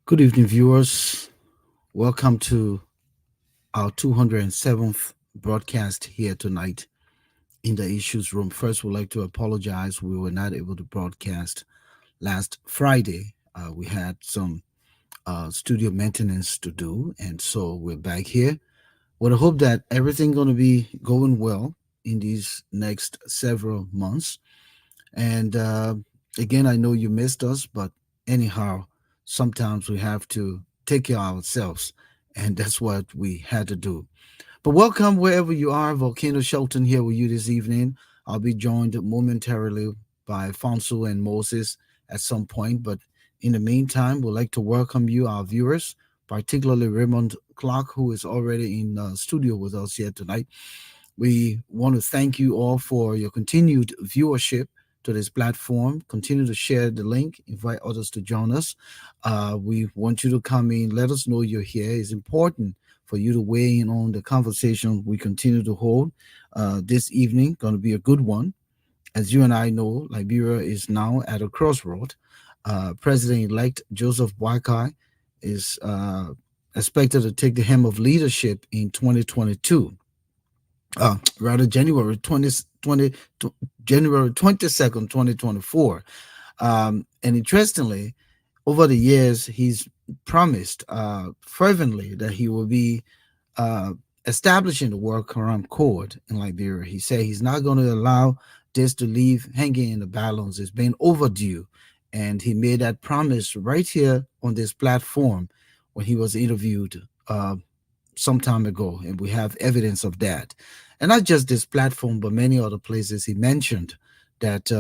Good evening, viewers. Welcome to our 207th broadcast here tonight in the Issues Room. First, we'd like to apologize. We were not able to broadcast last Friday. We had some studio maintenance to do, and so we're back here with a hope that everything going to be going well in these next several months. And again, I know you missed us, but anyhow, sometimes we have to take care of ourselves, and that's what we had to do. But welcome wherever you are. Volcano Shelton here with you this evening. I'll be joined momentarily by Alphonso and Moses at some point, but in the meantime, we'd like to welcome you, our viewers, particularly Raymond Clark, who is already in studio with us here tonight. We want to thank you all for your continued viewership to this platform. Continue to share the link, invite others to join us. We want you to come in, let us know you're here. It's important for you to weigh in on the conversation we continue to hold this evening. Going to be a good one. As you and I know, Liberia is now at a crossroad. President-elect Joseph Boakai is expected to take the helm of leadership in 2022, rather January 22nd, 2024. And interestingly, over the years, he's promised fervently that he will be uh, establishing the World Quran Code in Liberia. He said he's not going to allow this to leave hanging in the balance. It's been overdue. And he made that promise right here on this platform when he was interviewed some time ago. And we have evidence of that. And not just this platform, but many other places he mentioned that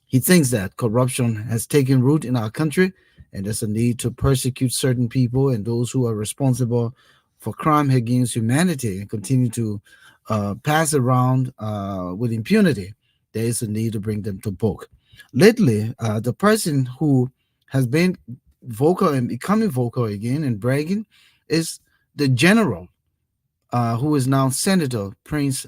he thinks that corruption has taken root in our country, and there's a need to persecute certain people and those who are responsible for crime against humanity and continue to pass around with impunity. There is a need to bring them to book. Lately, the person who has been vocal and becoming vocal again and bragging is the general who is now Senator Prince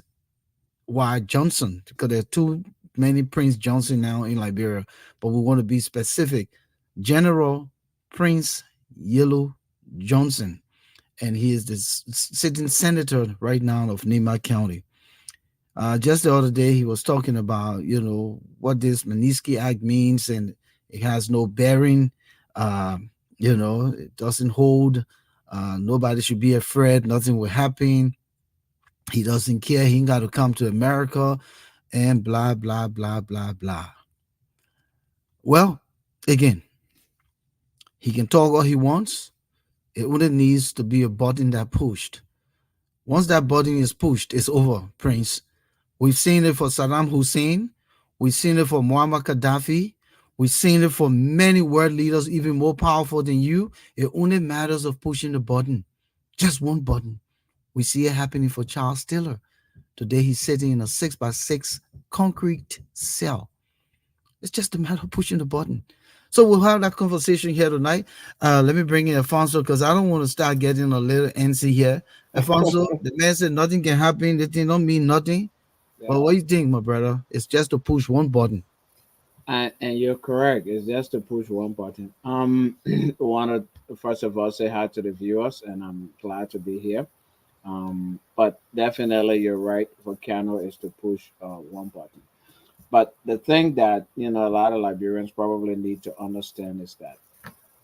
Y. Johnson, because there are too many Prince Johnson now in Liberia, but we want to be specific. General Prince Yellow Johnson, and he is the sitting senator right now of Nima County. Just the other day, he was talking about, what this Manisky Act means, and it has no bearing. Uh, it doesn't hold. Nobody should be afraid. Nothing will happen. He doesn't care. He ain't got to come to America and blah, blah, blah, blah, blah. Well, again, he can talk all he wants. It only needs to be a button that pushed. Once that button is pushed, it's over, Prince. We've seen it for Saddam Hussein. We've seen it for Muammar Gaddafi. We've seen it for many world leaders even more powerful than you. It only matters of pushing the button. Just one button. We see it happening for Charles Tiller. Today he's sitting in a 6x6 concrete cell. It's just a matter of pushing the button. So we'll have that conversation here tonight. Let me bring in Alfonso because I don't want to start getting a little antsy here. Alfonso, the man said nothing can happen. The thing don't mean nothing. But Yeah, what do you think, my brother? It's just to push one button. and you're correct. It's just to push one button. Want to first of all say hi to the viewers, and I'm glad to be here. But definitely you're right. Volcano is to push one button. But the thing that a lot of Liberians probably need to understand is that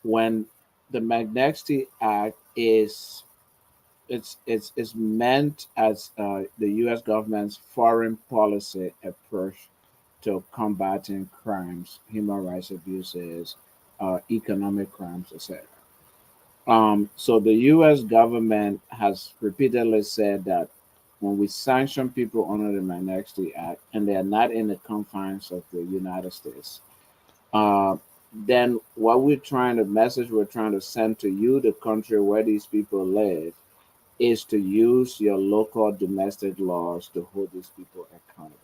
when the Magnitsky Act is meant as the U.S. government's foreign policy approach to combating crimes, human rights abuses, economic crimes, etc. So the U.S. government has repeatedly said that when we sanction people under the Magnitsky Act and they are not in the confines of the United States, uh, then what the message we're trying to send to you, the country where these people live, is to use your local domestic laws to hold these people accountable.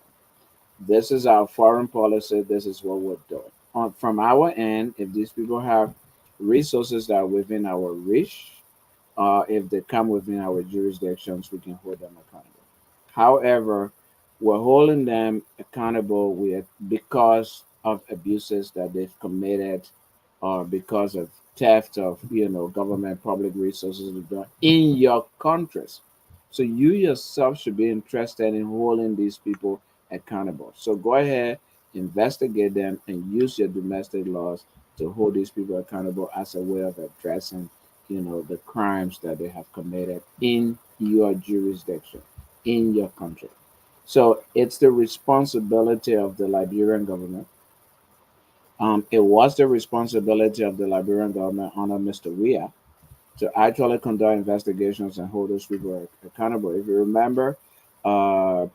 This is our foreign policy. This is what we're doing. From our end, if these people have resources that are within our reach, if they come within our jurisdictions, we can hold them accountable. However, we're holding them accountable because of abuses that they've committed because of theft of government public resources in your countries. So you yourself should be interested in holding these people accountable. So go ahead, investigate them, and use your domestic laws to hold these people accountable as a way of addressing, the crimes that they have committed in your jurisdiction, in your country. So it's the responsibility of the Liberian government. It was the responsibility of the Liberian government under Mr. Weah to actually conduct investigations and hold those people accountable. If you remember,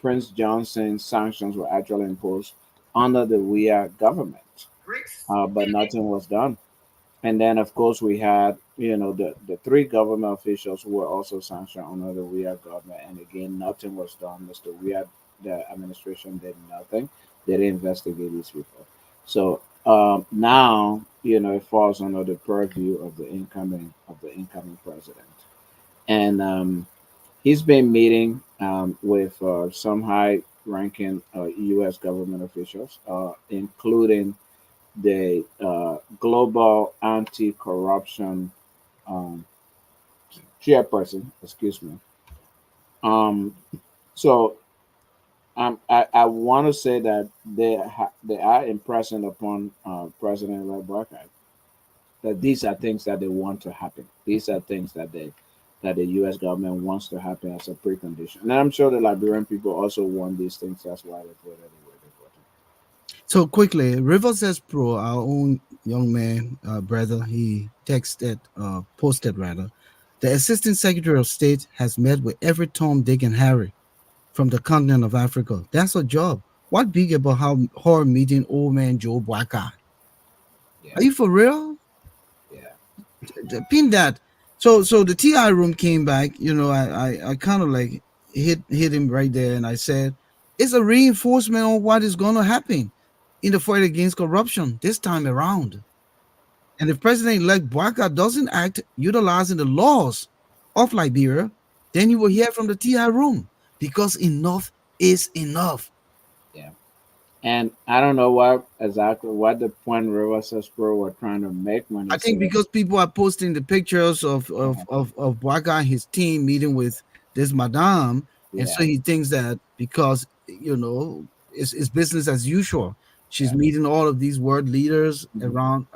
Prince Johnson's sanctions were actually imposed under the Weah government, but nothing was done. And then, of course, we had, the three government officials who were also sanctioned under the Weah government. And again, nothing was done. Mr. Weah, the administration did nothing. They didn't investigate these people. So now, it falls under the purview of the incoming president. And he's been meeting with some high-ranking U.S. government officials, including the global anti-corruption um, chairperson. Excuse me. Um, so I want to say that they are impressing upon President-elect Boakai that these are things that they want to happen. These are things that the U.S. government wants to happen as a precondition. And I'm sure the Liberian people also want these things. That's why they voted the way they voted. So quickly, River says Pro, our own young man, brother, he texted, posted rather, the Assistant Secretary of State has met with every Tom, Dick, and Harry from the continent of Africa. That's a job. What big about how her meeting old man Joe Boakai? Yeah, Are you for real? yeah, Pin that. So the TI room came back. I kind of like hit him right there, and I said, it's a reinforcement of what is going to happen in the fight against corruption this time around. And if President-elect Boakai doesn't act utilizing the laws of Liberia, then you will hear from the TI room because enough is enough. yeah. And I don't know what the point River Pro were trying to make when I he think said, because people are posting the pictures of of uh, of, of Boakai and his team meeting with this madame, and yeah, so he thinks that because it's business as usual. She's yeah. meeting all of these world leaders Mhm. around,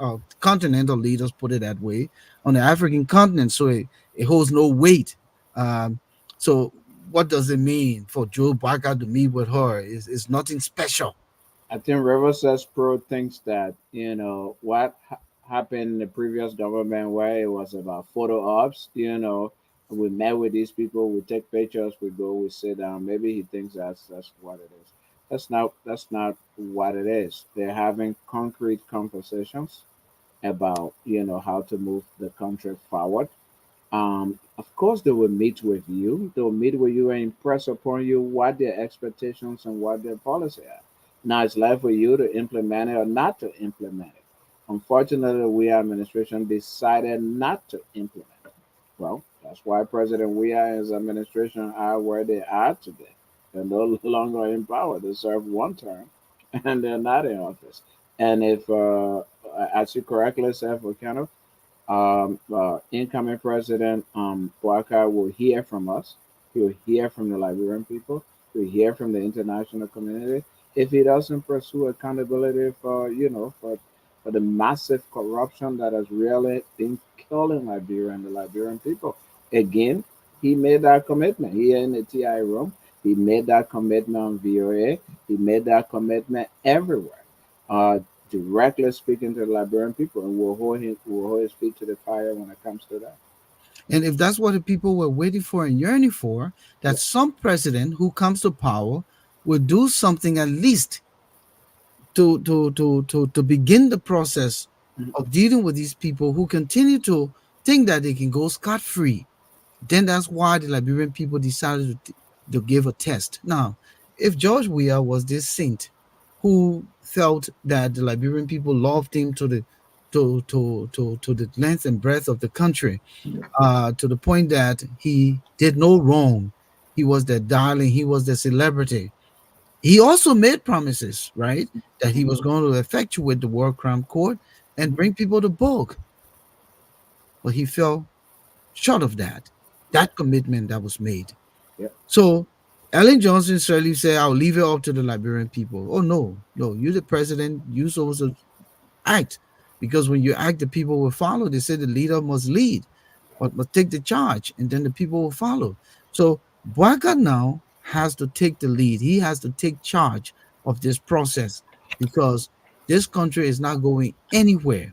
continental leaders, put it that way, on the African continent, so it holds no weight. Um, so what does it mean for Joe Boakai to meet with her? Is nothing special. I think River Pro thinks that what happened in the previous government where it was about photo ops. We met with these people, we take pictures, we go, we sit down. Maybe he thinks that's what it is. That's not what it is. They're having concrete conversations about how to move the country forward. Of course, they will meet with you. They will meet with you and impress upon you what their expectations and what their policy are. Now it's left for you to implement it or not to implement it. Unfortunately, we administration decided not to implement it. Well, that's why President Weah and his administration are where they are today. They're no longer in power. They serve one term, and they're not in office. And if, as you correctly said, Volcano, incoming president Boakai will hear from us. He will hear from the Liberian people. He will hear from the international community. If he doesn't pursue accountability for the massive corruption that has really been killing Liberia and the Liberian people, again, he made that commitment here in the TI room. He made that commitment on VOA. He made that commitment everywhere. Uh, Directly speaking to the Liberian people, and will hold his feet to the fire when it comes to that. And if that's what the people were waiting for and yearning for, Yeah. that some president who comes to power will do something at least to begin the process Mhm. of dealing with these people who continue to think that they can go scot free. Then that's why the Liberian people decided to give a test. Now, if George Weah was this saint who felt that the Liberian people loved him to the length and breadth of the country, to the point that he did no wrong. He was their darling, he was their celebrity. He also made promises, right? That he Mhm. was going to effectuate the war crime court, and bring people to book. But he fell short of that commitment that was made. Yep. So Ellen Johnson certainly said, I'll leave it up to the Liberian people. Oh, no, no, you're the president. You're supposed to act. Because when you act, the people will follow. They say the leader must lead, but take the charge, and then the people will follow. So Boakai now has to take the lead. He has to take charge of this process because this country is not going anywhere.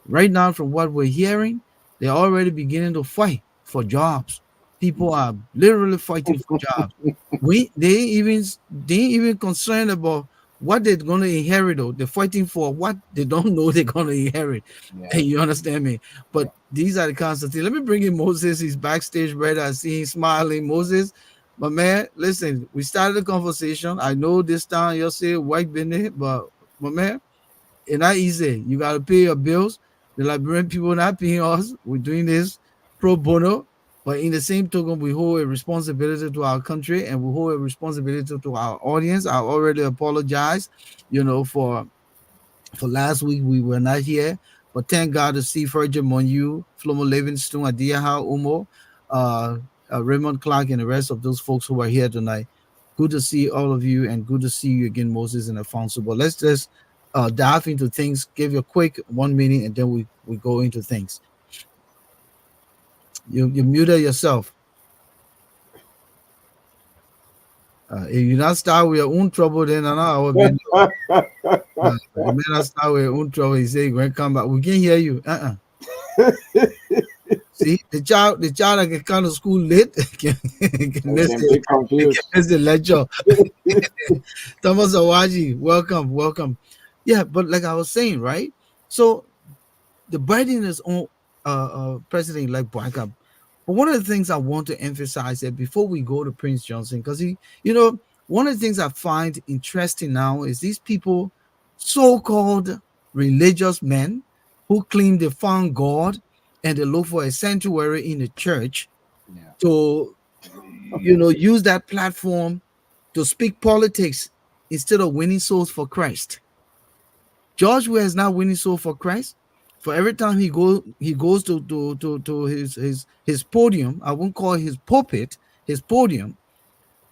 Right now, from what we're hearing, they're already beginning to fight for jobs. People are literally fighting for jobs. They even concerned about what they're going to inherit. Though they're fighting for what they don't know they're going to inherit. Yeah. And you understand me? But Yeah. these are the kinds of things. Let me bring in Moses. He's backstage, brother. I see him smiling. Moses, but man, listen, we started the conversation. I know this time you'll say white business, but my man, it's not easy. You got to pay your bills. The Liberian people not paying us. We're doing this pro bono. But in the same token, we hold a responsibility to our country and we hold a responsibility to our audience. I already apologize, for last week we were not here, but thank God to see Virgin Monyu, Flomo Livingston, Adiaha Umo, uh, Raymond Clark, and the rest of those folks who are here tonight. Good to see all of you, and good to see you again, Moses and Alphonso. But let's just dive into things. Give you a quick 1 minute, and then we go into things. You muted yourself. If you not start with your own trouble, then I know I will be. You may not start with your own trouble. He say, "When come back, we can hear you." See, the child that can come to school late can miss Then be confused. the lecture. Thomas Awaji, welcome, welcome. Yeah, but like I was saying, right? So the Biden is on President-elect Boakai. But one of the things I want to emphasize that before we go to Prince Johnson, because one of the things I find interesting now is these people, so-called religious men, who claim they found God and they look for a sanctuary in the church Yeah. to, use that platform to speak politics instead of winning souls for Christ. George Weah is not winning soul for Christ. For every time he goes to his podium. I won't call it his pulpit, his podium,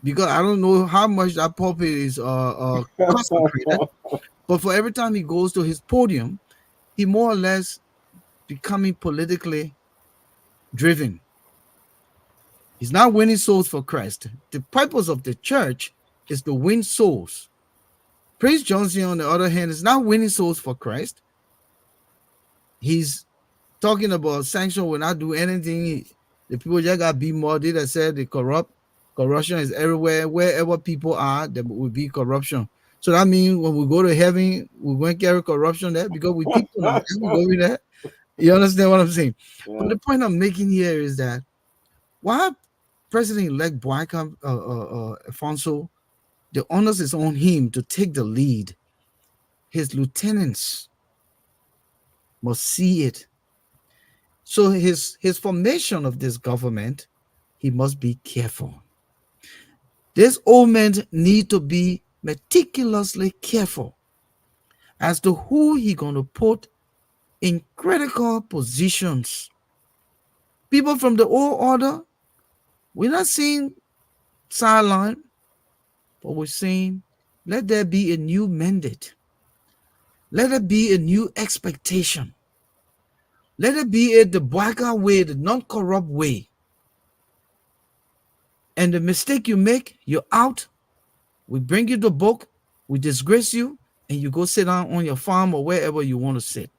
because I don't know how much that pulpit is consecrated. But for every time he goes to his podium, he more or less becoming politically driven. He's not winning souls for Christ. The purpose of the church is to win souls. Prince Johnson, on the other hand, is not winning souls for Christ. He's talking about sanction will not do anything. The people just got be more. They that said the corruption is everywhere. Wherever people are, there will be corruption. So that means when we go to heaven, we won't carry corruption there because we people now. We go with that. You understand what I'm saying? But Yeah. the point I'm making here is that why President-elect Boakai, Alphonso, the onus is on him to take the lead. His lieutenants must see it. So his formation of this government, he must be careful. This old man need to be meticulously careful as to who he gonna put in critical positions. People from the old order, we're not seeing sideline, but we're saying let there be a new mandate. Let it be a new expectation. Let it be it the Boakai way, the non-corrupt way. And the mistake you make, you're out. We bring you the book, we disgrace you, and you go sit down on your farm or wherever you want to sit.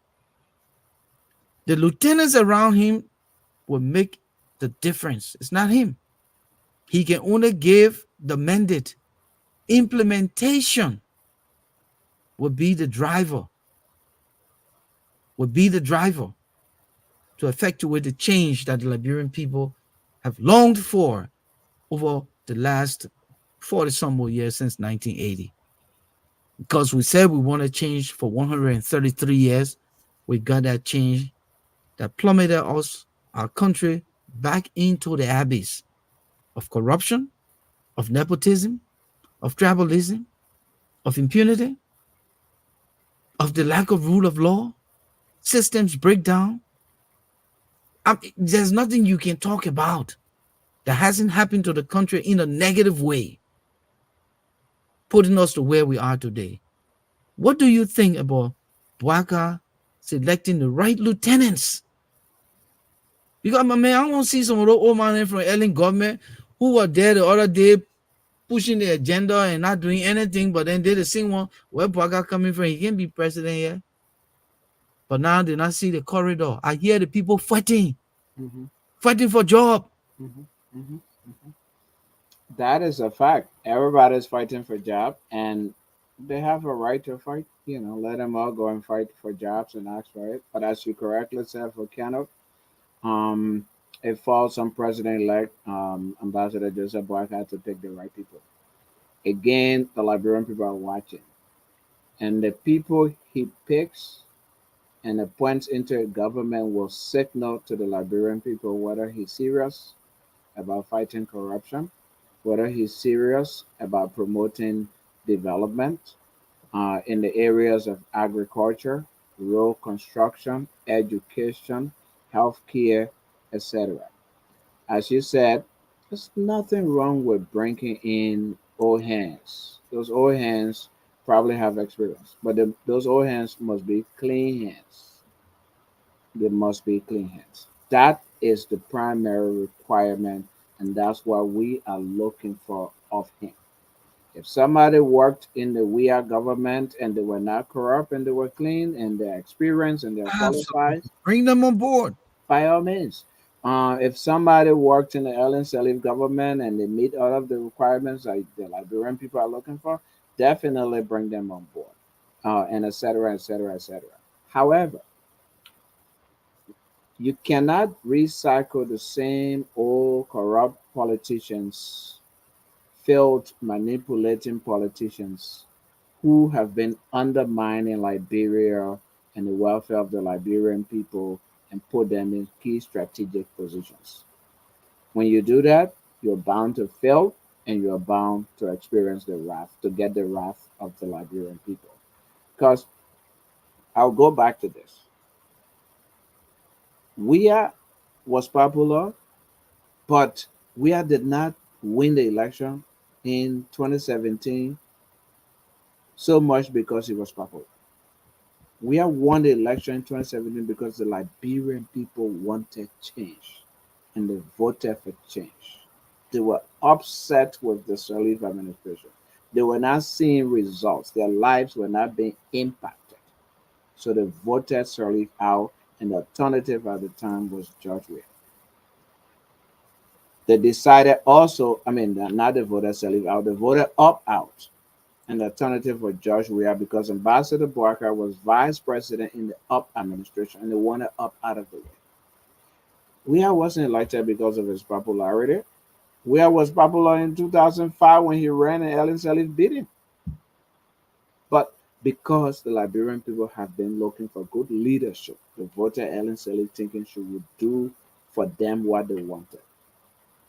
The lieutenants around him will make the difference. It's not him. He can only give the mandate. Implementation will be the driver, to effectuate the change that the Liberian people have longed for over the last 40 some more years since 1980. Because we said we want to change for 133 years, we got that change that plummeted us, our country, back into the abyss of corruption, of nepotism, of tribalism, of impunity, of the lack of rule of law. systems break down. There's nothing you can talk about that hasn't happened to the country in a negative way, putting us to where we are today. What do you think about Boakai selecting the right lieutenants? Because my man, I want to see some of those old men from Ellen government who were there the other day pushing the agenda and not doing anything, but then they the same one where Boakai coming from. He can be president here. But now they not see the corridor. I hear the people fighting, Hmm. fighting for job. Hmm. Hmm. That is a fact. Everybody's fighting for job, and they have a right to fight. Let them all go and fight for jobs and ask for it. But as you correctly said, Volcano, um, it falls on President-elect Ambassador Joseph Boakai to pick the right people. Again, the Liberian people are watching, and the people he picks and appoints into a government will signal to the Liberian people whether he's serious about fighting corruption, whether he's serious about promoting development in the areas of agriculture, road construction, education, healthcare, etc. As you said, there's nothing wrong with bringing in old hands. Those old hands probably have experience, but those old hands must be clean hands. They must be clean hands. That is the primary requirement, and that's what we are looking for of him. If somebody worked in the WEA government and they were not corrupt and they were clean and they're experienced and they're qualified, Absolutely. Bring them on board. by all means. If somebody worked in the Ellen Sirleaf government and they meet all of the requirements like the Liberian people are looking for, definitely bring them on board, and et cetera, et cetera, et cetera. However, you cannot recycle the same old corrupt politicians, failed manipulating politicians who have been undermining Liberia and the welfare of the Liberian people and put them in key strategic positions. When you do that, you're bound to fail and you're bound to experience the wrath, to get the wrath of the Liberian people. Because I'll go back to this. WEA was popular, but WEA did not win the election in 2017 so much because it was popular. We have won the election in 2017 because the Liberian people wanted change and they voted for change. They were upset with the Sirleaf administration. They were not seeing results. Their lives were not being impacted. So they voted Sirleaf out, and the alternative at the time was George Weah. They decided also, I mean, not the voted Sirleaf out, they voted up out. And the alternative was George Weah because Ambassador Boakai was vice president in the Up administration and they wanted Up out of the way. Weah wasn't elected because of his popularity. Weah was popular in 2005 when he ran and Ellen Sirleaf beat him. But because the Liberian people have been looking for good leadership, they voted Ellen Sirleaf thinking she would do for them what they wanted.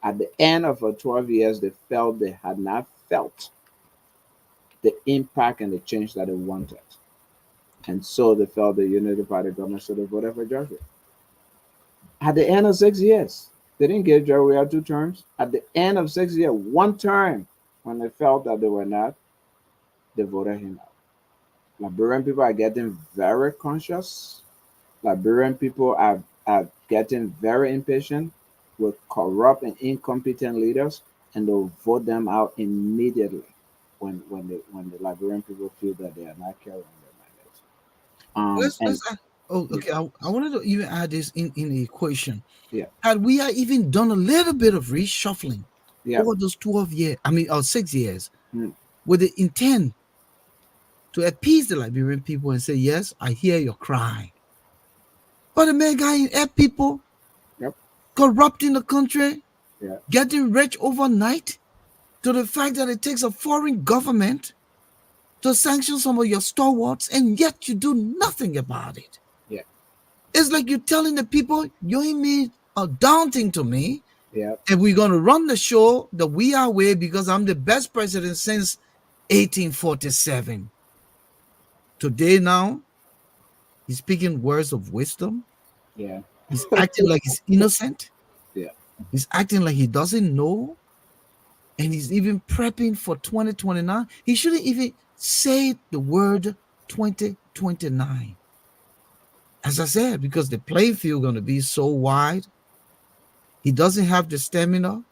At the end of her 12 years, they felt they had not felt the impact and the change that they wanted. And so they felt the Unity Party government, so they voted for George Weah. At the end of 6 years, they didn't give George Weah 2 terms. At the end of 6 years, 1 term, when they felt that they were not, they voted him out. Liberian people are getting very conscious. Liberian people are getting very impatient with corrupt and incompetent leaders, and they'll vote them out immediately when the Liberian people feel that they are not carrying their mandate. And Let's oh, yeah, okay. I wanted to even add this in the equation. yeah, Had we even done a little bit of reshuffling yeah, over those 12 years, I mean, or 6 years, mm, with the intent to appease the Liberian people and say, yes, I hear your cry. But the man guy help people yep, corrupting the country, yeah, getting rich overnight, to the fact that it takes a foreign government to sanction some of your stalwarts, and yet you do nothing about it. yeah, It's like you're telling the people, you ain't mean a darn thing to me, yeah, and we're going to run the show the we are way because I'm the best president since 1847. Today now, He's speaking words of wisdom. Yeah. He's acting like he's innocent. Yeah. He's acting like he doesn't know. And he's even prepping for 2029. He shouldn't even say the word 2029. As I said, because the playing field going to be so wide, he doesn't have the stamina.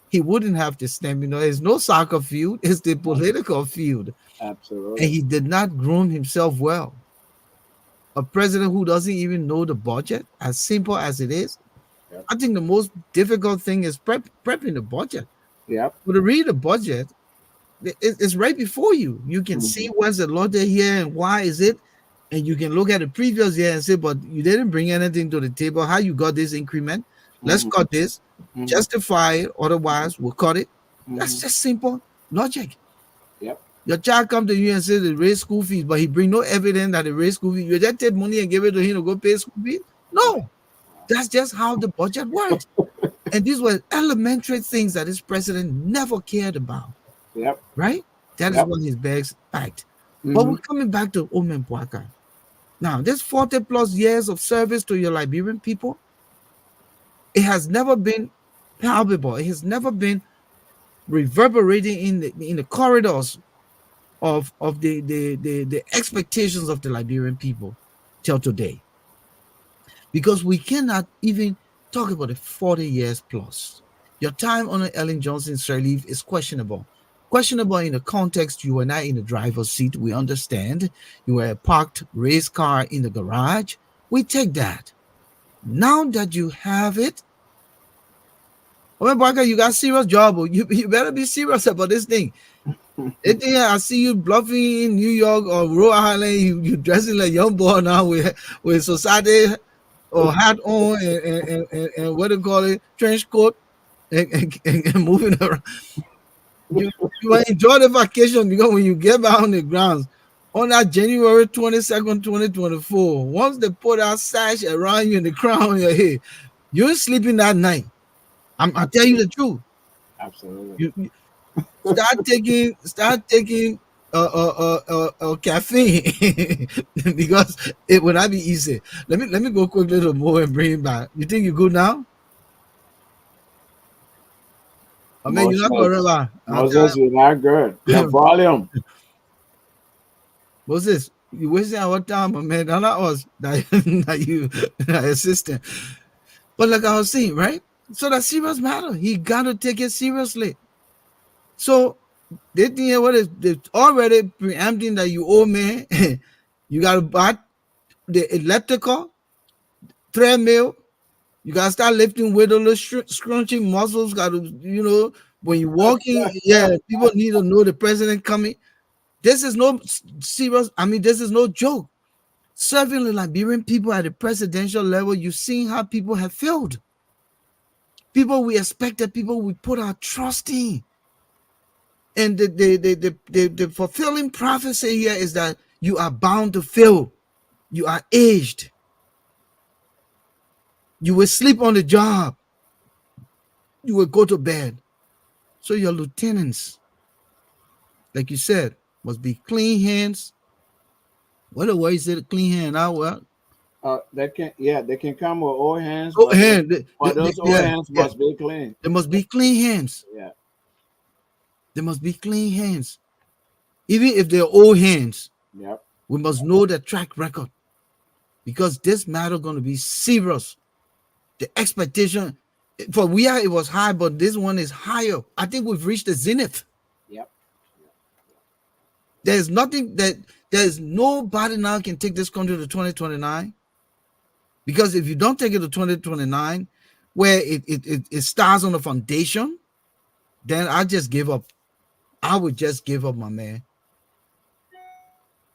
He wouldn't have the stamina. It's no soccer field, it's the political field. And Absolutely. he did not groom himself well. A president who doesn't even know the budget, as simple as it is. Yep. I think the most difficult thing is prepping the budget. Yep. But to read the budget, it's right before you. You can see Mm-hmm. what's allotted here and why is it, and you can look at the previous year and say, but you didn't bring anything to the table. How you got this increment? Let's Mm-hmm. cut this, Mm-hmm. justify it. Otherwise, we'll cut it. That's Mm-hmm. just simple logic. Yep. Your child come to you and say they raise school fees, but he bring no evidence that they raise school fees. You just take money and give it to him to go pay school fees. No, that's just how the budget works. And these were elementary things that this president never cared about. Yep. Right? That is Yep. what his bags packed. But Mm-hmm. we're coming back to Omen Boakai. Now, this 40 plus years of service to your Liberian people, it has never been palpable. It has never been reverberating in the corridors of the expectations of the Liberian people till today. Because we cannot even talk about the 40 years plus. Your time on Ellen Johnson's leave is questionable. Questionable in the context you were not in the driver's seat. We understand. You were a parked race car in the garage. We take that. Now that you have it, oh, Barker, you got serious job. You better be serious about this thing. I see you bluffing in New York or Rhode Island. You dressing like a young boy now with society or hat on and what do you call it, trench coat and moving around. You will enjoy the vacation because when you get back on the grounds on that January 22nd, 2024, once they put that sash around you and the crown on your head, you ain't sleeping that night. I tell you the truth. Absolutely. You start taking caffeine because it would not be easy. Let me go quickly to Mo and bring it back. You think you good now? I mean, you're not Moses. going Moses, you're not good. Your to volume. Moses, you wasting our time, my man. Not us that, that you that assistant. But like I was saying, right? So that serious matter. He got to take it seriously. So they think what is they already preempting that you owe me. You got to buy the elliptical treadmill. You got to start lifting with those scrunching muscles. Got to, when you're walking, yeah, people need to know the president coming. This is no serious. I mean, this is no joke. Serving the Liberian people at the presidential level, you've seen how people have failed. People we expected, people we put our trust in. And the fulfilling prophecy here is that you are bound to fail. You are aged. You will sleep on the job. You will go to bed. So your lieutenants, like you said, must be clean hands. What the way you said clean hand? Well, they can come with old hands, oh, hand. but those old Yeah, hands yeah. must be clean. There must be clean hands. Yeah. There must be clean hands. Even if they're old hands, Yep. we must know the track record because this matter going to be serious. The expectation for it was high, but this one is higher. I think we've reached the zenith. Yep. There's nothing that there's nobody now can take this country to 2029. Because if you don't take it to 2029, where it starts on the foundation, then I just give up. I would just give up, my man.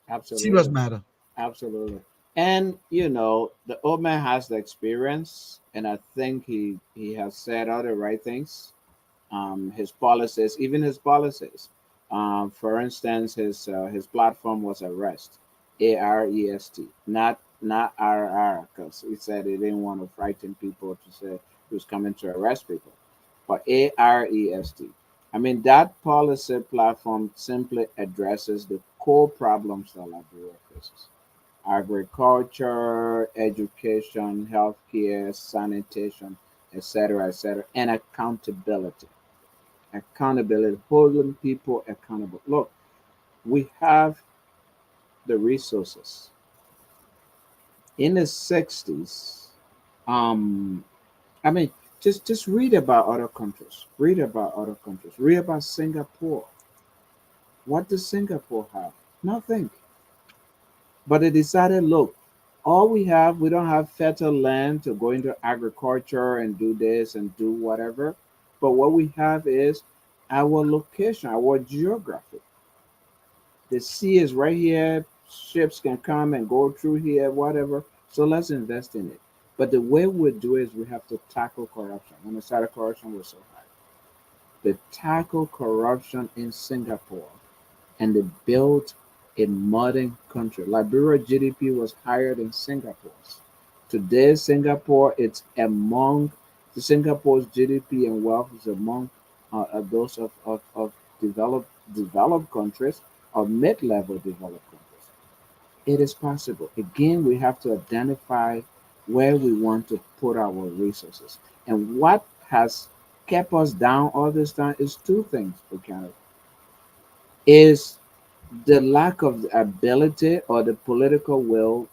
Serious Absolutely. matter. Absolutely. And the old man has the experience, and I think he has said all the right things. His policies, even his policies. For instance, his platform was arrest, AREST, not RR, because he said he didn't want to frighten people to say he was coming to arrest people, but AREST. I mean, that policy platform simply addresses the core problems that Liberia faces. agriculture, education, healthcare, sanitation, etc., and accountability. Accountability, holding people accountable. Look, we have the resources. In the 60s, um, I mean, just read about other countries. Read about other countries. Read about Singapore. What does Singapore have? Nothing. But they decided, look, all we have, we don't have fertile land to go into agriculture and do this and do whatever. But what we have is our location, our geography. The sea is right here. Ships can come and go through here, whatever. So let's invest in it. But the way we do is we have to tackle corruption. When the side of corruption was so high, they tackle corruption in Singapore and they built a modern country. Liberia GDP was higher than Singapore's. Today, Singapore it's among Singapore's GDP and wealth is among those of developed countries or mid-level developed countries. It is possible. Again, we have to identify where we want to put our resources. And what has kept us down all this time is two things, Volcano. Is the lack of the ability or the political will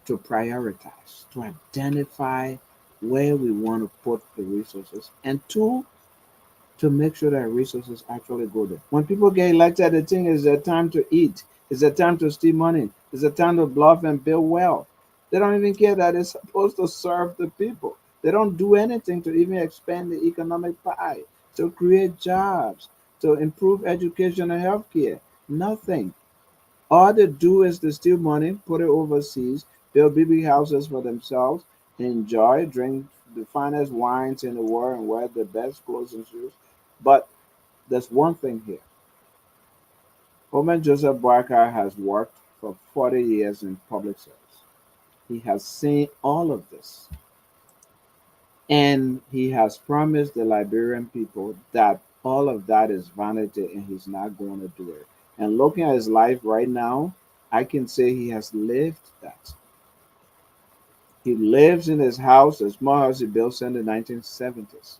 to prioritize, to identify where we want to put the resources, and two, to make sure that resources actually go there. When people get elected, the thing is a time to eat, it's a time to steal money, it's a time to bluff and build wealth. They don't even care that it's supposed to serve the people. They don't do anything to even expand the economic pie, to create jobs, to improve education and healthcare. Nothing. All they do is to steal money, put it overseas, build big houses for themselves, enjoy, drink the finest wines in the world, and wear the best clothes and shoes. But there's one thing here. Woman Joseph Boakai has worked for 40 years in public service. He has seen all of this. And he has promised the Liberian people that all of that is vanity and he's not going to do it. And looking at his life right now, I can say he has lived that. He lives in his house, a small house he built in the 1970s.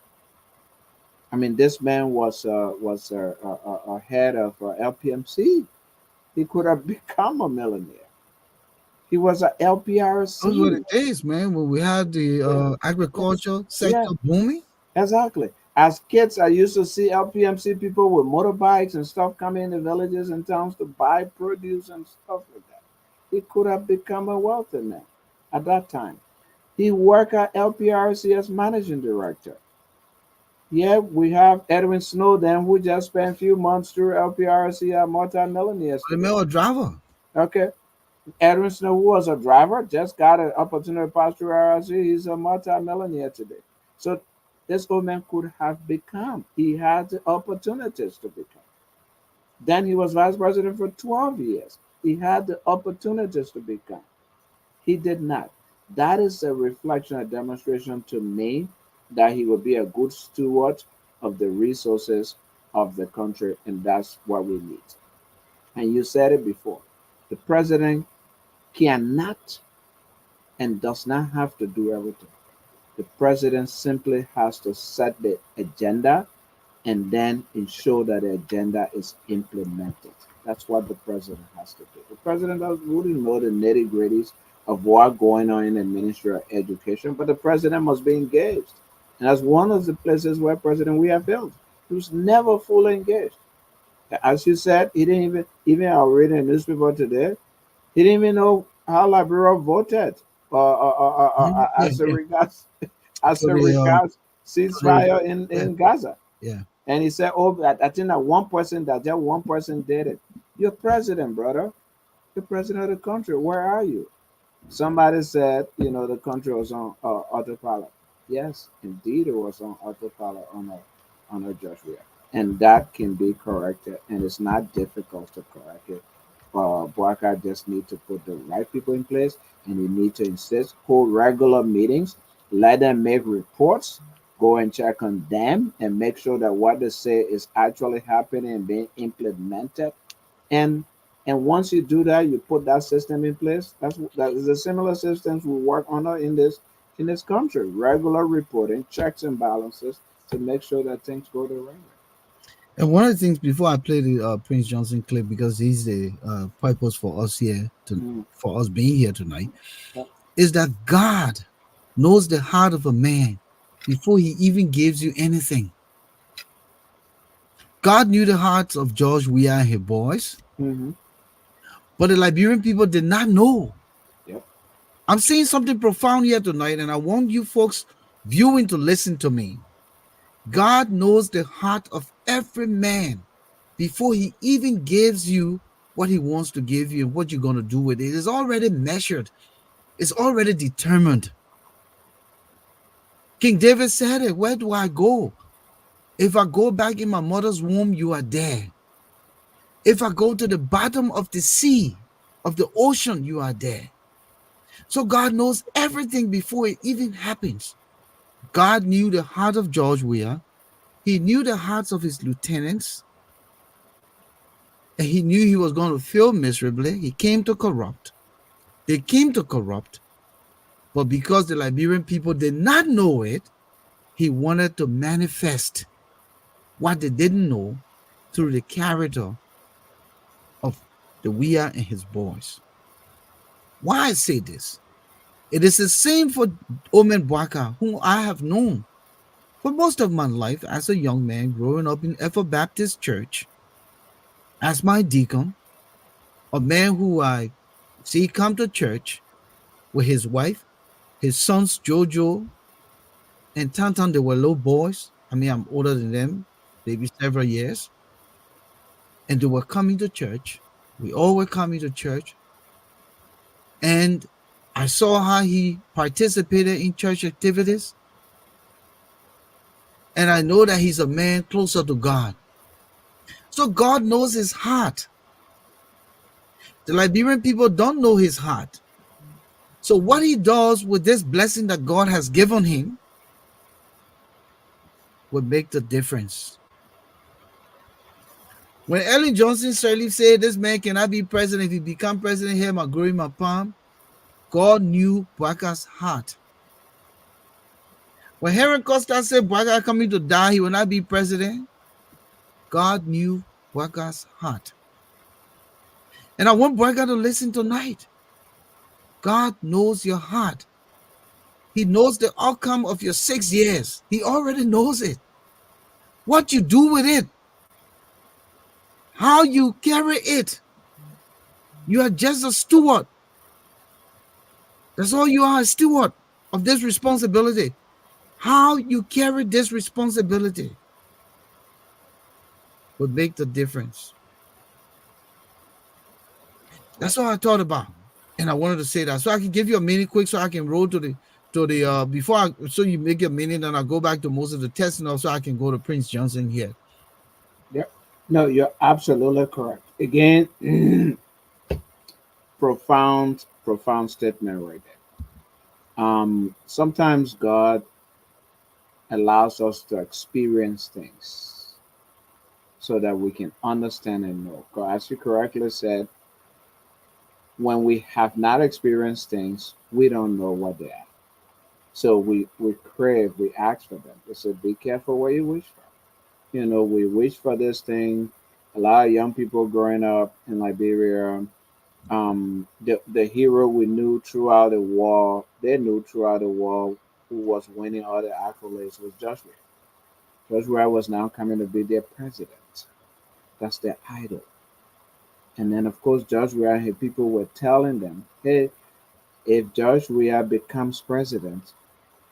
I mean, this man was a head of LPMC. He could have become a millionaire. He was a Those were the LPRC. days, man, when we had the Yeah, yeah, agriculture yeah. sector booming. Exactly. As kids, I used to see LPMC people with motorbikes and stuff coming in the villages and towns to buy produce and stuff like that. He could have become a wealthy man at that time. He worked at LPRC as managing director. Yeah, we have Edwin Snowden, who just spent a few months through LPRC at multi-millionaires The today. male driver. Okay. Edwin Snow, who was a driver, just got an opportunity to pass through RRC. He's a multi-millionaire today. So this old man could have become. He had the opportunities to become. Then he was vice president for 12 years. He had the opportunities to become. He did not. That is a reflection, a demonstration to me that he will be a good steward of the resources of the country, and that's what we need. And you said it before. The president cannot and does not have to do everything. The president simply has to set the agenda and then ensure that the agenda is implemented. That's what the president has to do. The president doesn't really know the nitty gritties of what going on in the Ministry of Education, but the president must be engaged. And that's one of the places where President we have failed. He was never fully engaged. As you said, he didn't even I read in the newspaper today, he didn't even know how Liberia voted Mhm. Yeah, as a yeah. regards as For a the regards for the ceasefire yeah, in Gaza. yeah. And he said, "Oh, I think that one person that just one person did it. You're president, brother. You're president of the country. Where are you?" Somebody said, the country was on autopilot. Yes, indeed, it was on autopilot on a Joshua, and that can be corrected, and it's not difficult to correct it. Boakai just need to put the right people in place, and you need to insist, hold regular meetings, let them make reports, go and check on them, and make sure that what they say is actually happening and being implemented, and And once you do that, you put that system in place. That is a similar systems we work under in this country. Regular reporting, checks and balances to make sure that things go the right way. And one of the things before I play the Prince Johnson clip, because he's the purpose for us here to Mm. for us being here tonight, Yep. is that God knows the heart of a man before he even gives you anything. God knew the hearts of George Weah and his boys, Mm-hmm. but the Liberian people did not know. Yep. I'm saying something profound here tonight, and I want you folks viewing to listen to me. God knows the heart of every man before he even gives you what he wants to give you and what you're going to do with it. It is already measured, it's already determined. King David said it. Where do I go? If I go back in my mother's womb, you are there. If I go to the bottom of the sea, of the ocean, you are there. So God knows everything before it even happens. God knew the heart of George Weah. He knew the hearts of his lieutenants, and he knew he was going to fail miserably. He came to corrupt. They came to corrupt, but because the Liberian people did not know it, he wanted to manifest what they didn't know through the character of the Weah and his boys. Why I say this? It is the same for Omen Boakai, whom I have known for most of my life as a young man growing up in Ethel Baptist Church as my deacon, a man who I see come to church with his wife, his sons Jojo and Tantan. They were little boys. I mean, I'm older than them, maybe several years. And they were coming to church. We all were coming to church. And I saw how he participated in church activities. And I know that he's a man closer to God. So God knows his heart. The Liberian people don't know his heart. So what he does with this blessing that God has given him would make the difference. When Ellen Johnson Sirleaf said this man cannot be president, if he become president here, my glory, my palm, God knew Boakai's heart. When Henry Costa said Boakai coming to die, he will not be president, God knew Boakai's heart. And I want Boakai to listen tonight. God knows your heart. He knows the outcome of your 6 years. He already knows it. What you do with it, how you carry it. You are just a steward. That's all you are, a steward of this responsibility. How you carry this responsibility would make the difference. That's all I thought about. And I wanted to say that. So I can give you a minute quick so I can roll to the before I so you make a minute and I go back to most of the testing also I can go to Prince Johnson here. Yep. No, you're absolutely correct. Again, profound statement right there. Sometimes God allows us to experience things so that we can understand and know. 'Cause as you correctly said, when we have not experienced things, we don't know what they are. So we crave, we ask for them. We say, be careful what you wish for. You know, we wish for this thing. A lot of young people growing up in Liberia, the hero we knew throughout the war, they knew throughout the war who was winning all the accolades was Joshua. Joshua was now coming to be their president. That's their idol. And then, of course, Joshua and his people were telling them, hey, if Joshua becomes president,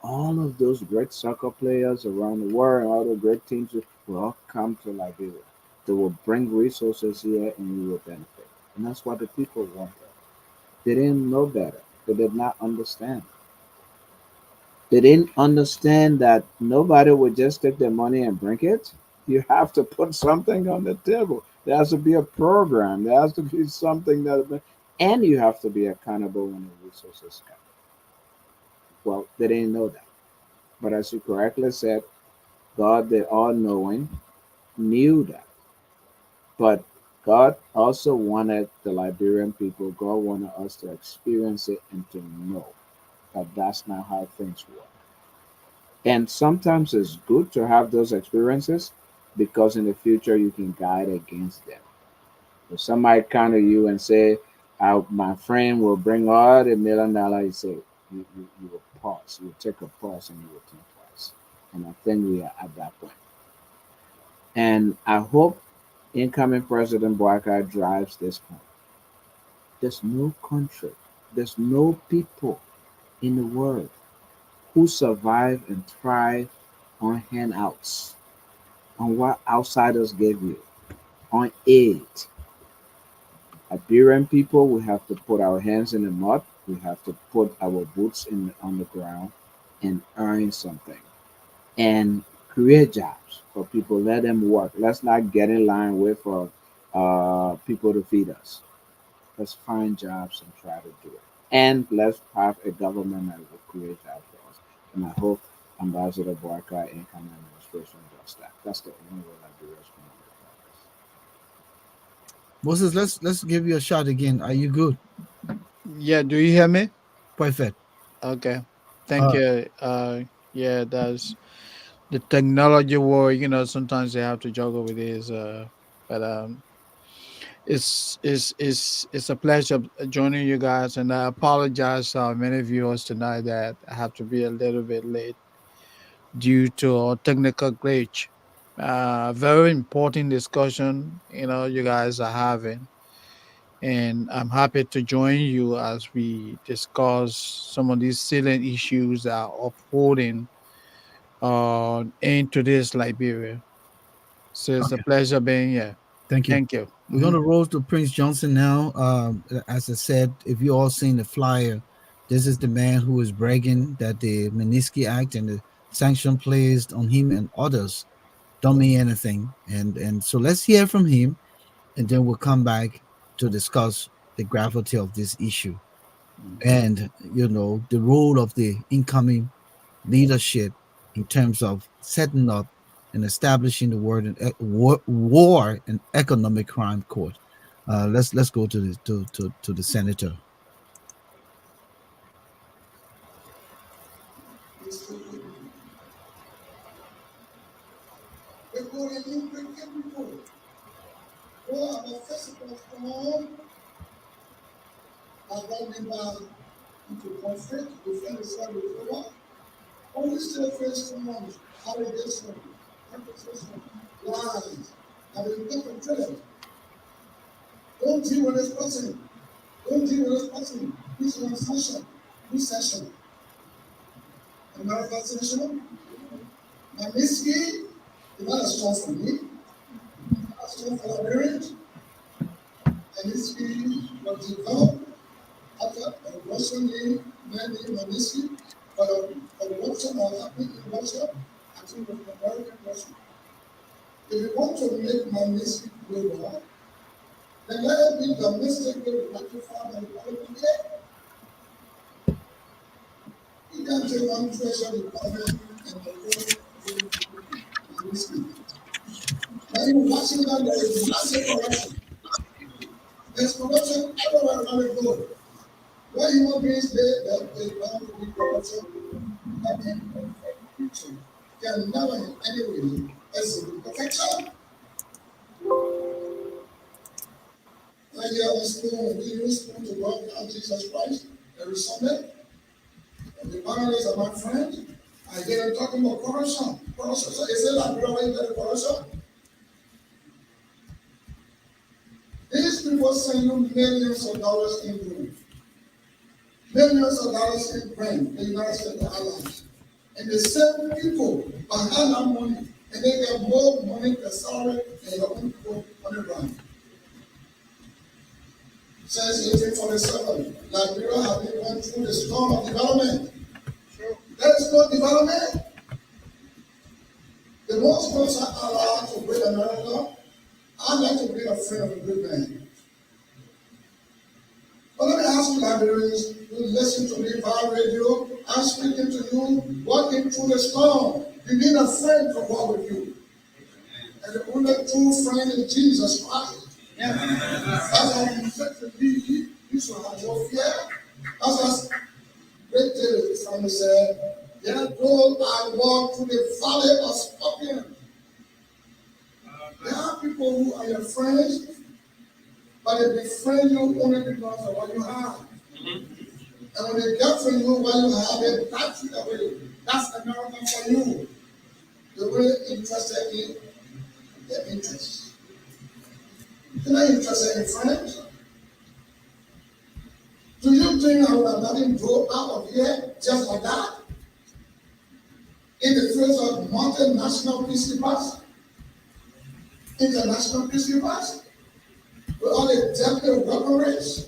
all of those great soccer players around the world and all the great teams will all come to Liberia. They will bring resources here and you will benefit. And that's what the people wanted. They didn't know better. They did not understand. They didn't understand that nobody would just take their money and bring it. You have to put something on the table. There has to be a program. There has to be something and you have to be accountable when the resources come. Well, they didn't know that. But as you correctly said, God, the all knowing, knew that. But God also wanted the Liberian people, God wanted us to experience it and to know that that's not how things work. And sometimes it's good to have those experiences because in the future you can guide against them. If somebody counter you and say, my friend will bring all the $1 million, you say, you will pause. You will take a pause and you will think twice. And I think we are at that point. And I hope incoming President Boakai drives this point. There's no country, there's no people in the world who survive and thrive on handouts, on what outsiders gave you, on aid. Liberian people, we have to put our hands in the mud. We have to put our boots on the ground and earn something and create jobs for people. Let them work. Let's not get in line with for people to feed us. Let's find jobs and try to do it. And let's have a government that will create jobs for us. And I hope Ambassador Boakai incoming administration does that. That's the only way Liberia is going to make progress. Moses, let's give you a shot again. Are you good? Yeah, do you hear me? Perfect. Okay. Thank Uh, you. Yeah, that's the technology war, sometimes they have to juggle with this. But it's a pleasure joining you guys, and I apologize many viewers tonight that I have to be a little bit late due to a technical glitch. Very important discussion, you guys are having, and I'm happy to join you as we discuss some of these salient issues that are upholding into this Liberia. So it's a okay. pleasure being here. Thank you. Thank you. We're going to roll to Prince Johnson now. As I said, if you all seen the flyer, this is the man who is bragging that the Manisky Act and the sanction placed on him and others don't mean anything. And so let's hear from him, and then we'll come back to discuss the gravity of this issue and the role of the incoming leadership in terms of setting up and establishing the war and economic crime court. Let's go to the senator. That's how you set the lead. You should have no fear. That's what great David Samuel said, yet though I walk through the valley of scorpions. There are people who are your friends, but they befriend you only because of what you have. And when they get from you what you have, they back you away. That's America for you. They're really interested in their interests. They're not interested in friends. Do you think I would have let him go out of here just like that? In the face of multinational peacekeepers, international peacekeepers, with all the deadly weaponries,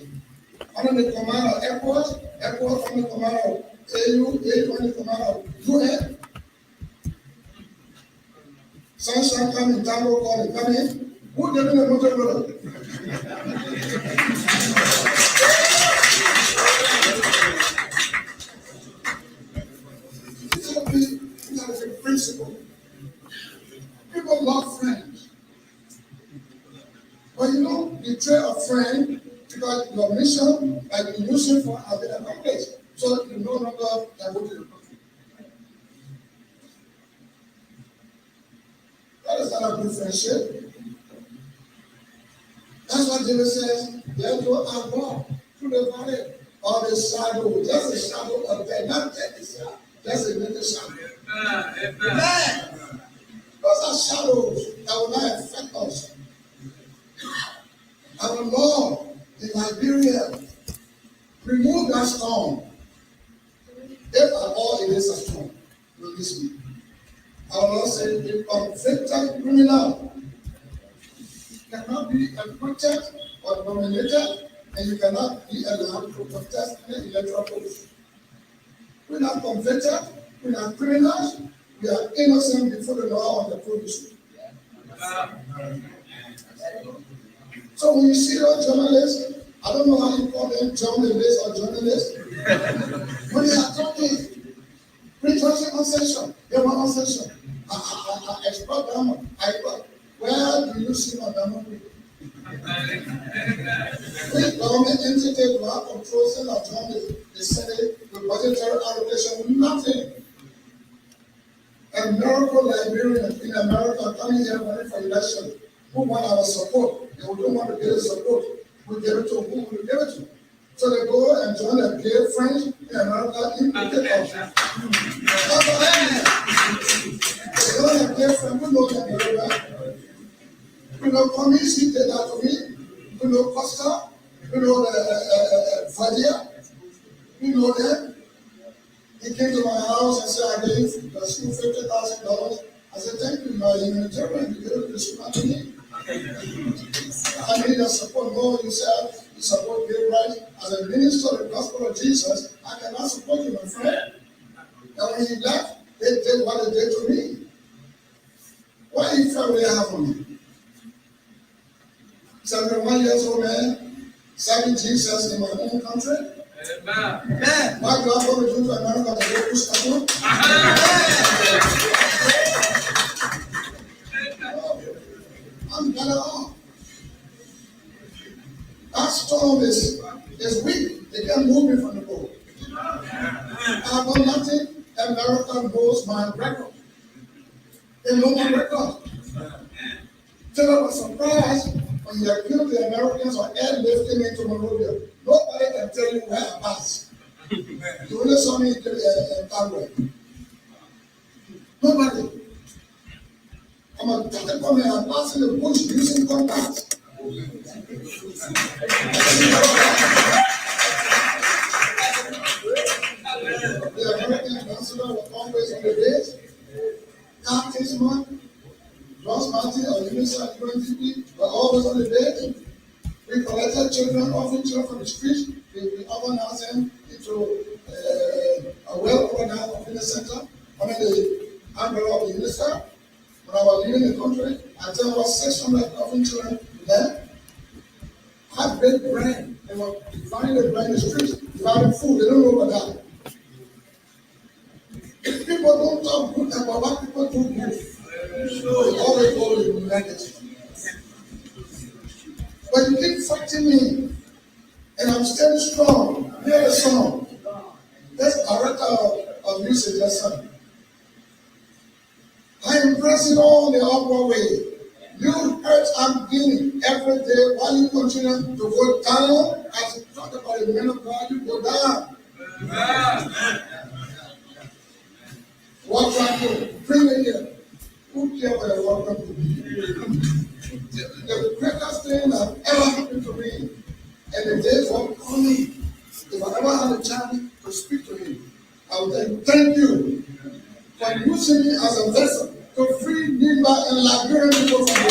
under the command of airports under the command of AU under the command of UN. Sunshine come in Tango call it come in. Who gave me the motor road? That is a principle. People love friends. But you don't betray a friend because your mission, like you use it for, has been accomplished. So you no longer devote to the person. That is not a good friendship. That's what David says, therefore I walk through the valley of the shadow, just a shadow of death, not death itself, just a little shadow. Amen. Those are shadows that will not affect us. Our Lord in Liberia, remove that storm. If at all it is a storm, release me. Our Lord said, a convicted criminal cannot be acquitted or nominated, and you cannot be allowed to contest any electoral post. We're not convicted, we're not criminals, we are innocent before the law on the provision. So when you see those journalists, I don't know how you call them, journalists or journalists, when they are talking, rejoicing on session, they were on session. I export them, where do you see my diamond? Which government entity will have control senatorial, the Senate, the budgetary allocation, nothing. A miracle Liberian in America coming here running for election, who want our support, and we don't want to get the support, we give it to who we give it to. So they go and join their gay friends in America, implicate us. They join their gay friends, we know them very well. We know Communist, they did that to me. We know Costa, we know Vadia, we know them. He came to my house and said, I gave the school $50,000. I said, thank you, my humanitarian, you gave the school to me. I need your support. No, you said you support gay rights. As a minister of the gospel of Jesus, I cannot support you, my friend. And when he left, they did what they did to me. What effect will they have on me? 71 years old man, serving Jesus in my own country. Amen. Why do I go to America to go push that one? I'm better off. That storm is weak. They can't move me from the boat. I have done nothing. America knows my record. They know my record. So I was surprised when you accuse the Americans of airlifting into Monrovia. Nobody can tell you where I passed. You only saw me in Tagway. Nobody. I'm a talking me. I'm passing the bush using contacts. The American ambassador was always on the base. Captain's man, Ross Martin or UNICEF UNDP were always on the base. We collected children, orphan children from the streets. We organized them into a well-organized offenders center under the umbrella of the UNICEF. When I was leaving the country, I tell about 600 orphan children there. Had great brain. They were dividing the brain in the streets, dividing food. They don't know about that. If people don't talk good about what people do good, they always go to negative. director of New Suggestion. I am pressing on the upward way. You hurt I'm gaining every day while you continue to go down. As you talk about the men of God, you go down. What trying to bring it here? Who cares what I want them to be? The greatest thing that ever happened to me, and the days were coming. If I ever had a chance to speak to him, I would say, thank you for using me as a vessel to free Nimba and Liberian people from the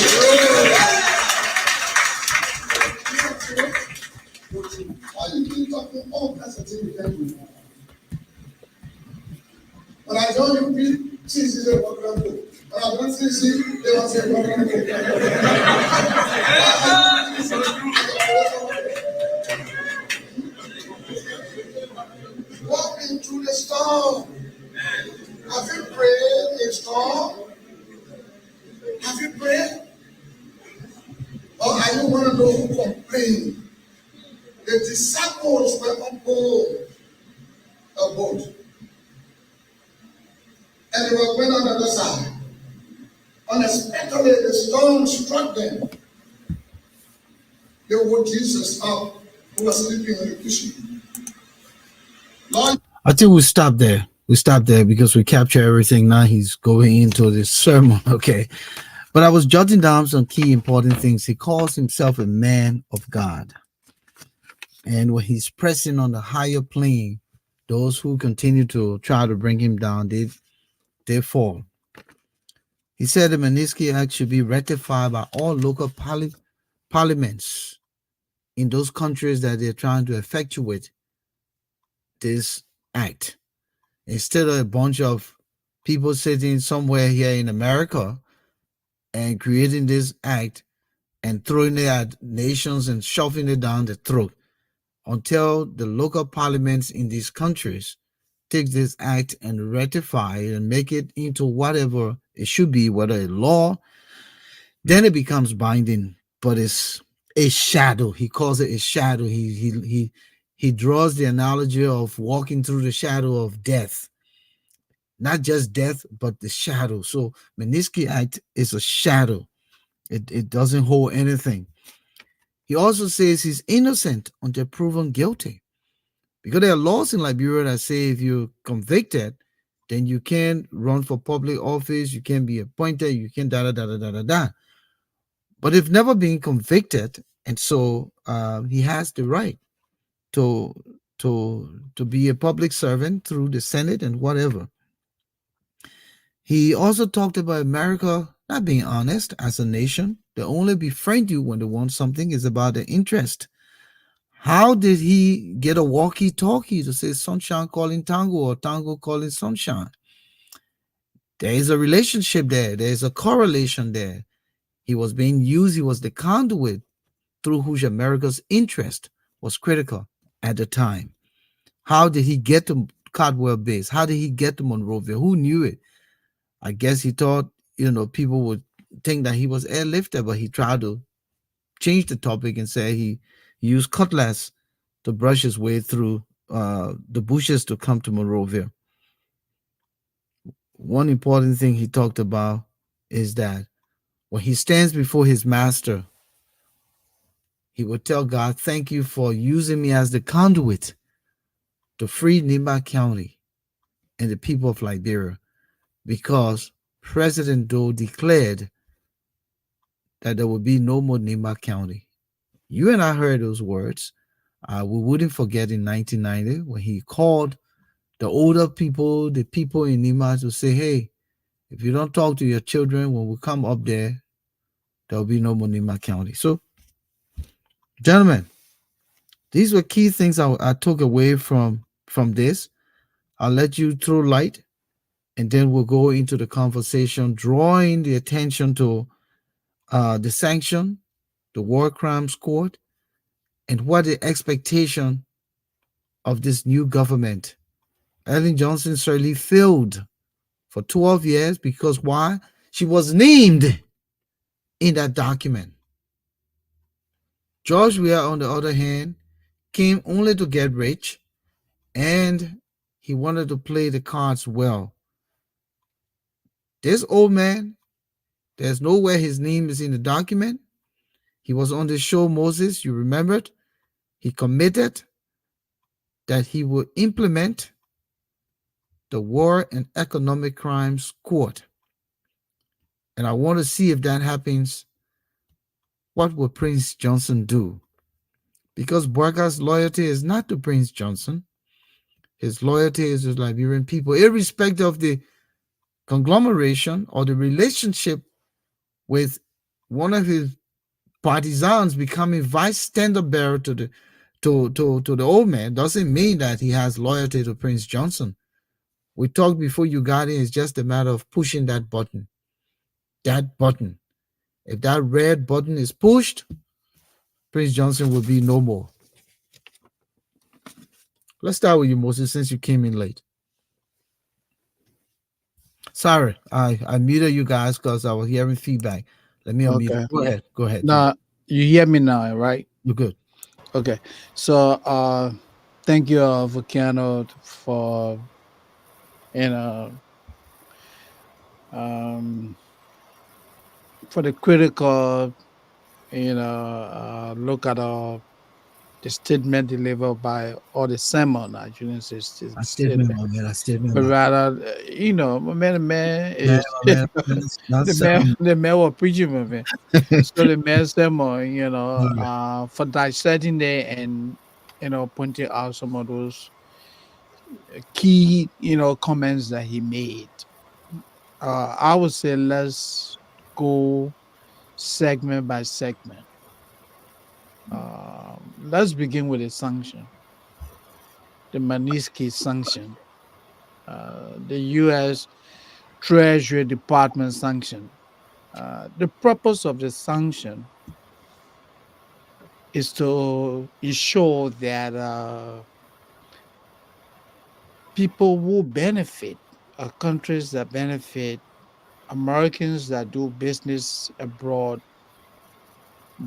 why you keep talking all kinds of things you can't do? When I joined you, see, a program. When I don't see, they will say, walking through the storm. Have you prayed in storm? Have you prayed? Or are you one of those who complain? The disciples were on board a boat. And they were going on the other side. Unexpectedly, the storm struck them. They woke Jesus up, who was sleeping on the cushion. Lord, I think we stop there. We stop there because we capture everything. Now he's going into this sermon. Okay. But I was jotting down some key important things. He calls himself a man of God. And when he's pressing on the higher plane, those who continue to try to bring him down, they fall. He said the Magnitsky Act should be ratified by all local parliaments in those countries that they're trying to effectuate this act. Instead of a bunch of people sitting somewhere here in America and creating this act and throwing it at nations and shoving it down the throat, until the local parliaments in these countries take this act and ratify it and make it into whatever it should be, whether a law, then it becomes binding. But it's a shadow. He calls it a shadow. He draws the analogy of walking through the shadow of death. Not just death, but the shadow. So Magnitsky Act is a shadow. It doesn't hold anything. He also says he's innocent until proven guilty. Because there are laws in Liberia that say if you're convicted, then you can't run for public office, you can't be appointed, you can't da. But if never been convicted, and so he has the right to be a public servant through the Senate and whatever. He also talked about America not being honest as a nation. They only befriend you when they want something. Is about their interest. How did he get a walkie-talkie to say sunshine calling tango or tango calling sunshine? There is a relationship there. There is a correlation there. He was being used. He was the conduit through which America's interest was critical at the time. How did he get to Caldwell Base? How did he get to Monrovia? Who knew it? I guess he thought, people would think that he was airlifted, but he tried to change the topic and say he used cutlass to brush his way through the bushes to come to Monrovia. One important thing he talked about is that when he stands before his master, he would tell God, thank you for using me as the conduit to free Nimba County and the people of Liberia, because President Doe declared that there would be no more Nimba County. You and I heard those words. We wouldn't forget in 1990 when he called the older people, the people in Nimba, to say, hey, if you don't talk to your children when we come up there, there'll be no more Nimba County. So, gentlemen, these were key things I took away from this. I'll let you throw light, and then we'll go into the conversation, drawing the attention to the sanction, the war crimes court, and what the expectation of this new government. Ellen Johnson certainly failed for 12 years because why? She was named in that document. George Weah, on the other hand, came only to get rich and He wanted to play the cards well. This old man, there's nowhere his name is in the document. He was on the show, Moses, you remembered. He committed that he would implement the War and Economic Crimes Court. And I want to see if that happens. What will Prince Johnson do? Because Boakai's loyalty is not to Prince Johnson. His loyalty is to the Liberian people, irrespective of the conglomeration or the relationship with one of his partisans becoming vice standard bearer to the old man. Doesn't mean that he has loyalty to Prince Johnson. We talked before you got in. It's just a matter of pushing that button. That button. If that red button is pushed, Prince Johnson will be no more. Let's start with you, Moses, since you came in late. Sorry, I muted you guys because I was hearing feedback. Let me unmute. Okay. Go ahead. Go ahead. Now you hear me now, right? You're good. Okay. So thank you, Volcano, for you know um for the critical look at the statement delivered by, or the sermon, I shouldn't say A statement, statement, my man. A statement, but my rather, man man. is My man. Not sound. the man was preaching, my man. So the man sermon, All right. for dissecting there and pointing out some of those key, comments that he made. I would say let's go segment by segment. Let's begin with the sanction, the Magnitsky sanction, the U.S. Treasury Department sanction. The purpose of the sanction is to ensure that people who benefit, countries that benefit, Americans that do business abroad,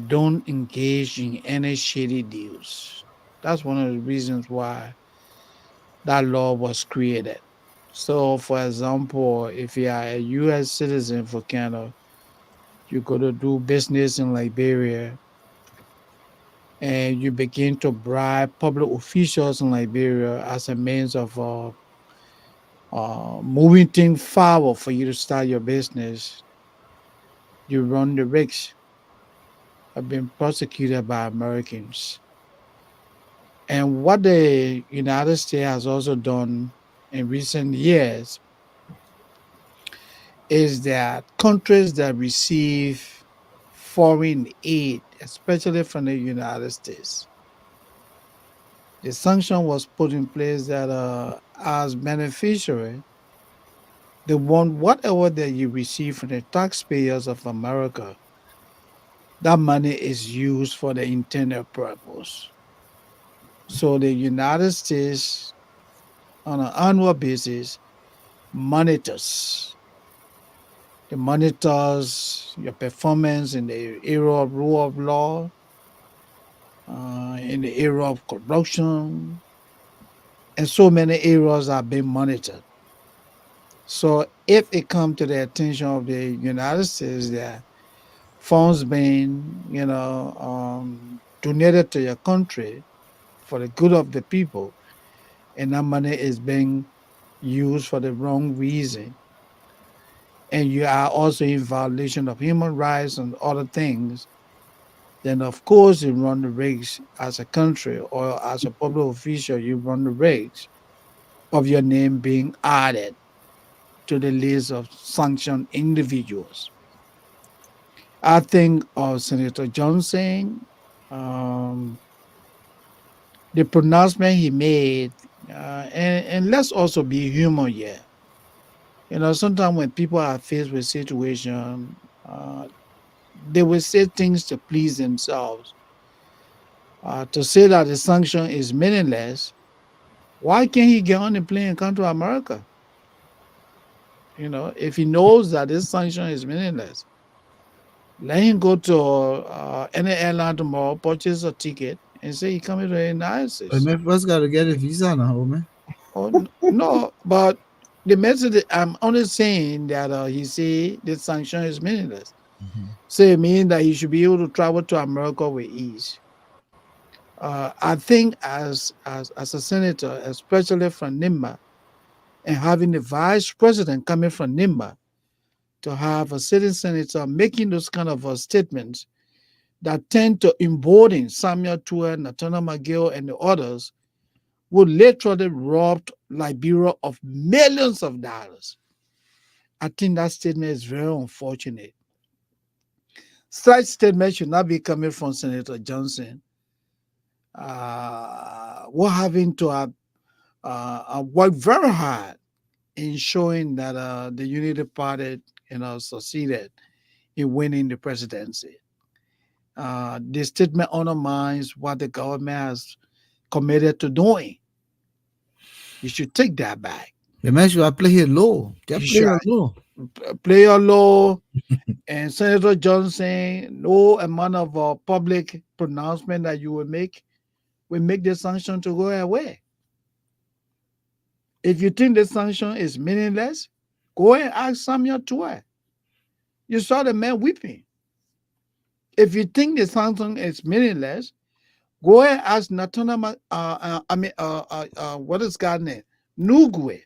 don't engage in any shady deals. That's one of the reasons why that law was created. So, for example, if you are a U.S. citizen for Canada, you go to do business in Liberia and you begin to bribe public officials in Liberia as a means of moving things forward for you to start your business, you run the risk of being prosecuted by Americans. And what the United States has also done in recent years is that countries that receive foreign aid, especially from the United States, the sanction was put in place that as beneficiary, they want whatever that you receive from the taxpayers of America, that money is used for the intended purpose. So the United States, on an annual basis, monitors. It monitors your performance in the area of rule of law, in the area of corruption, and so many areas are being monitored. So if it comes to the attention of the United States that funds being, donated to your country for the good of the people, and that money is being used for the wrong reason, and you are also in violation of human rights and other things, then of course you run the risk as a country or as a public official, you run the risk of your name being added to the list of sanctioned individuals. I think of Senator Johnson, um, the pronouncement he made, and let's also be human here. Sometimes when people are faced with situation, they will say things to please themselves. To say that the sanction is meaningless, why can't he get on the plane and come to America? If he knows that this sanction is meaningless, let him go to any airline tomorrow, purchase a ticket, and say he coming to the United But States. man, first got to get a visa now, man. No, but the message, I'm only saying that he say the sanction is meaningless. Mhm. So it means that he should be able to travel to America with ease. I think as a senator, especially from Nimba, and having the vice president coming from Nimba, to have a sitting senator making those kind of statements that tend to embolden Samuel Tuer, Natana McGill, and the others would literally rob Liberia of millions of dollars. I think that statement is very unfortunate. Such statement should not be coming from Senator Johnson. We're having to work very hard in showing that the Unity Party, succeeded in winning the presidency. The statement undermines what the government has committed to doing. You should take that back. The man should play it low. You Just play should it low. play your law, and Senator Johnson, no amount of public pronouncement that you will make the sanction to go away. If you think the sanction is meaningless, go and ask Samuel Tuer. You saw the man weeping. If you think the sanction is meaningless, go and ask Natana, what is God's name? Nugwe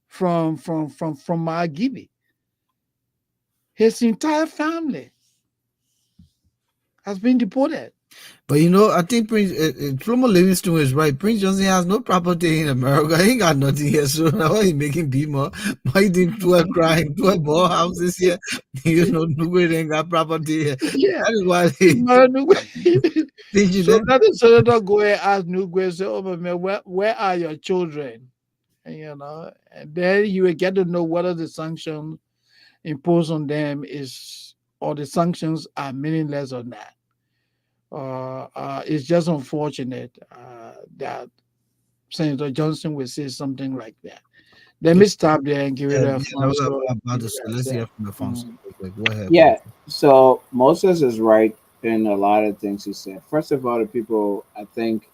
from Maagibi. His entire family has been deported. But I think Prince Flomo Livingston is right. Prince Johnson has no property in America. He ain't got nothing here. So now why he making Beamer? Why he did 12 crime, 12 ball houses here? Nobody ain't got property here. Yeah. That is why they thinking So that. let the senator go and ask Nugwe, say, oh, but man, where are your children? And then you will get to know whether the sanction imposed on them or the sanctions are meaningless or not. It's just unfortunate that Senator Johnson will say something like that. Let me stop there and give it Yeah, to yeah, that was Alfonso. about to say. Let's hear from Alfonso. Mm. Okay, go ahead. Yeah. So Moses is right in a lot of things he said. First of all, the people, I think,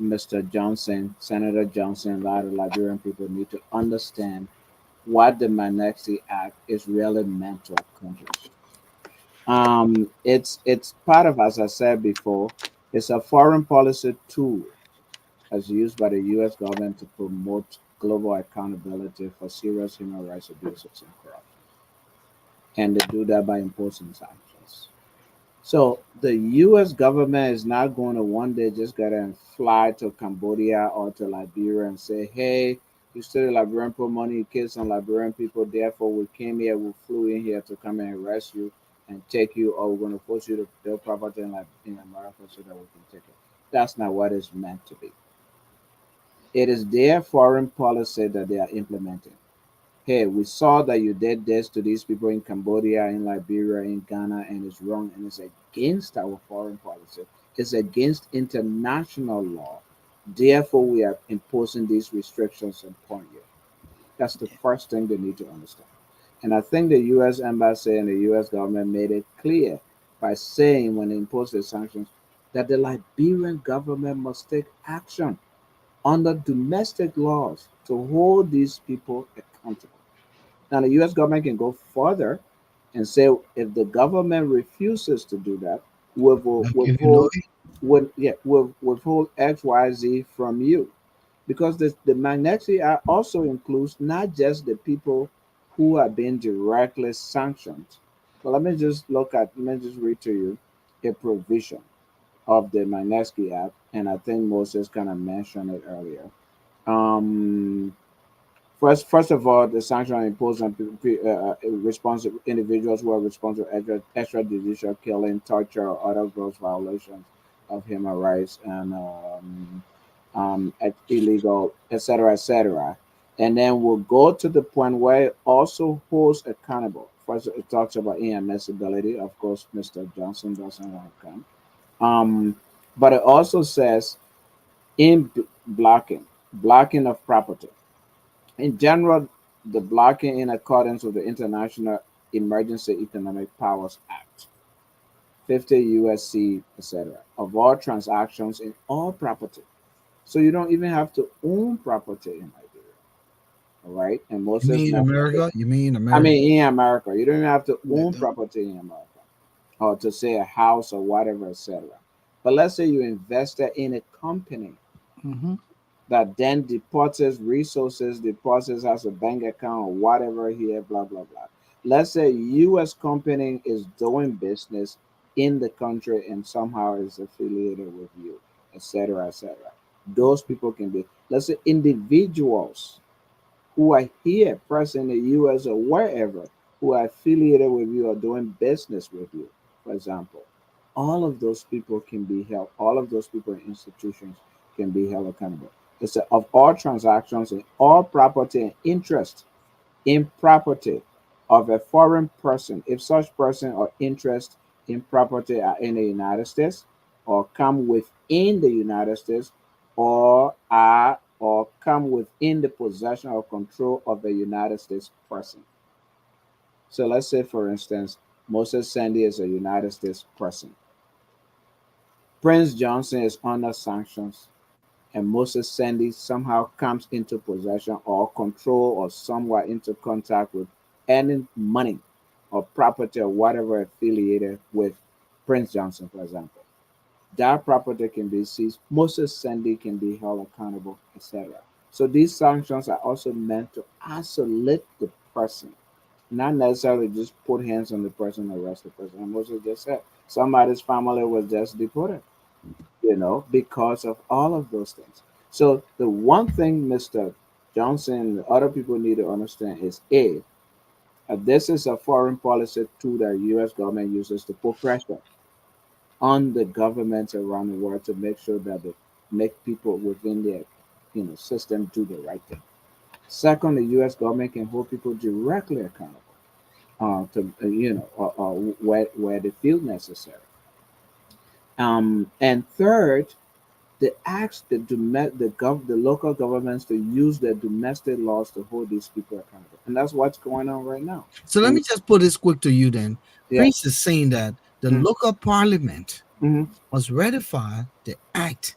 Mr. Johnson, Senator Johnson, a lot of Liberian people need to understand what the Magnitsky Act is really meant to accomplish. It's part of, as I said before, it's a foreign policy tool as used by the U.S. government to promote global accountability for serious human rights abuses and corruption, and they do that by imposing sanctions. So the U.S. government is not going to one day just get and fly to Cambodia or to Liberia and say, "Hey, you still Liberian put money, you killed some Liberian people. Therefore, we came here, we flew in here to come and arrest you and take you, or we're going to force you to build property in America so that we can take it." That's not what it's meant to be. It is their foreign policy that they are implementing. Hey, we saw that you did this to these people in Cambodia, in Liberia, in Ghana, and it's wrong, and it's against our foreign policy. It's against international law. Therefore, we are imposing these restrictions upon you. That's the first thing they need to understand. And I think the U.S. Embassy and the U.S. government made it clear by saying when they imposed the sanctions that the Liberian government must take action under domestic laws to hold these people accountable. Now, the U.S. government can go further and say if the government refuses to do that, I'll give you no. withhold X, Y, Z from you, because the Magnitsky Act also includes not just the people who are being directly sanctioned. But let me just read to you a provision of the Magnitsky Act, and I think Moses kind of mentioned it earlier. Um, first of all, the sanction are imposed on responsible individuals who are responsible for extrajudicial killing, torture, or other gross violations of human rights and illegal, etc., etc. And then we'll go to the point where it also holds accountable. First, it talks about inadmissibility. Of course, Mr. Johnson doesn't want to come. But it also says in blocking of property. In general, the blocking in accordance with the International Emergency Economic Powers Act, 50 USC, etc., of all transactions in all property. So you don't even have to own property in Liberia. All right. And You Moses mean mentioned it. America? You mean I America? mean, in America, you don't even have to Yeah, own property in America or to say a house or whatever, etc. But let's say you invested in a company mm-hmm. that then deposits resources, deposits has a bank account or whatever here, blah, blah, blah. Let's say US company is doing business in the country and somehow is affiliated with you, etc., etc. Those people can be, let's say, individuals who are here present in the US or wherever who are affiliated with you or doing business with you, for example. All of those people can be held, all of those people and institutions can be held accountable. It's of all transactions and all property and interest in property of a foreign person, if such person or interest in property are in the United States or come within the United States or are or come within the possession or control of the United States person. So let's say, for instance, Moses Sandy is a United States person. Prince Johnson is under sanctions, and Moses Sandy somehow comes into possession or control or somewhat into contact with any money or property or whatever affiliated with Prince Johnson, for example. That property can be seized. Moses Sandy can be held accountable, etc. So these sanctions are also meant to isolate the person, not necessarily just put hands on the person, arrest the person. And Moses just said somebody's family was just deported, because of all of those things. So the one thing Mr. Johnson and other people need to understand is this is a foreign policy tool that U.S. government uses to put pressure on the governments around the world to make sure that they make people within their system do the right thing. Second, the U.S. government can hold people directly accountable to where they feel necessary. And third, they ask the local governments to use their domestic laws to hold these people accountable, and that's what's going on right now. So let me just put this quick to you then. Yeah. Prince is saying that the Mm. local parliament Hmm. must ratify the act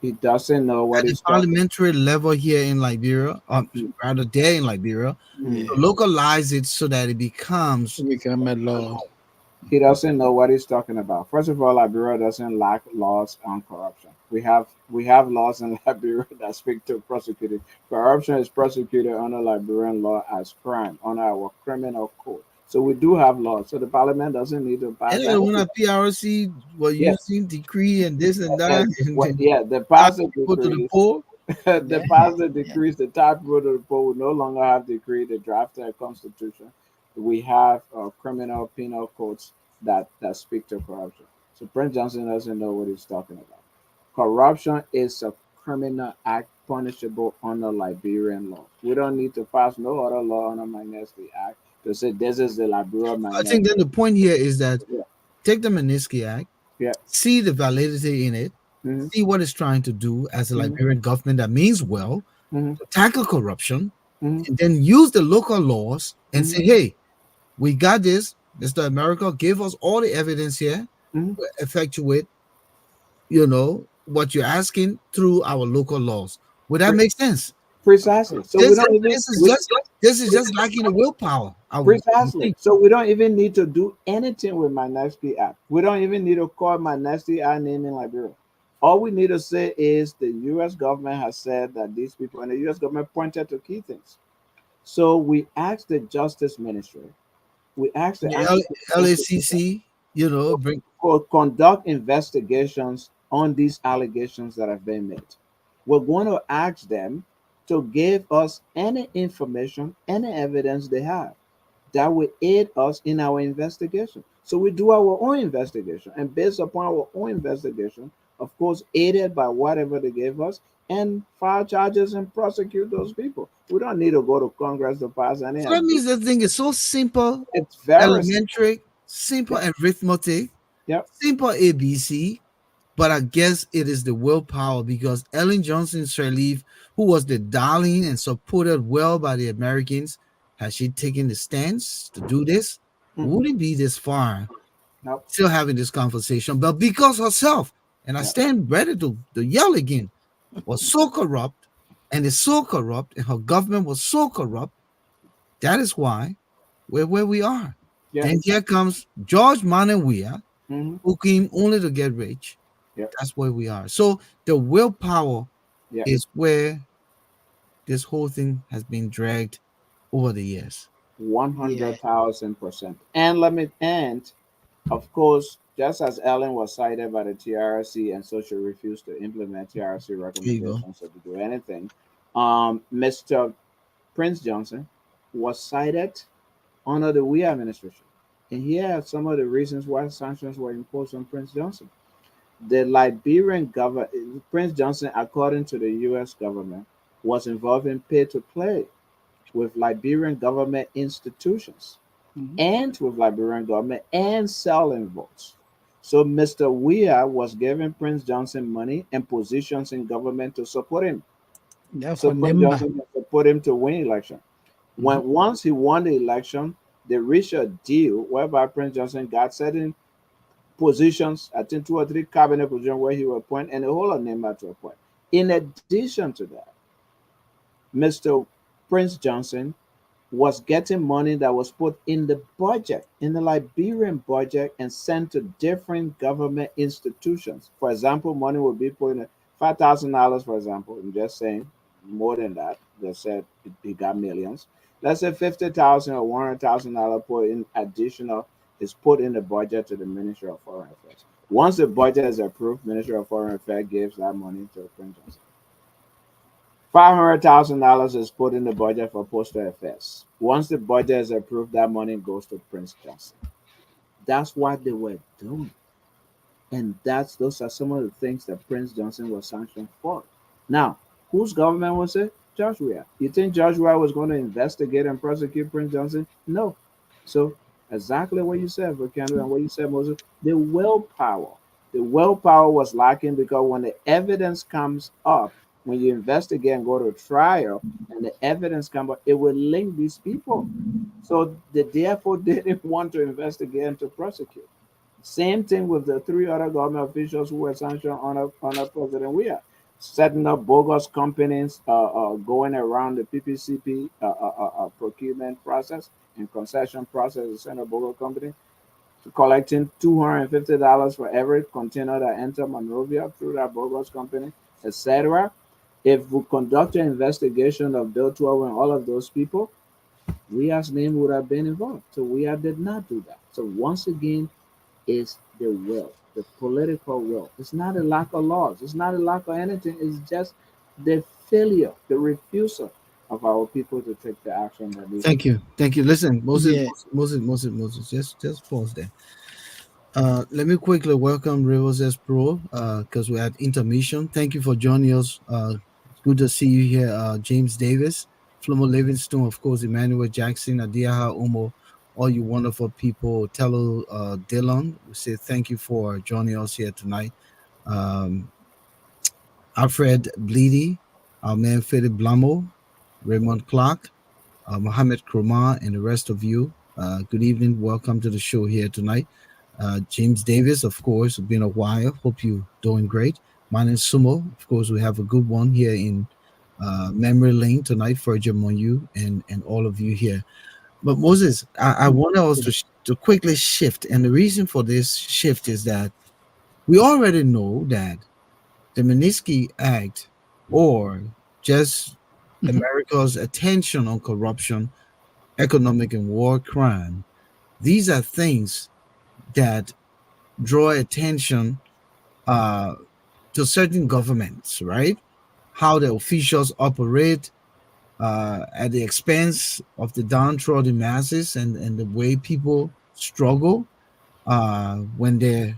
He doesn't know what at the he's talking. parliamentary level here in Liberia, or Mm. rather there in Liberia, Yeah, to localize it so that it becomes become a law. He doesn't know what he's talking about. First of all, Liberia doesn't lack laws on corruption. We have laws in Liberia that speak to prosecuting. Corruption is prosecuted under Liberian law as crime under our criminal code. So we do have laws. So the parliament doesn't need to pass and when anything. a PRC were Yeah, using decree and this and that, and and then the tax pass the people to the decrees. poor. The Yeah, pass the yeah. decrees. The top people to the poor will no longer have decree. They drafted a constitution. We have criminal penal codes that speak to corruption. So Prince Johnson doesn't know what he's talking about. Corruption is a criminal act punishable under Liberian law. We don't need to pass no other law under Magnitsky Act to say this is the Liberian I think Magnitsky. then the point here is that Yeah, take the Magnitsky Act, yeah. see the validity in it, Hmm. see what it's trying to do as a Hmm. Liberian government that means well Hmm. to tackle corruption, Hmm. and then use the local laws and Hmm. say, hey, we got this. Mr. America gave us all the evidence here. Hmm. Effectuate, what you're asking through our local laws. Would that Pre- make sense? Precisely. So we This, don't even this is just this is just lacking the willpower. I would precisely. think. So we don't even need to do anything with Magnitsky Act. We don't even need to call Magnitsky Act name in Liberia. All we need to say is the U.S. government has said that these people, and the U.S. government pointed to key things. So we asked the Justice Ministry, we asked the The LACC, bring. for conduct investigations on these allegations that have been made. We're going to ask them to give us any information, any evidence they have that will aid us in our investigation. So we do our own investigation, and based upon our own investigation, of course, aided by whatever they gave us, and file charges and prosecute those people. We don't need to go to Congress to pass any So of that this. means the thing is so simple, It's very simple. elementary, simple Yep. arithmetic, Yep. simple ABC. But I guess it is the willpower because Ellen Johnson Sirleaf, who was the darling and supported well by the Americans, has she taken the stance to do this? Mm-mm. Wouldn't be this far Nope. still having this conversation, but because herself, and I Yep. stand ready to yell again. was so corrupt, and is so corrupt, and her government was so corrupt. That is why we're where we are. Yeah. And here comes George Manawia, Mm-hmm. who came only to get rich. Yeah. That's where we are. So the willpower Yeah. is where this whole thing has been dragged over the years. Yeah. 100,000%. And let me end, of course, just as Ellen was cited by the TRC and so she refused to implement TRC There you go. recommendations or to do anything. Mr. Prince Johnson was cited under the we administration. And here are some of the reasons why sanctions were imposed on Prince Johnson. The Liberian government, Prince Johnson, according to the US government, was involved in pay to play with Liberian government institutions Mhm. and with Liberian government and selling votes. So Mr. Weah was giving Prince Johnson money and positions in government to support him. Yeah, So for Prince Nimba. Johnson can support him to win election. Mhm. Once he won the election, they reached a deal whereby Prince Johnson got certain positions, I think 2 or 3 cabinet positions where he will appoint and a whole lot of Nimba to appoint. In addition to that, Mr. Prince Johnson was getting money that was put in the budget, in the Liberian budget, and sent to different government institutions. For example, money would be put in $5,000, for example. I'm just saying more than that. They said he got millions. Let's say 50,000 or $100,000 put in additional is put in the budget to the Ministry of Foreign Affairs. Once the budget is approved, Ministry of Foreign Affairs gives that money to Prince Johnson. $500,000 is put in the budget for postal affairs. Once the budget is approved, that money goes to Prince Johnson. That's what they were doing. And those are some of the things that Prince Johnson was sanctioned for. Now, whose government was it? George Weah. You think George Weah was going to investigate and prosecute Prince Johnson? No. So exactly what you said, Volcano, and what you said, Moses, the willpower. The willpower was lacking because when the evidence comes up, when you investigate and go to trial, and the evidence comes up, it will link these people. So they therefore didn't want to investigate and to prosecute. Same thing with the 3 other government officials who were sanctioned under President Weah, setting up bogus companies, going around the PPCP procurement process and concession process, to send a bogus company, collecting $250 for every container that enter Monrovia through that bogus company, etc. If we conduct an investigation of Bill 12 and all of those people, Weah's name would have been involved. So Weah did not do that. So once again, is the will, the political will. It's not a lack of laws. It's not a lack of anything. It's just the failure, the refusal of our people to take the action that needs to Thank be. you. Thank you. Listen, Moses, Yeah. Moses. Just pause there. Let me quickly welcome Rivers S Pro because we're at intermission. Thank you for joining us. It's good to see you here, James Davis, Flomo Livingstone, of course, Emmanuel Jackson, Adiaha Umo, all you wonderful people. Tello Dillon, we say thank you for joining us here tonight. Um, Alfred Bleedy, our man Philip Blamo, Raymond Clark, Mohammed Kromar, and the rest of you. Good evening. Welcome to the show here tonight. James Davis, of course, been a while. Hope you doing great. Mine is Sumo. Of course, we have a good one here in memory lane tonight for Monyu and all of you here. But Moses, I want us to quickly shift. And the reason for this shift is that we already know that the Magnitsky Act, or just Mhm. America's attention on corruption, economic and war crime, these are things that draw attention uh, to certain governments, right? How the officials operate at the expense of the downtrodden masses, and the way people struggle when they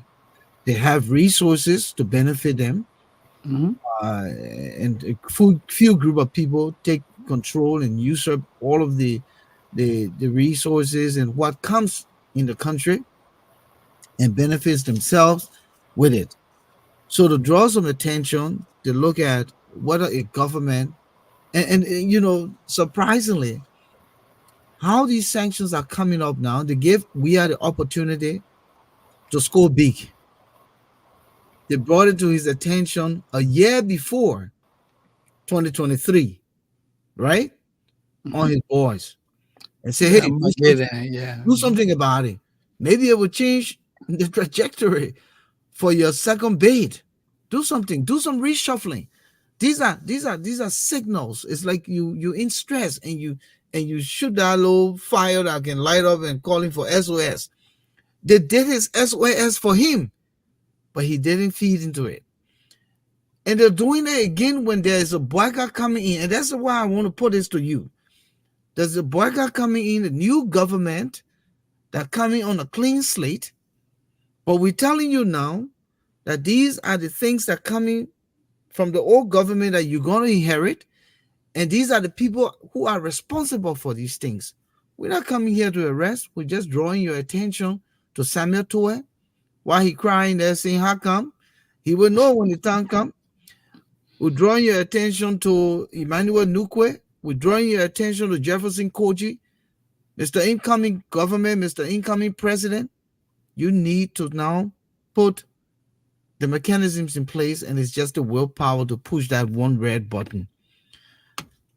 have resources to benefit them, Mhm. and a few group of people take control and usurp all of the resources and what comes in the country and benefits themselves with it. So to draw some attention, to look at whether a government surprisingly, how these sanctions are coming up now. They give we are the opportunity to score big. They brought it to his attention a year before 2023, right? On Mhm. his boys and say, Yeah, hey, my good. Yeah. do something about it. Maybe it will change the trajectory for your second bid. Do something. Do some reshuffling. These are signals. It's like you in stress and you shoot that little fire that can light up and calling for SOS. They did his SOS for him, but he didn't feed into it. And they're doing it again when there is a boycott coming in. And that's why I want to put this to you. There's a boycott coming in, a new government that coming on a clean slate. But we're telling you now that these are the things that coming from the old government that you're going to inherit. And these are the people who are responsible for these things. We're not coming here to arrest. We're just drawing your attention to Samuel Toure while he crying there saying, how come? He will know when the time comes. We're drawing your attention to Emmanuel Nukwe. We're drawing your attention to Jefferson Koji. Mr. Incoming government, Mr. Incoming president, you need to now put the mechanisms in place, and it's just the willpower to push that one red button.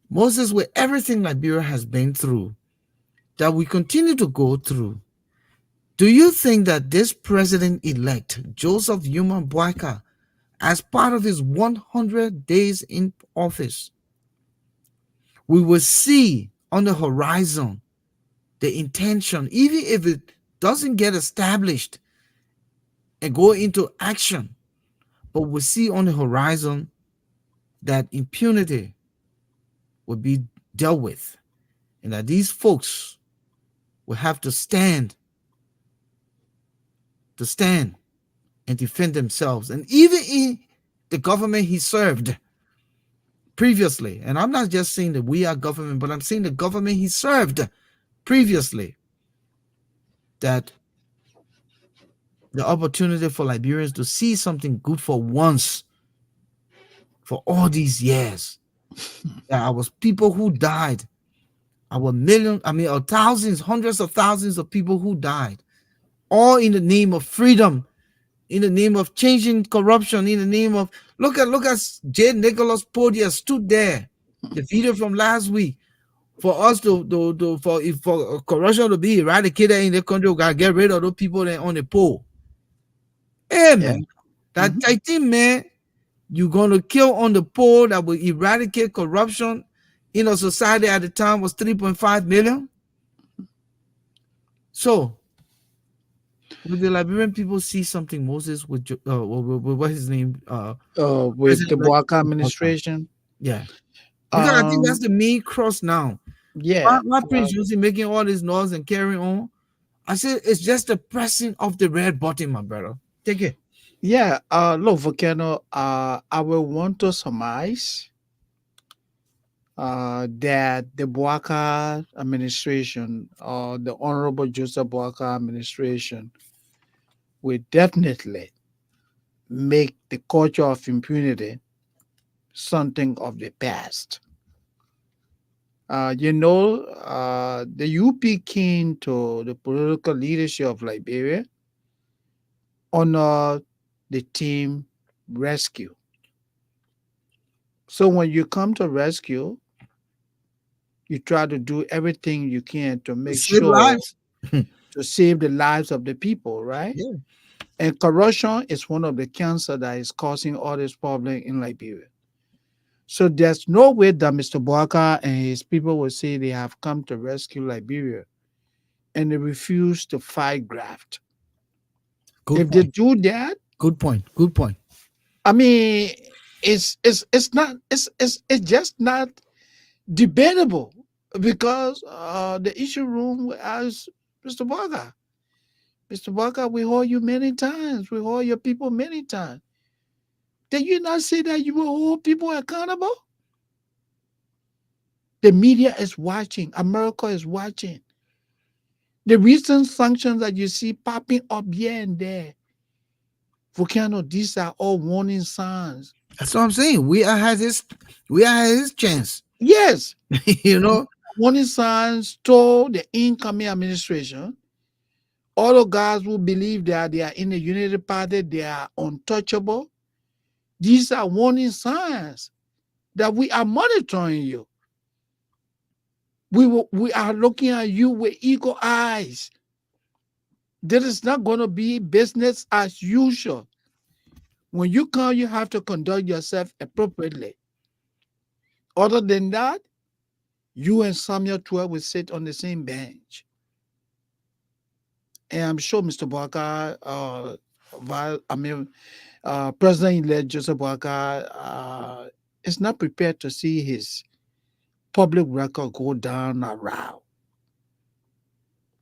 Moses, with everything Liberia has been through, that we continue to go through, do you think that this president-elect, Joseph Yuma Boakai, as part of his 100 days in office, we will see on the horizon the intention, even if it doesn't get established and go into action, but we'll see on the horizon that impunity will be dealt with, and that these folks will have to stand and defend themselves. And even in the government he served previously, and I'm not just saying that we are government, but I'm saying the government he served previously, that the opportunity for Liberians to see something good for once, for all these years, that our people who died, our thousands, hundreds of thousands of people who died, all in the name of freedom, in the name of changing corruption, in the name of look at J. Nicholas Podia stood there, the video from last week, for us for corruption to be eradicated in the country. We gotta get rid of those people that on the pole. Hey Yeah. man, that I think man, you're gonna kill on the pole that will eradicate corruption in a society at the time was 3.5 million. So will the Liberian people see something, Moses, with what's his name? With the President-elect Boakai Boakai. administration. Yeah, because I think that's Um. the main cross now. Yeah. Why Prince Josie making all this noise and carrying on? I said it's just the pressing of the red button, my brother. Take it. Yeah. Look, Volcano. I will want to surmise that the Boakai administration, or the Honorable Joseph Boakai administration, will definitely make the culture of impunity something of the past. The UP came to the political leadership of Liberia under the team rescue. So when you come to rescue, you try to do everything you can to make Save sure lives. to save the lives of the people, right? Yeah. And corruption is one of the cancer that is causing all this problem in Liberia. So there's no way that Mr. Boakai and his people will say they have come to rescue Liberia and they refuse to fight graft. Good If they point. do that, Good point. Good point. I mean, it's just not debatable, because the issue room will ask Mr. Boakai, Mr. Boakai, we hold you many times, we hold your people many times. Did you not say that you will hold people accountable? The media is watching. America is watching. The recent sanctions that you see popping up here and there, Volcano, these are all warning signs. That's what I'm saying. We are his chance. Yes, You know, warning signs told the incoming administration, all the guys who believe that they are in the Unity Party, they are untouchable. These are warning signs. that we are monitoring you. We are looking at you with eagle eyes. This is not going to be business as usual. When you come, you have to conduct yourself appropriately. Other than that, you and Samuel 12 will sit on the same bench. And I'm sure Mr. Boakai, President-elect Joseph Boakai, is not prepared to see his public record go down around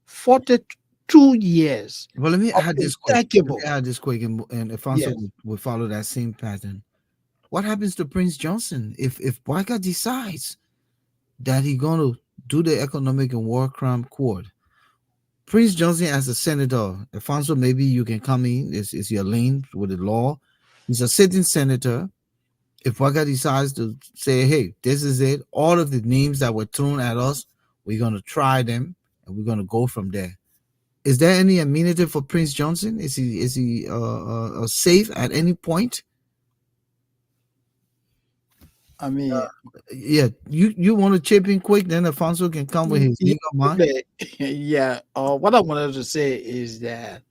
42 years Well, let me of add this quick. Let me impeccable. add this quick, and Alfonso Yes. will follow that same pattern. What happens to Prince Johnson if Boyka decides that he's going to do the economic and war crime court? Prince Johnson as a senator, Alfonso, maybe you can come in. Is your lane with the law? He's a sitting senator. If Boyka decides to say, "Hey, this is it," all of the names that were thrown at us, we're going to try them and we're going to go from there. Is there any immunity for Prince Johnson? Is he safe at any point? I mean, Yeah, you want to chip in quick, then Alfonso can come with his yeah, legal mind. yeah. What I wanted to say is that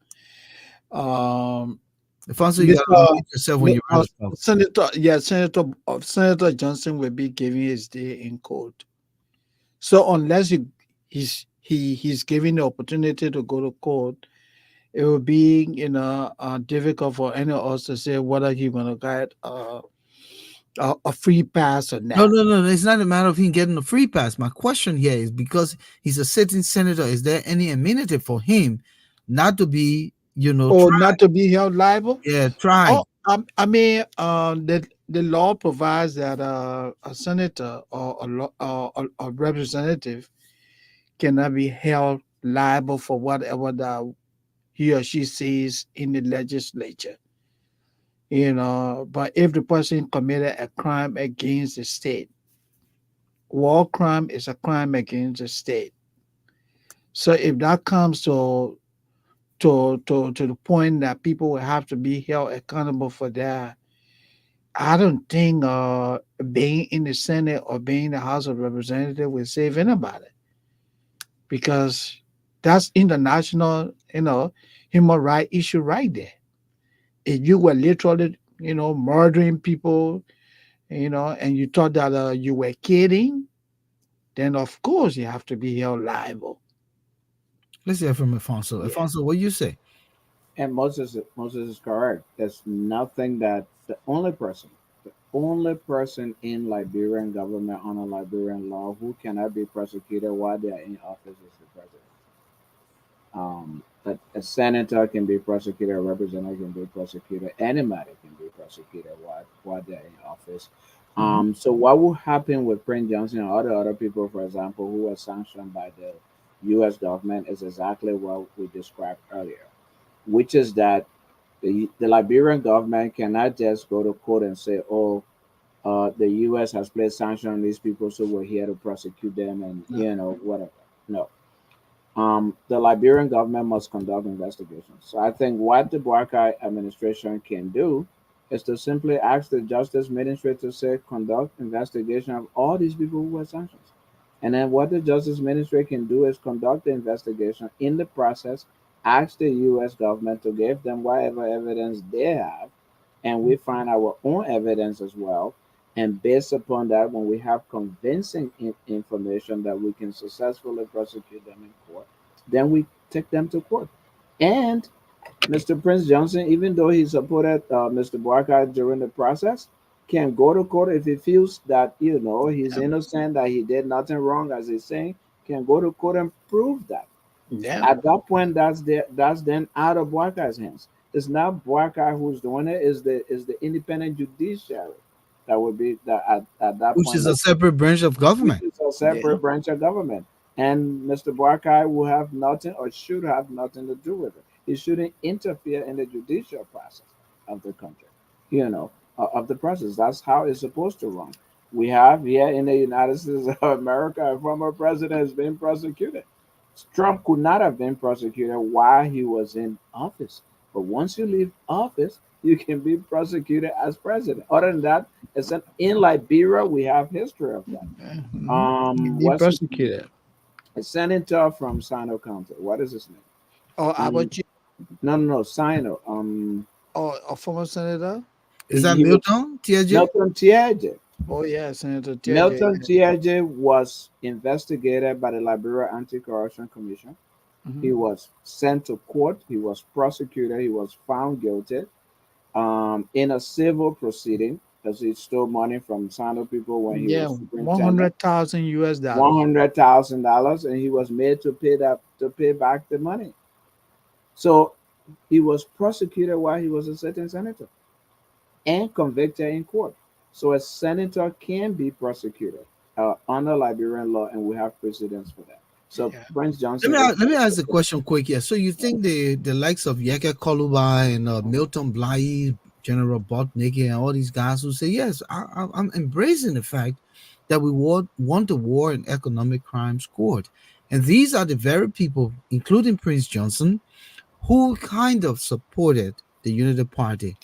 um, Alfonso, you gotta Mr. unmute yourself when you're ready to talk. Senator Johnson will be giving his day in court. So unless he's given the opportunity to go to court, it will be difficult for any of us to say whether he's gonna get a free pass or No, not, no, no, no. It's not a matter of him getting a free pass. My question here is because he's a sitting senator, is there any immunity for him not to be, or not to be held liable. tried? Oh, the law provides that a senator or a representative cannot be held liable for whatever that he or she says in the legislature. But if the person committed a crime against the state, war crime is a crime against the state. So if that comes to the point that people will have to be held accountable for that, I don't think being in the Senate or being in the House of Representatives will save anybody, because that's international, human right issue right there. If you were literally, murdering people, and you thought that you were kidding, then of course you have to be held liable. Let's hear from Alfonso. Yeah. Alfonso, what you say? And Moses is correct. There's nothing that the only person in Liberian government under Liberian law who cannot be prosecuted while they are in office is the president. A senator can be prosecuted, a representative can be prosecuted, anybody can be prosecuted while they're in office. Mhm. So what will happen with Prince Johnson and other people, for example, who were sanctioned by the U.S. government is exactly what we described earlier, which is that the Liberian government cannot just go to court and say, "Oh, the U.S. has placed sanctions on these people, so we're here to prosecute them," and No. whatever. No, the Liberian government must conduct investigations. So I think what the Boakai administration can do is to simply ask the Justice Ministry to say conduct investigation of all these people who were sanctioned. And then what the Justice Ministry can do is conduct the investigation. In the process, ask the U.S. government to give them whatever evidence they have, and we find our own evidence as well. And based upon that, when we have convincing information that we can successfully prosecute them in court, then we take them to court. And Mr. Prince Johnson, even though he supported Mr. Barker during the process, can go to court if he feels that he's Yeah. innocent, that he did nothing wrong, as he's saying. Can go to court and prove that. Yeah. At that point, that's then out of Barker's hands. It's not Barker who's doing it. Is the independent judiciary that would be that at that Which point, is a separate branch of which government. is a Yeah. separate branch of government. And Mr. Barkai will have nothing or should have nothing to do with it. He shouldn't interfere in the judicial process of the country, of the process. That's how it's supposed to run. We have here in the United States of America a former president has been prosecuted. Trump could not have been prosecuted while he was in office. But once you leave office, you can be prosecuted as president. Other than that, it's in Liberia we have history of that. Be What's his name? prosecuted. A senator from Sino County. What is his name? Oh, Um, about you? no, Sino. Oh, a former senator? Is that He was Milton TJ? Milton Tiaje. Oh, yeah, Senator TJ. Milton Tiaje was investigated by the Liberia Anti-Corruption Commission. Hmm. He was sent to court. He was prosecuted. He was found guilty in a civil proceeding because he stole money from Sino people when he Yeah, was superintendent. 100,000 US One dollars. hundred thousand dollars, and he was made to pay back the money. So he was prosecuted while he was a sitting senator and convicted in court. So a senator can be prosecuted under Liberian law, and we have precedents for that. So Yeah. Prince Johnson is Let me ask the question quick here. So you think the likes of Yeke Koluba and Milton Bly, General Botnick, and all these guys who say yes, I'm embracing the fact that we want a war and economic crimes court, and these are the very people, including Prince Johnson, who kind of supported the Unity Party.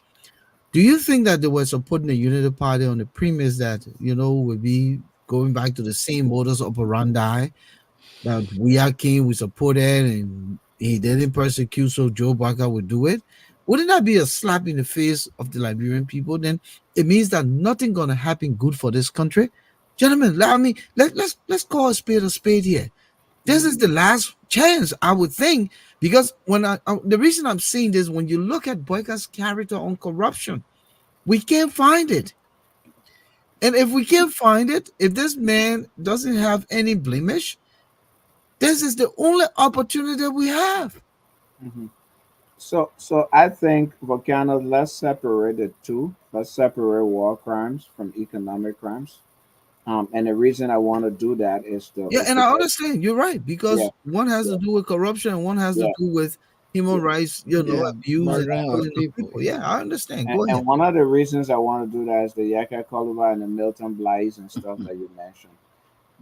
Do you think that they were supporting the Unity Party on the premise that we'll be going back to the same modus operandi? That we are king, we support it, and he didn't persecute, so Joe Boakai would do it. Wouldn't that be a slap in the face of the Liberian people? Then it means that nothing gonna happen good for this country. Gentlemen, let's call a spade here. This is the last chance, I would think, because when the reason I'm saying this, when you look at Boykai's character on corruption, we can't find it. And if we can't find it, if this man doesn't have any blemish, this is the only opportunity we have. Mhm. So I think Volcano, let's separate the two. Let's separate war crimes from economic crimes. And the reason I want to do that Yeah, is and I because understand you're right, yeah, because one has yeah, to do with corruption and one has to yeah, do with human yeah. rights, Yeah, abuse and murdering of killing of people. people. Yeah. Yeah, I understand. And, Go ahead. and one of the reasons I want to do that is the Yaka Koluba and the Milton Blaze and stuff that you mentioned.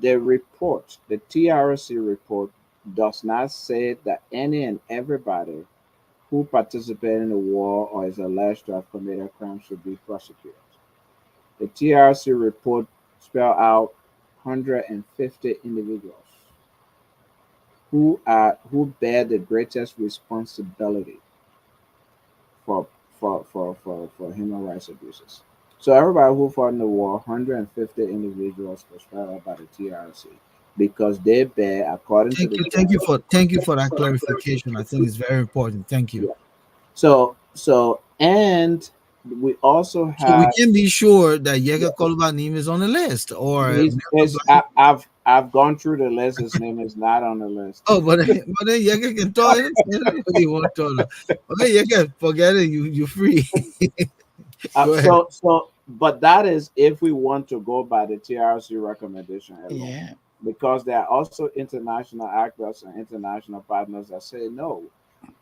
The report, the TRC report, does not say that any and everybody who participated in the war or is alleged to have committed a crime should be prosecuted. The TRC report spell out 150 individuals who bear the greatest responsibility for for human rights abuses. So everybody who fought in the war, 150 individuals were spelled out by the TRC because they bear, according to Thank the you. Thank you for that TRC. clarification. I think it's very important. Thank you. Yeah. So and we also So we have can be sure that Yega Koluba name is on the list, or he's Milton is Black. I've gone through the list. His name is not on the list. Oh, but then Yega can talk anything he want to talk. Okay, Yega, forget it. You free. Go ahead. But that is if we want to go by the TRC recommendation alone, Yeah. because there are also international actors and international partners that say no.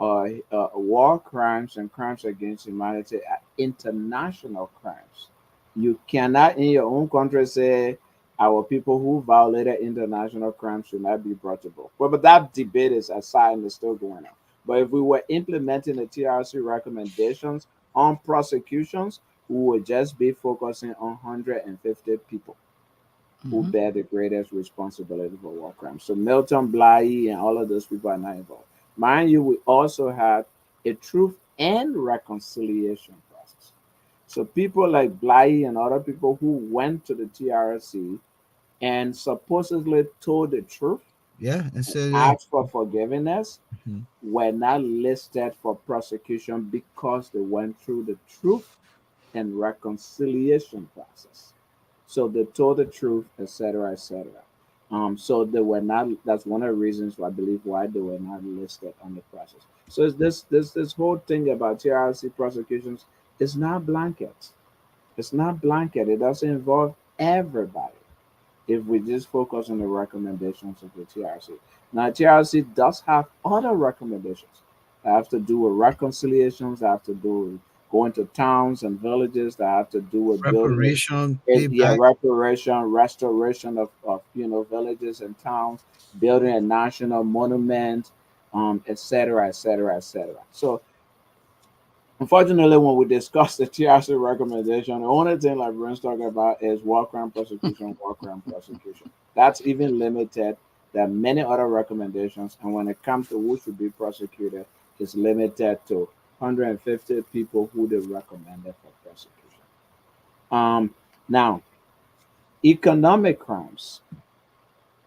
War crimes and crimes against humanity are international crimes. You cannot in your own country say our people who violated international crimes should not be brought to book. But that debate is aside and is still going on. But if we were implementing the TRC recommendations on prosecutions, we would just be focusing on 150 people who Hmm. bear the greatest responsibility for war crimes. So Milton Bly and all of those people are not involved. Mind you, we also had a truth and reconciliation process. So people like Bly and other people who went to the TRC and supposedly told the truth, Yeah, and so yeah. asked for forgiveness, Mhm. were not listed for prosecution because they went through the truth and reconciliation process. So they told the truth, etc., etc. So they were not. That's one of the reasons why I believe why they were not listed on the process. So it's this whole thing about TRC prosecutions is not blanket. It's not blanket. It doesn't involve everybody. If we just focus on the recommendations of the TRC. Now, TRC does have other recommendations that have to do with reconciliations, that have to do with going to towns and villages, that have to do with building Reparation, it, yeah, payback. reparation, restoration of villages and towns, building a national monument, etc., etc., etc. So Unfortunately, when we discuss the TRC recommendation, the only thing Liberians talk about is war crime prosecution, war crime prosecution. That's even limited. There are many other recommendations, and when it comes to who should be prosecuted, it's limited to 150 people who they recommended for prosecution. Now, economic crimes,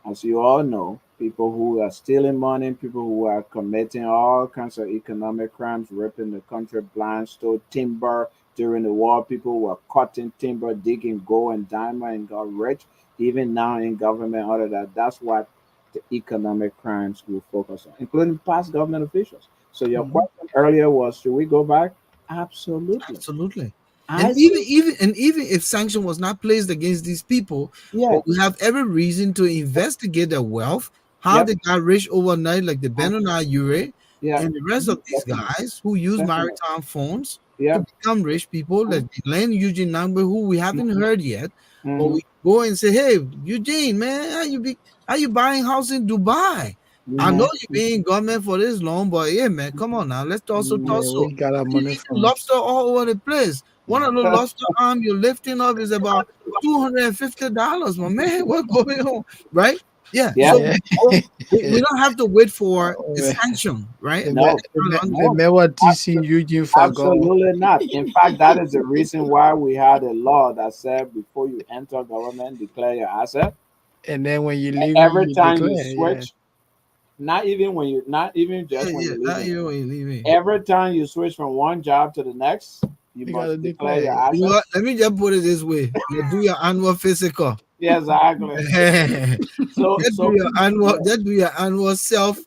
as you all know, people who are stealing money, people who are committing all kinds of economic crimes, ripping the country blind, stole timber during the war, people who were cutting timber, digging gold and diamond and got rich, even now in government, all of that. That's what the economic crimes will focus on, including past government officials. So your Mhm. question earlier was, should we go back? Absolutely. Absolutely. And I even see. even and even if sanction was not placed against these people, Yeah. but we have every reason to investigate their wealth, how Yep. they got rich overnight, like the Uh, Benoni Ure yeah. and the rest of these Definitely. guys who use Definitely. maritime phones to Yep. become rich people, like the Len Eugene number who we haven't heard yet, but Mm-hmm. we go and say, hey, Eugene, man, how you buying house in Dubai? I know you Mm-hmm. being government for this long, but yeah, man, come on now, let's also Yeah, tussle. we got our You money eating from. lobster all over the place. One of the lobster arm you're lifting up is about $250, my man. What's going on? Right? Yeah. Yep. So Yeah. we don't have to wait for Oh, the man. sanction, right? No, no, Remember teaching abso- Eugene Fagon. absolutely not. In fact, that is the reason why we had a law that said before you enter government, declare your asset. And then when you leave, Every you time you declare. Yeah. switch, not even Yeah, just when yeah. you're That leaving. you ain't leaving. Every time you switch from one job to the next, you You gotta must declare your declare. You know asset. what? Let me just put it this way. You do your annual physical. Yeah, exactly. So, Just do so your annual, yeah, just do your annual self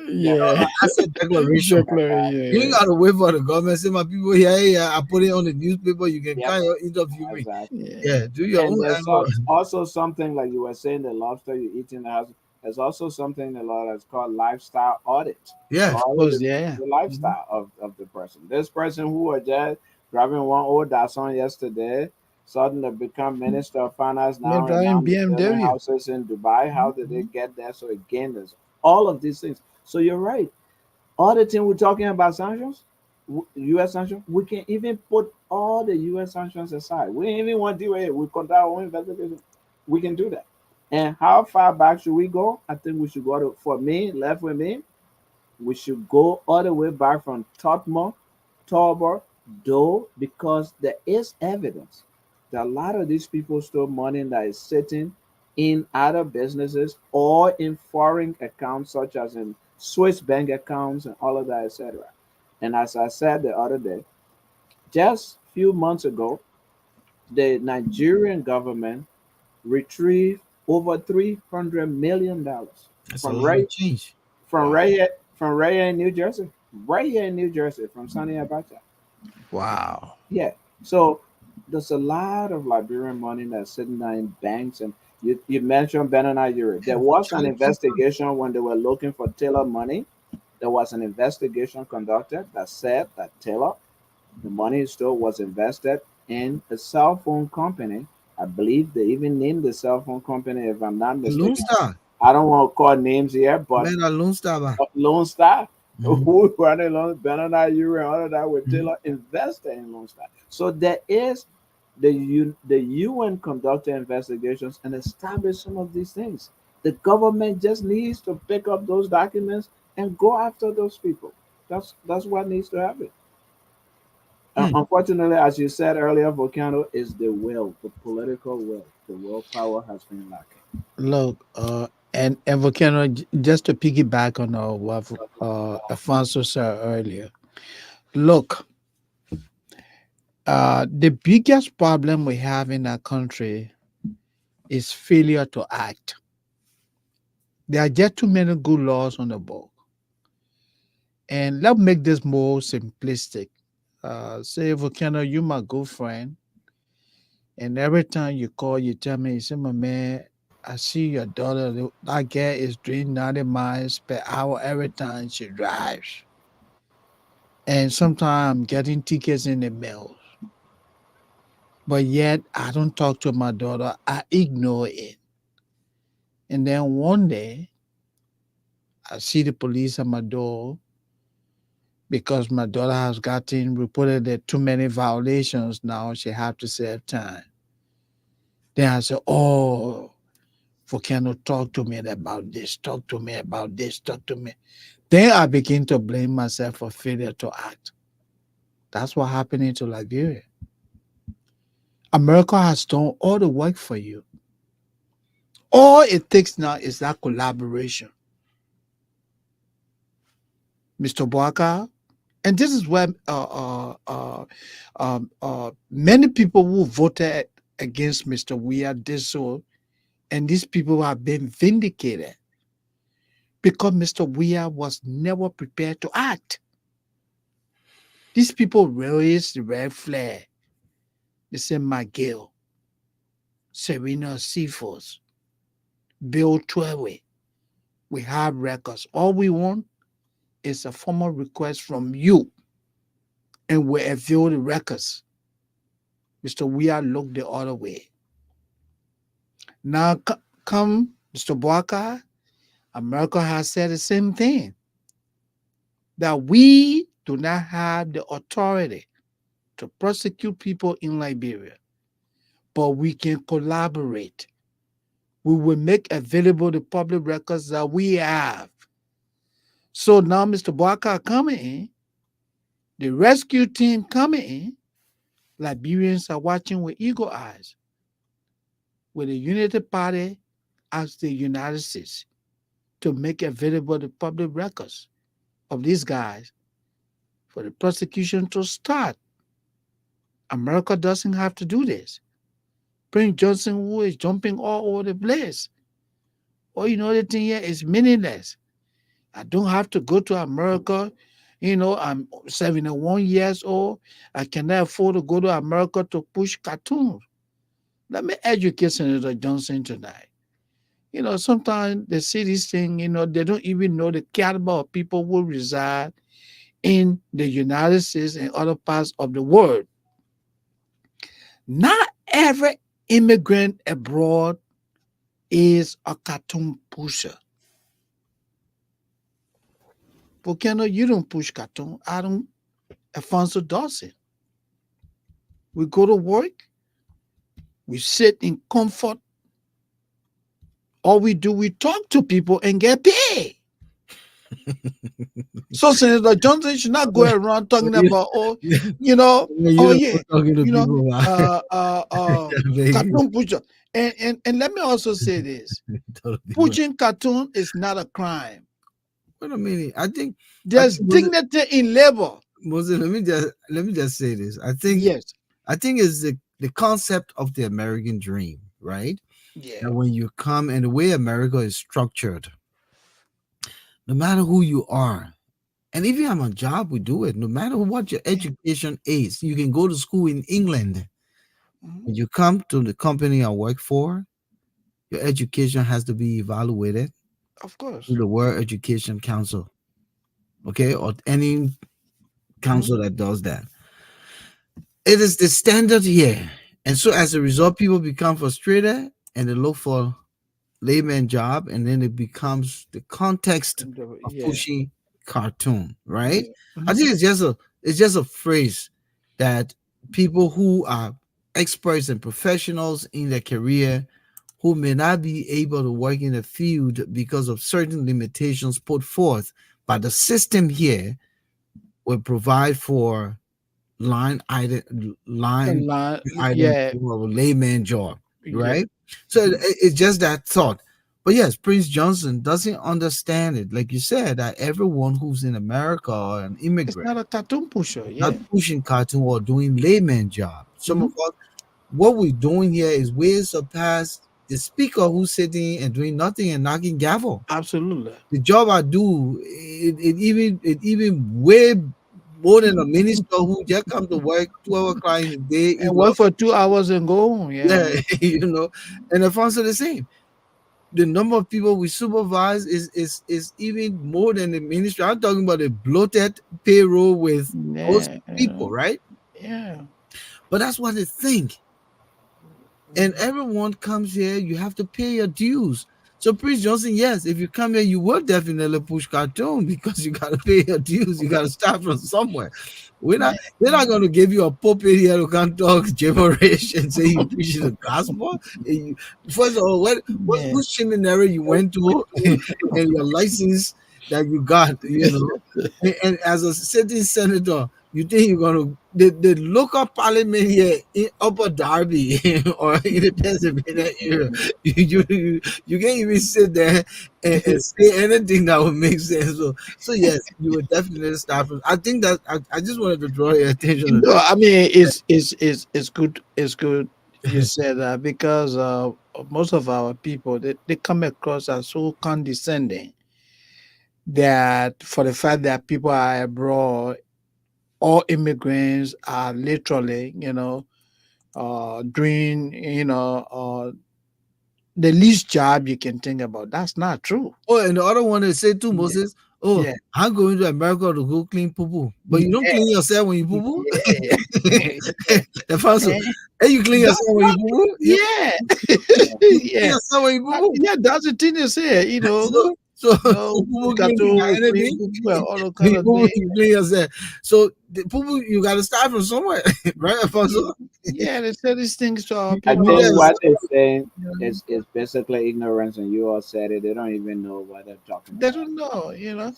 yeah, Yeah. asset declaration. Declare. You ain't Yeah. gotta wait for the government. Say my people here, hey, I put it on the newspaper. You can yep, kind of interview me. exactly. Yeah. Yeah, do your And own there's annual. also something like you were saying, the lobster you eat in the house. There's also something a lot that's called lifestyle audit. The Yeah, Of audit course. is Yeah. the Mhm. lifestyle of the person. This person who was just driving one old Datsun yesterday suddenly become minister of finance Yeah. now, and now Driving he's building BMW. houses in Dubai. How did they Mhm. get there? So again, there's all of these things. So you're right. Auditing, we're talking about sanctions, U.S. sanctions. We can even put all the U.S. sanctions aside. We don't even want to do it. We conduct our own investigation. We can do that. And how far back should we go? I think we should go to, for me, left with me, we should go all the way back from Totmo, Tobor, Doe, because there is evidence that a lot of these people stole money that is sitting in other businesses or in foreign accounts, such as in Swiss bank accounts and all of that, etc. And as I said the other day, just a few months ago, the Nigerian government retrieved over $300 million that's a from lot of right change. from Wow. right here, from right here in New Jersey, right here in New Jersey, from Sunny Abacha. Wow. Yeah. So there's a lot of Liberian money that's sitting there in banks, and you mentioned Benani Uri. Yeah, There was an Charlie Kirk. investigation when they were looking for Taylor money. There was an investigation conducted that said that Taylor, the money still was invested in a cell phone company. I believe they even named the cell phone company, if I'm not Lone mistaken. Star. I don't want to call names here, but Man, a Lone Star. Ba. Lone Star, Mhm, who running Lone Banana Euro and all of that with mhm. Taylor invested in Lone Star. So there is the UN conducted investigations and established some of these things. The government just needs to pick up those documents and go after those people. That's what needs to happen. Hmm. Unfortunately, as you said earlier, Volcano is the will, the political will. The willpower has been lacking. Look, and Volcano, just to piggyback on what Alfonso said earlier. Look, the biggest problem we have in our country is failure to act. There are just too many good laws on the book. And let's make this more simplistic. Say, Volcano, you my good friend, and every time you call, you tell me, you say, my man, I see your daughter, that girl is doing 90 miles per hour every time she drives. And sometimes I'm getting tickets in the mail. But yet I don't talk to my daughter. I ignore it. And then one day I see the police at my door. because my daughter has gotten reported that too many violations now. She have to serve time. Then I said, "Oh, Volcano, talk to me about this. Talk to me about this. Talk to me." Then I begin to blame myself for failure to act. That's what happened to Liberia. America has done all the work for you. All it takes now is that collaboration, Mr. Boakai. And this is where many people who voted against Mr. Weah did so, and these people have been vindicated because Mr. Weah was never prepared to act. These people raised the red flag. They said McGill, Serena Seaforth, Bill Twelve. We have records. All we want is a formal request from you, and we avail the records. Mr. Weah looked the other way. Now, come Mr. Boakai, America has said the same thing, that we do not have the authority to prosecute people in Liberia, but we can collaborate. We will make available the public records that we have. So now Mr. Boakai coming in, the rescue team coming in, Liberians are watching with eagle eyes. With the United Party as the United States to make available the public records of these guys for the prosecution to start. America doesn't have to do this. Prince Johnson, who is jumping all over the place. All you know, the thing here is meaningless. I don't have to go to America. I'm 71 years old. I cannot afford to go to America to push cartoons. Let me educate Senator Johnson tonight. Sometimes they see this thing, they don't even know the caliber of people who reside in the United States and other parts of the world. Not every immigrant abroad is a cartoon pusher. Volcano, you don't push cartoon. I don't. Alphonso does it. We go to work. We sit in comfort. All we do, we talk to people and get paid. So Senator Johnson should not go around talking about, cartoon pusher. And let me also say this: pushing cartoon is not a crime. Wait a minute. I think there's dignity in labor. Moses, let me just say this. I think it's the concept of the American dream, right? Yeah. And when you come and the way America is structured, no matter who you are, and if you have a job, we do it. No matter what your education is, you can go to school in England. When you come to the company I work for, your education has to be evaluated. Of course. Through the World Education Council. Okay, or any council that does that. It is the standard here. And so as a result, people become frustrated and they look for layman job, and then it becomes the context of pushing cartoon, right? I think it's just a phrase that people who are experts and professionals in their career who may not be able to work in the field because of certain limitations put forth by the system here will provide for line item for a layman job, right? So it's just that thought. But yes, Prince Johnson doesn't understand it. Like you said, that everyone who's in America or an immigrant, it's not a cartoon pusher, not pushing cartoon or doing layman job. Some of us, what we're doing here is way surpass the speaker who's sitting and doing nothing and knocking gavel. Absolutely. The job I do, it even way more than a minister who just come to work 12 o'clock in the day and work for 2 hours and go home. Yeah, and Alphonso the same. The number of people we supervise is even more than the ministry. I'm talking about a bloated payroll with most people, right? Yeah. But that's what they think. And everyone comes here, you have to pay your dues. So Prince Johnson, yes, if you come here, you will definitely push cartoon because you gotta pay your dues. You gotta start from somewhere. They're not gonna give you a pulpit here who can't talk gibberish and say you preaching the gospel. First of all, Yeah. which seminary you went to and your license that you got, and as a sitting senator, you think you're gonna the local parliament here in Upper Darby or in the Pennsylvania area, you can't even sit there and say anything that would make sense. So yes, you would definitely start from. I think that I just wanted to draw your attention. No, I mean it's good. It's good you said that because most of our people they come across as so condescending that for the fact that people are abroad, all immigrants are literally, doing, the least job you can think about. That's not true. Oh, and the other one they say too, Yeah. Moses. Oh, Yeah. I'm going to America to go clean poo poo, but you don't clean yourself when you poo poo. Yeah. Alfonso, hey, you clean yourself when you poo poo. Yeah. You clean Yeah. yourself when you poo poo. Yeah, that's the thing they say, So no, poo got clean to anything. well, all the kind of Poo thing. you clean yourself. So the poo poo, you got to start from somewhere, right, Alfonso? Yeah, they say these things to our I people. think Yes. what they're saying Yeah. is basically ignorance, and you all said it. They don't even know what they're talking They about. don't know,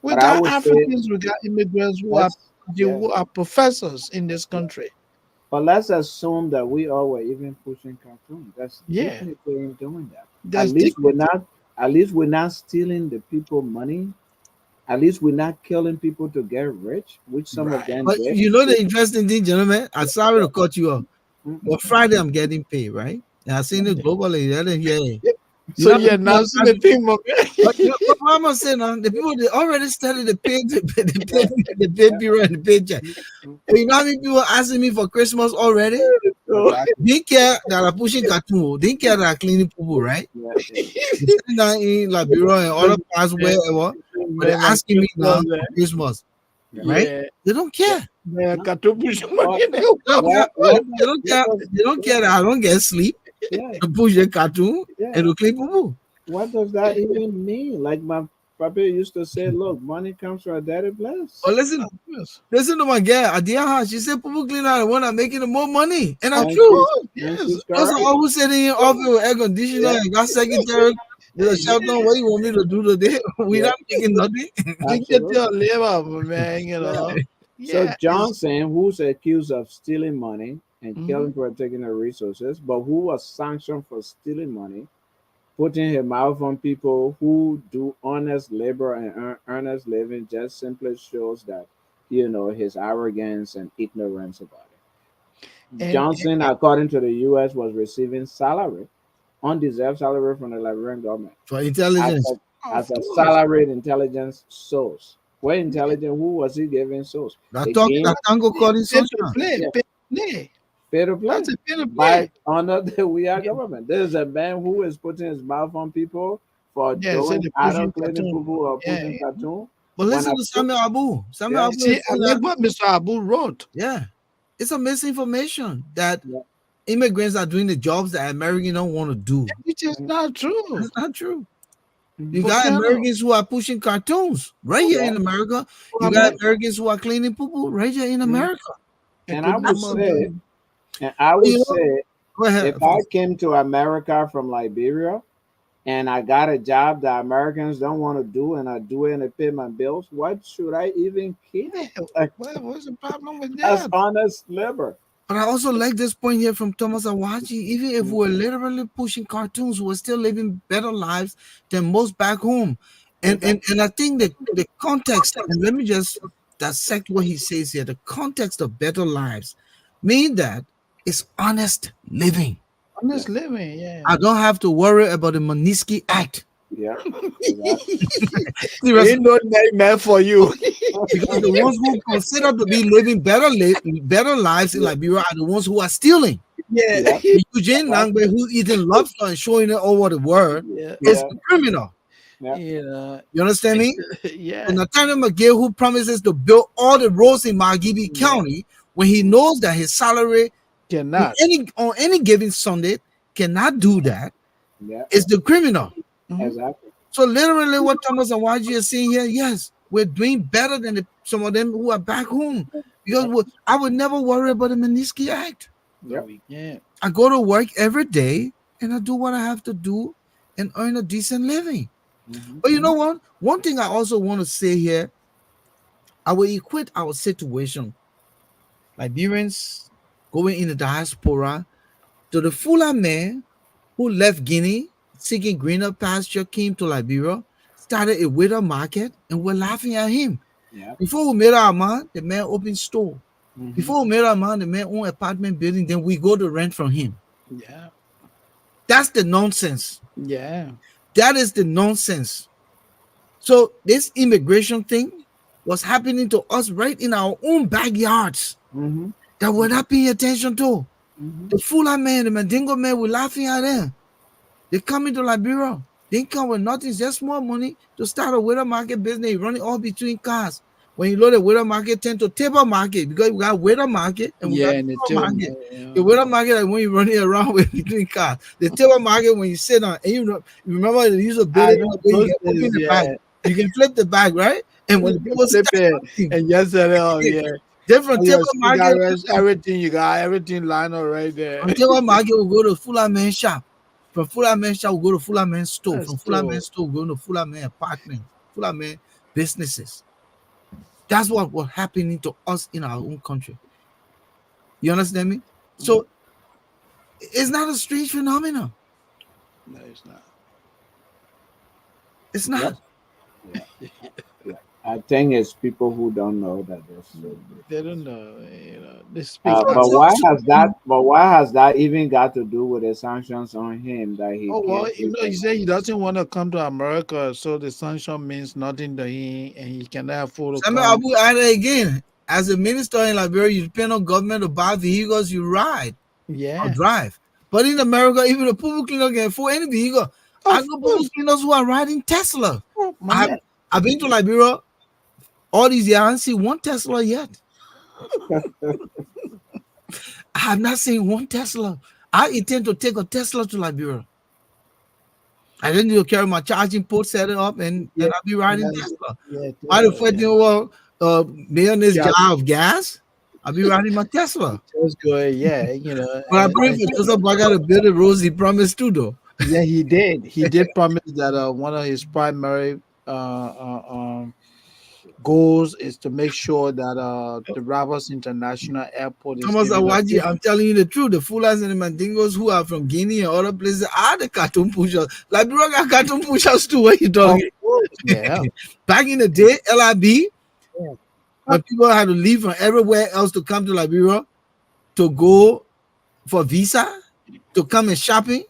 We But I got would say Africans, we got immigrants let's yeah. who are professors in this country. But let's assume that we all were even pushing cartoons. That's Yeah, definitely ain't doing that. At that's least we're dignity. not. At least we're not stealing the people money. At least we're not killing people to get rich, which some of Right. them But did. you know the interesting thing, gentlemen. I'm sorry to cut you off, Mm. but Friday I'm getting paid, right? And I seen it globally. Yeah. You So know, you're announcing the thing, but what I'm gonna say now, the people they already started the pay, the pay period and the paycheck. Mm. And you know how many people asking me for Christmas already? Exactly. Didn't care that I'm pushing cartoon, didn't care that I'm cleaning poo, right? Yeah, yeah. They sitting down in Liberia and other parts wherever, but they're Man, asking me now Christmas, for Christmas, Yeah. right? yeah, They don't care. man, No. got to push money. They don't care. What They don't care. They don't care that I don't get sleep yeah, to push the cartoon yeah. and to clean poo. What does that even mean? Like my papa used to say, look, money comes from a daddy bless. Oh, listen to my girl, Adiaha. She said poo cleaner are the one that making the more money, and that's Of And true. course, and yes. she's Those are correct. always sitting in office with air conditioner Yeah, and got secretary. There's a shout down. What you want me to do today? We yeah, not making nothing. You get absolutely. your labor, man, Yeah. So Yeah, Johnson, who's accused of stealing money and Mhm. killing for taking the resources, but who was sanctioned for stealing money, putting his mouth on people who do honest labor and earnest living, just simply shows that his arrogance and ignorance about it. and Johnson, according to the U.S., was receiving salary, undeserved salary from the Liberian government For as intelligence. of a course, salaried intelligence source. What intelligence? Who was he giving source? That talk Again, that tango calling pay to sunshine. play, yeah, pay to play. pay to play That's a pay to by play. under the we are government. There's a man who is putting his mouth on people for Yeah, say doing the either pushing cleaning cartoon. poo or Yeah, pushing cartoon. But When listen I to put Samuel Abu. Samuel yeah, Abu see, is I saying like that, what Mr. Abu wrote, yeah, it's a misinformation that yeah, immigrants are doing the jobs that Americans don't want to do. which is mm, not true. That's not true. You mm, got Volcano, Americans who are pushing cartoons right here yeah, in America. who You are got yeah. making Americans who are cleaning poo right here in mm. America. a And good I would human say, being. and I But would you know, say, go ahead. if I came to America from Liberia and I got a job that Americans don't want to do and I do it and I pay my bills, what should I even care? Yeah, Like what's the problem with that's that? honest labor. But I also like this point here from Thomas Awaji. Even if we're literally pushing cartoons, we're still living better lives than most back home. And Exactly. and I think that the context, and let me just dissect what he says here. The context of better lives mean that it's honest living. Yeah. Honest living, yeah. I don't have to worry about the Manisky Act. Yeah. Exactly. Seriously, Ain't no nightmare for you. because the ones who consider to be living better lives in Yeah. Liberia are the ones who are stealing. Yeah, Yeah. The Eugene Right. Nangbe who's eating lobster and showing it all over the world yeah, is Yeah. the criminal. Yeah. You understand me? yeah. And Nathaniel McGill, who promises to build all the roads in Margibi Yeah. County, when he knows that his salary Cannot. on any given Sunday cannot do that, Yeah. is the criminal. Exactly. So literally what Thomas and YG are saying here, yes, we're doing better than some of them who are back home. Because I would never worry about the Manisky Act. No, Yep. we can't. I go to work every day and I do what I have to do and earn a decent living. Hmm. But you know what? One thing I also want to say here, I will equate our situation, Liberians going in the diaspora, to the Fula man who left Guinea seeking greener pasture, came to Liberia, started a widow market, and we're laughing at him. Yeah. Before we made our man, the man opened store. Hmm. Before we made our man, the man owned apartment building, then we go to rent from him. Yeah. That's the nonsense. Yeah. That is the nonsense. So this immigration thing was happening to us right in our own backyards Hmm. that we're not paying attention to. Hmm. The Fula man, the Mandingo man, we're laughing at them. They come into Liberia. They come with nothing, just more money to start a widow market business, running all between cars. When you load the widow market, tend to table market because we got widow market and we Yeah, got and the table table, market. The yeah. widow market is when you're running around with between cars. The table market when you sit on and you remember they used to build I it know where you those can open days, the yeah. bag. You can flip the bag, right? And when the You people flip start it coming, and just set it up, yeah. different All table your market. cigarettes, everything you got, everything lined up right From there. table market, we'll go to Fuller Man shop. From Fuller Man shop, we'll go to Fuller Man store. That's From Fuller Man true. store, we'll go to Fuller Man apartment, Fuller Man businesses. That's what was happening to us in our own country. You understand me? Mm, So it's not a strange phenomenon. no, it's not. It's Yep. not. Yeah. Yeah. I think it's people who don't know that this. They don't know, they speak Uh, So, out. but so, why so has that? But why has that even got to do with the sanctions on him that he Oh, well, can't he visit? said he doesn't want to come to America, so the sanction means nothing to him, and he cannot afford to Samuel come. Abu added again. As a minister in Liberia, you depend on government to buy vehicles you ride or Yeah, drive. But in America, even a poo cleaner can afford any vehicle. I of know poo course. cleaners who are riding Tesla. Oh, my I've, man. I've been to Liberia all these years. I haven't seen one Tesla yet. I have not seen one Tesla. I intend to take a Tesla to Liberia. I just need to carry my charging port, set it up, Yeah, and I'll be riding that's, Tesla. yeah, Why the Tesla. fuck Yeah, you know millionaire's yeah. jar of gas? I'll be riding my Tesla. Just go ahead. Yeah, But I pray for Joseph Baga to build the roads he promised to though. yeah, he did. He did promise that one of his primary goals is to make sure that the Ravas International Airport is Thomas given a Awaji, I'm telling you the truth. The Fulas and the Mandingos who are from Guinea and other places are the cartoon pushers. Liberia got cartoon pushers too. What you of talking? course. Yeah. Back in the day, LIB, Yeah. when people had to leave from everywhere else to come to Liberia to go for visa, to come and shopping,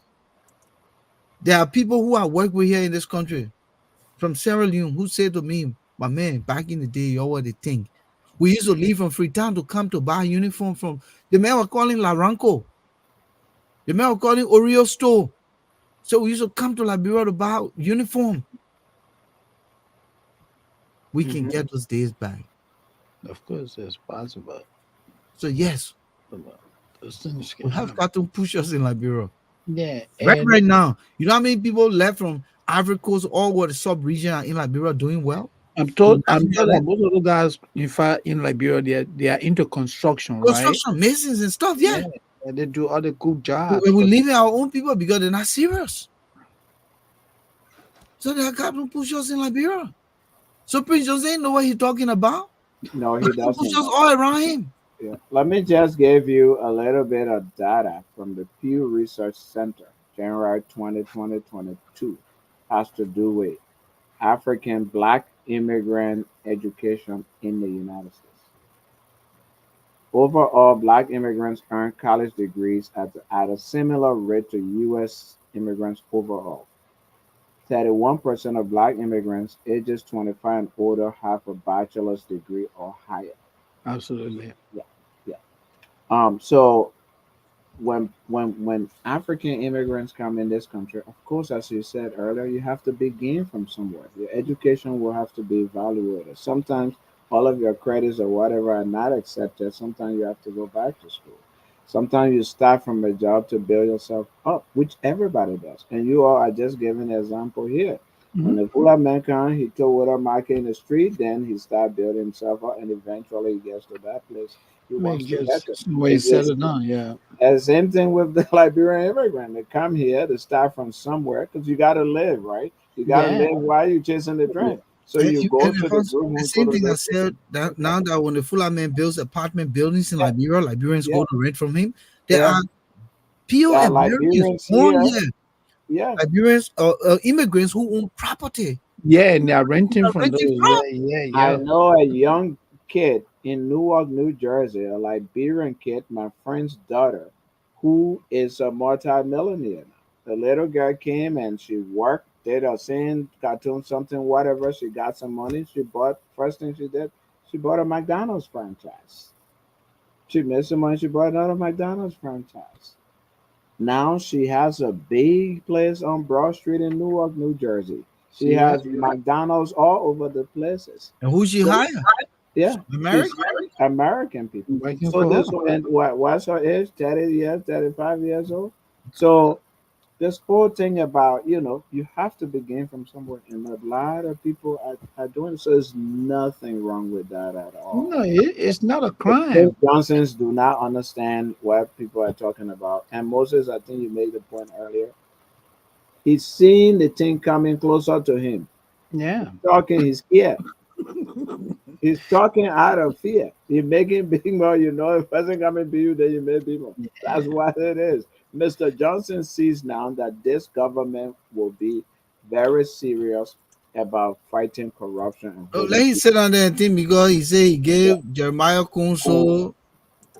there are people who I work with here in this country from Sierra Leone who said to me, my man, back in the day, y'all were the thing. We used to leave from Freetown to come to buy uniform from the man were calling Laranco. The man were calling Oreo store. So we used to come to Liberia to buy uniform. We can Mhm. get those days back. Of course, it's possible. So yes, But those things can we have happen. cartoon pushers in Liberia. Yeah, and Right now. You know how many people left from Ivory Coast all over the sub-region are in Liberia doing well? We're I'm laughing at told that them. most of the guys, in fact, in Liberia, they are into construction, right? Construction, masons and stuff, Yeah, yeah. and they do other good jobs. And we're But leaving our own people because they're not serious. So they are cartoon pushers in Liberia. So Prince Jose know what he's talking about. No, he Cartoon doesn't. pushers all around him. Yeah. Let me just give you a little bit of data from the Pew Research Center, January 2022, has to do with African Black immigrant education in the United States. Overall, Black immigrants earn college degrees at a similar rate to U.S. immigrants overall. 31% of Black immigrants ages 25 and older have a bachelor's degree or higher. absolutely. Yeah, yeah. So when African immigrants come in this country, of course, as you said earlier, you have to begin from somewhere. Your education will have to be evaluated. Sometimes all of your credits or whatever are not accepted. Sometimes you have to go back to school. Sometimes you start from a job to build yourself up, which everybody does. And you all are just giving an example here. When Mhm. the Fula man come, he took with a market in the street, then he start building himself up, and eventually he gets to that place he Make wants to get just to. somewhere you It's just settle down. Yeah. and the same thing with the Liberian immigrant. They come here to start from somewhere because you got to live, right? You got to Yeah. live while you're chasing the dream. So you go And to if the also, group the who go same to thing I the said that now that when the Fulham man builds apartment buildings in yeah, Liberia, Liberians yeah, go to rent from him. There yeah. are pure Americans Liberians born here, here, yeah. Liberians immigrants who own property. Yeah, and they're renting Are from those. renting Yeah, from. yeah, I yeah. know a young kid in Newark, New Jersey, a Liberian kid, my friend's daughter, who is a multi-millionaire now. The little girl came and she worked, did a scene, cartoon, something, whatever. She got some money. She bought, first thing she did, she bought a McDonald's franchise. She made some money. She bought another McDonald's franchise. Now she has a big place on Broad Street in Newark, New Jersey. She See that? has McDonald's all over the places. And who she So hire? yeah, she's American. American people. Working So for this her. and what's her age? 30 years, 35 years old. So this whole thing about you have to begin from somewhere, and a lot of people are doing it. So there's nothing wrong with that at all. No, it's not a The Prince crime. Johnsons do not understand what people are talking about. And Moses, I think you made the point earlier. He's seeing the thing coming closer to him. Yeah. Talking, he's scared. He's talking out of fear. He's making big more. If it wasn't coming to you, then you make big more. That's what it is. Mr. Johnson sees now that this government will be very serious about fighting corruption and Oh, holding let him people. sit on there and think because he said he Yeah. gave Jeremiah Kunso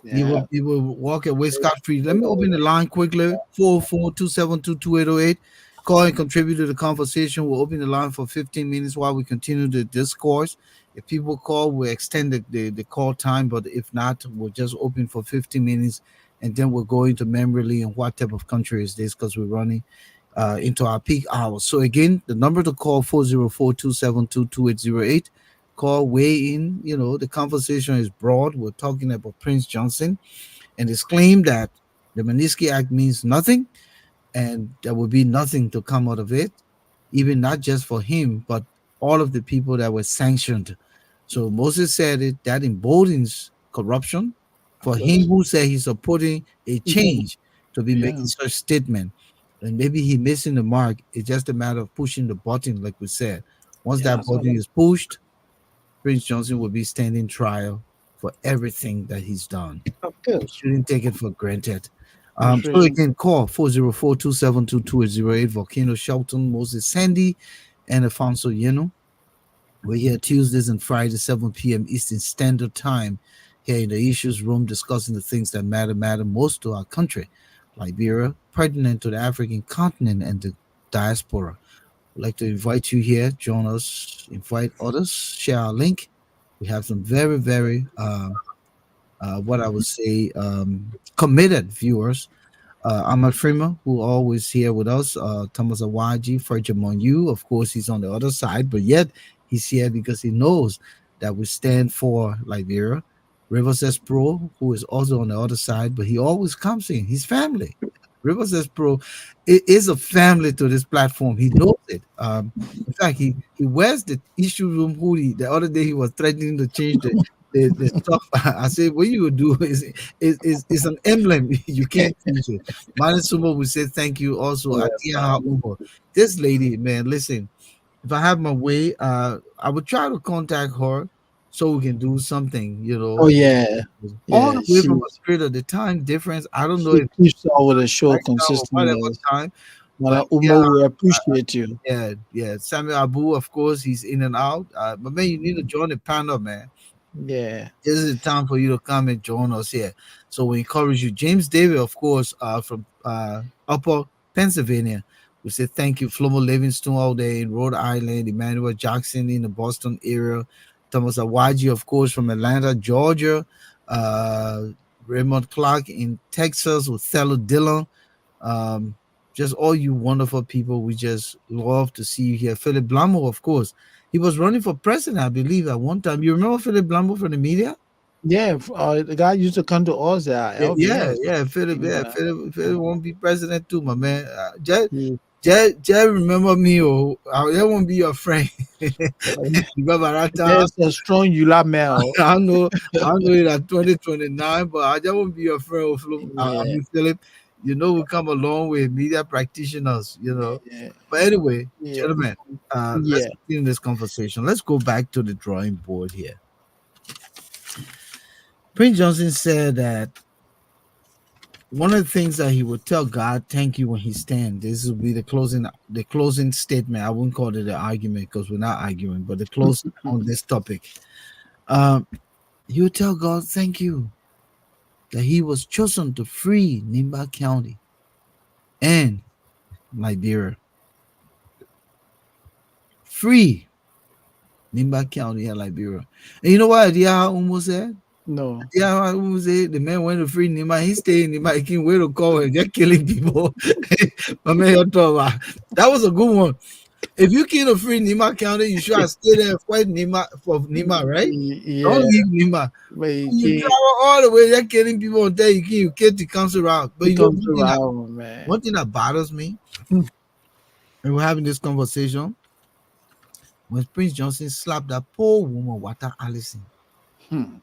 he Yeah. will he will walk away scot free. Let me open the line quickly. 404-272-2808. Call and contribute to the conversation. We'll open the line for 15 minutes while we continue the discourse. If people call, we'll extend the call time, but if not, we'll just open for 15 minutes and then we'll go into memory lane and what type of country is this because we're running into our peak hours. So again, the number to call 404-272-2808. Call, weigh in. The conversation is broad. We're talking about Prince Johnson and his claim that the Magnitsky Act means nothing and there will be nothing to come out of it, even not just for him, but all of the people that were sanctioned. So Moses said it that emboldens corruption Of for him course. who said he's supporting a change to be Yeah. making such statement. And maybe he missing the mark. It's just a matter of pushing the button, like we said. Once Yeah. that button is pushed, Prince Johnson will be standing trial for everything that he's done. Of We course. shouldn't take it for granted. That's So really. again, call 404-272-2808. Volcano, Shelton, Moses, Sandy, and Alphonso Yeno. We're here Tuesdays and Fridays, 7 p.m. Eastern Standard Time, here in the issues room, discussing the things that matter most to our country, Liberia, pertinent to the African continent and the diaspora. I'd like to invite you here, join us, invite others, share our link. We have some very, what I would say, committed viewers. Ahmad Freeman, who always here with us, Thomas Awaji, Fergie Monyu. Of course, he's on the other side, but yet he's here because he knows that we stand for Liberia. Rivers S. Pro, who is also on the other side, but he always comes in. His family. Rivers S. Pro is a family to this platform. He knows it. In fact, he wears the issue room hoodie. The other day, he was threatening to change the stuff. I said, what you would do is an emblem. You can't change it. Mane Sumo will say thank you also. Yes. Atiaha Umo. This lady, man, listen, if I have my way, I would try to contact her so we can do something, Oh yeah. all Yeah. the way from Australia. The time difference, I don't know She if keeps up with the show right now or whatever consistently. time, but Mother yeah, Uma, we appreciate you. yeah. Samuel Abu, of course, he's in and out. But man, you need to join the panel, man. Yeah. This is the time for you to come and join us here. So we encourage you. James David, of course, from Upper Pennsylvania. We say thank you. Flomo Livingston all day in Rhode Island. Emmanuel Jackson in the Boston area. Thomas Awaji, of course, from Atlanta, Georgia. Uh, Raymond Clark in Texas with Thelma Dillon. Um, just all you wonderful people. We just love to see you here. Philip Blamo, of course. He was running for president, I believe, at one time. You remember Philip Blambo from the media? Yeah, the guy used to come to us, Yeah, yeah, LBS. yeah. Philip, And yeah, Philip won't be president too, my man. he, Jay, remember me, oh, I won't be your friend. Because by that time, there's a strong Yula male. I know it at 2029, but I just won't be your friend, oh, I Yeah, mean, Philip. You know, we come along with media practitioners, you know. yeah, But anyway, yeah, gentlemen, let's yeah. continue this conversation. Let's go back to the drawing board here. Prince Johnson said that one of the things that he would tell God, thank you when he stands. This will be the closing statement. I wouldn't call it an argument because we're not arguing, but the close on this topic. Um, he would tell God, thank you that he was chosen to free Nimba County and Liberia. Free Nimba County and Liberia. And you know what Idea almost said? No. Yeah, I would say the man went to free Nima. He stayed in Nima. He can't wait to call and just killing people. My man, you talk about. That was a good one. If you kill a free Nima County, you should have stayed there and fight Nima for Nima, right? Don't Yeah, leave Nima. but he You can't. travel all the way, just killing people until you get the council out. But He you know comes around, man. one thing that bothers me, and we're having this conversation, when Prince Johnson slapped that poor woman, Wata Allison. Hmm.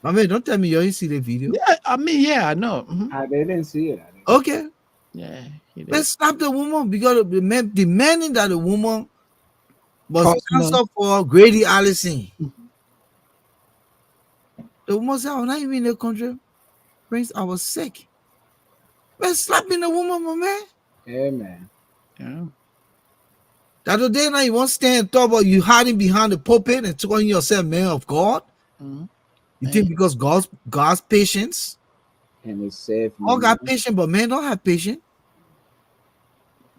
My man, don't tell me you didn't see the video. Yeah, I mean, yeah, I know. I didn't see it. Okay. Yeah, he did. Let's slap the woman because the man demanding that the woman must Cosmo. answer for Grady Allison. The woman said, I'm not even in the country. Prince, I was sick. Let's slapping the woman, my man. Amen. Yeah. The other day now you won't stand and talk about you hiding behind the pulpit and calling yourself man of God. Mhm. You think because God's patience? And it saved me. All got patience, but man don't have patience.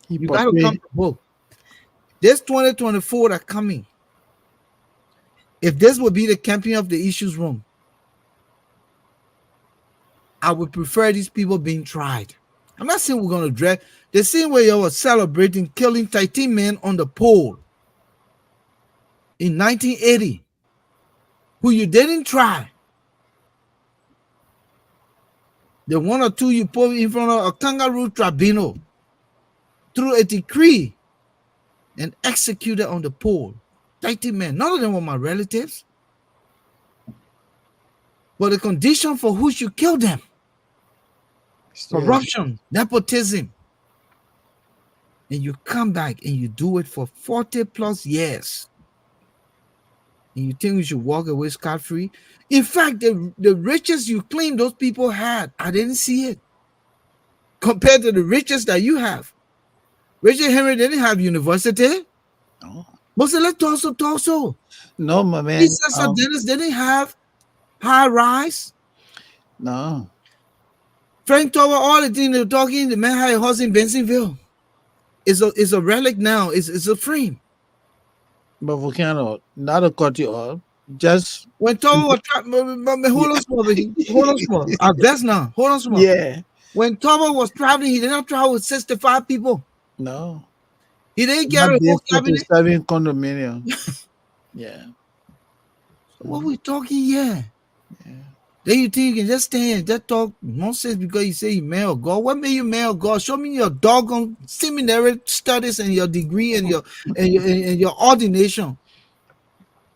He You gotta come portrayed. to book. This 2024 that coming. If this would be the camping of the issues room, I would prefer these people being tried. I'm not saying we're gonna drag the same way you were celebrating killing 13 men on the pole in 1980, who you didn't try. The one or two you put in front of a kangaroo tribunal through a decree and executed on the pole. 13 men. None of them were my relatives. But the condition for who should kill them: Still, corruption, nepotism. And you come back and you do it for 40 plus years. And you think we should walk away scot-free? In fact, the riches you claim those people had, I didn't see it. Compared to the riches that you have. Richard Henry didn't have university. no, Mosele Torso. no, my man. Jesus Dennis didn't have high rise. No, Frank Tower, all the things they're talking, the man had a house in Bensonville. It's a relic now. It's a frame. but Volcano, not a cut you off. Just When Tower was hold on small, baby. Hold on small. That's now. Hold on small. yeah, When Tower was traveling, he did not travel with 65 people. no. He didn't get Not a this whole cabinet. 47 condominium. Yeah, What we talking here? yeah. Then you think you can just stand and just talk nonsense because you say you man of God. What made you man of God? Show me your doggone seminary studies and your degree and your ordination.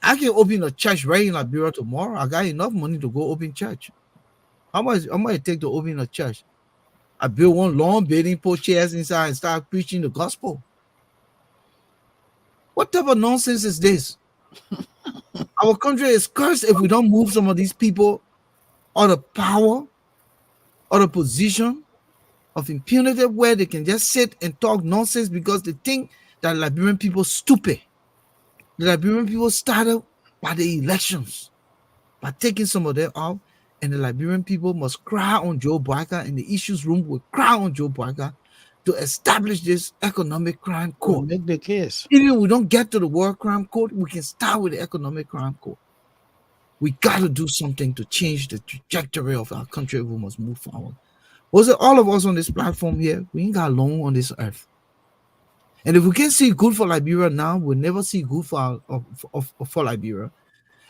I can open a church right in Liberia tomorrow. I got enough money to go open church. How much it take to open a church? I built one long building, put chairs inside, and start preaching the gospel. What type of nonsense is this? Our country is cursed if we don't move some of these people or the power or the position of impunity where they can just sit and talk nonsense because they think that Liberian people stupid. The Liberian people started by the elections, by taking some of them out, and the Liberian people must cry on Joe Boakai, and the issues room will cry on Joe Boakai to establish this economic crime court. Make the case. Even if we don't get to the war crime court, we can start with the economic crime court. We got to do something to change the trajectory of our country. We must move forward. Was it all of us on this platform here? We ain't got long on this earth. And if we can see good for Liberia now, we'll never see good for Liberia.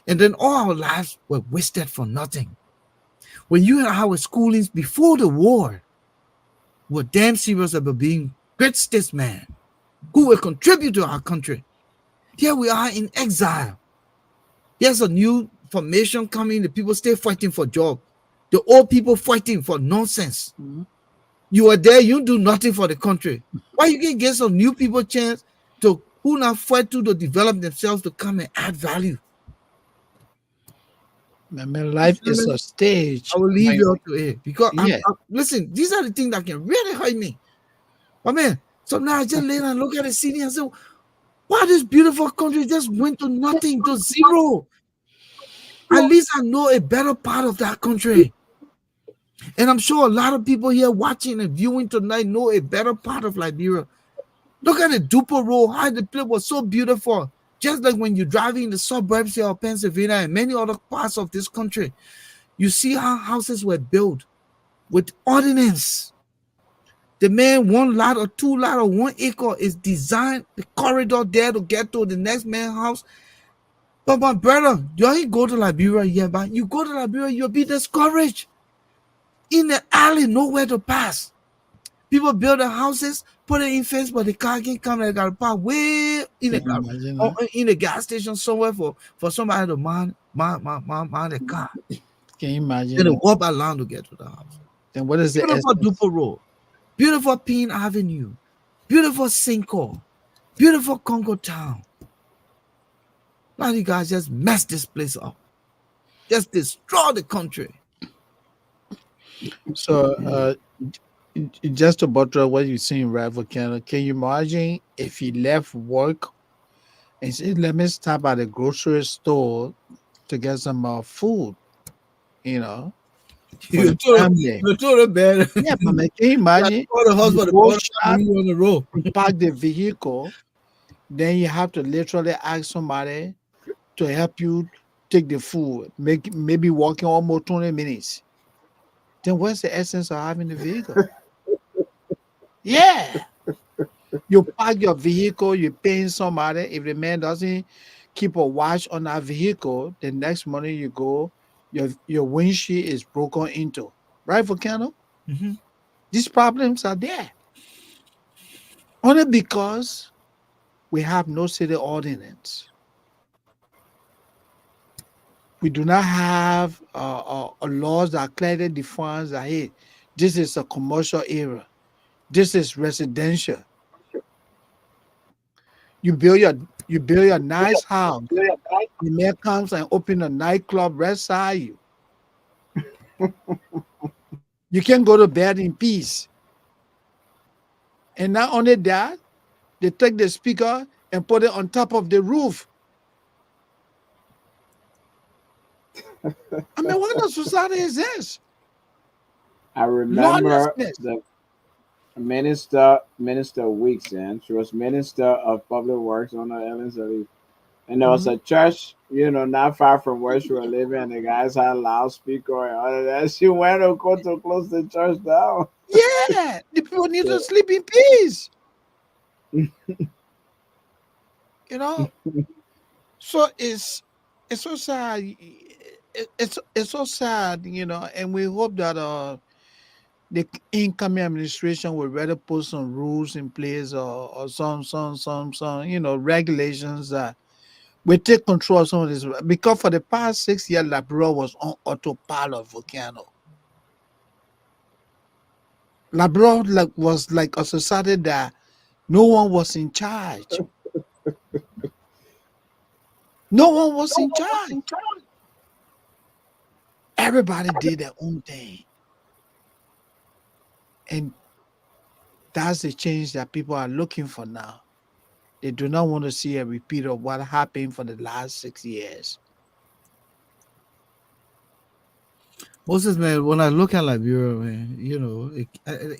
And then all our lives were wasted for nothing. When you and I were schoolings before the war, we were damn serious about being great statesmen who will contribute to our country. Here we are in exile. Here's a new formation coming. The people still fighting for job. The old people fighting for nonsense. Mm-hmm. You are there, you do nothing for the country. Why you can get some new people chance to who now fight to develop themselves to come and add value? I mean, life is a stage. I will leave you all to it because Yeah. listen, these are the things that can really hurt me. But man, so now I just lay and look at the city and say, why this beautiful country just went to nothing, to zero? At least I know a better part of that country. And I'm sure a lot of people here watching and viewing tonight know a better part of Liberia. Look at the Duper Road, how the place was so beautiful. Just like when you're driving in the suburbs here of Pennsylvania and many other parts of this country, you see how houses were built with ordinance. The man, 1 lot or 2 lot or 1 acre is designed, the corridor there to get to the next man's house. But my brother, you ain't go to Liberia yet, but you go to Liberia, you'll be discouraged. In the alley, nowhere to pass. People build their houses, put it in fence, but the car can't come. They got to park way in the gas station somewhere for somebody to mind the car. Can you imagine? Then they walk by land to get to the house. Then what is the beautiful Duper Road, beautiful Pine Avenue, beautiful Cinco, beautiful Congo Town. Now you guys just mess this place up, just destroy the country. So, just to buttress what you see in Volcano, can you imagine if he left work and said, "Let me stop at the grocery store to get some food," you know? You told it better. Yeah, but man, can you imagine? The husband on the road. Park the vehicle, then you have to literally ask somebody to help you take the food, maybe walking almost 20 minutes. Then what's the essence of having the vehicle? Yeah. You park your vehicle, you're paying somebody. If the man doesn't keep a watch on that vehicle, the next morning you go, your windshield is broken into. Right, Volcano? Mm-hmm. These problems are there. Only because we have no city ordinance. We do not have laws that clearly defines that, hey, this is a commercial area. This is residential. You build your nice house. The man comes and open a nightclub right side you. You can't go to bed in peace. And not only that, they take the speaker and put it on top of the roof. I mean, what kind of society is this? I remember the Minister Weeks, and she was Minister of Public Works on the Ellen. And there was a church, not far from where she was living, and the guys had a loudspeaker and all of that. She went to go to close the church down. Yeah, the people need to sleep in peace. So it's so sad. It's so sad, and we hope that the incoming administration will rather put some rules in place or some regulations that will take control of some of this. Because for the past 6 years, Liberia was on autopilot Volcano. Liberia was like a society that no one was in charge. No one was in charge. Everybody did their own thing. And that's the change that people are looking for now. They do not want to see a repeat of what happened for the last 6 years. Moses, man, when I look at Liberia, man,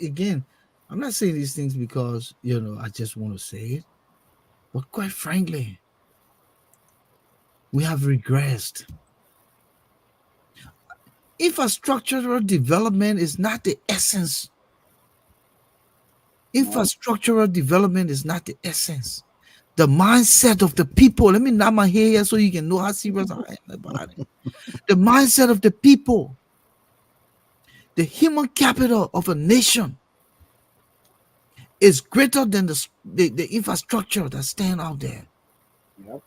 again, I'm not saying these things because, I just want to say it. But quite frankly, we have regressed. Infrastructural development is not the essence. Infrastructural development is not the essence. The mindset of the people. Let me nod my head here so you can know how serious I am about it. The mindset of the people. The human capital of a nation is greater than the infrastructure that stand out there. Yep.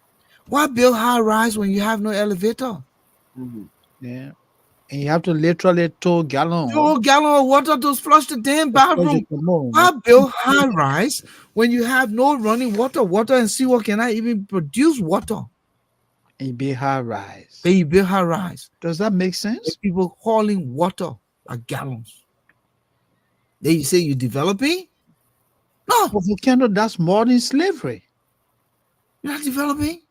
Why build high rise when you have no elevator? Mm-hmm. Yeah. And you have to literally tow gallon. 2 gallon of water to flush the damn bathroom. Why Why build high rise when you have no running water? Water and seawall cannot even produce water. and be high rise? Then you build high rise. Does that make sense? With people hauling water by gallons. Then you say you're developing? No, For Volcano, that's modern slavery. you're not developing.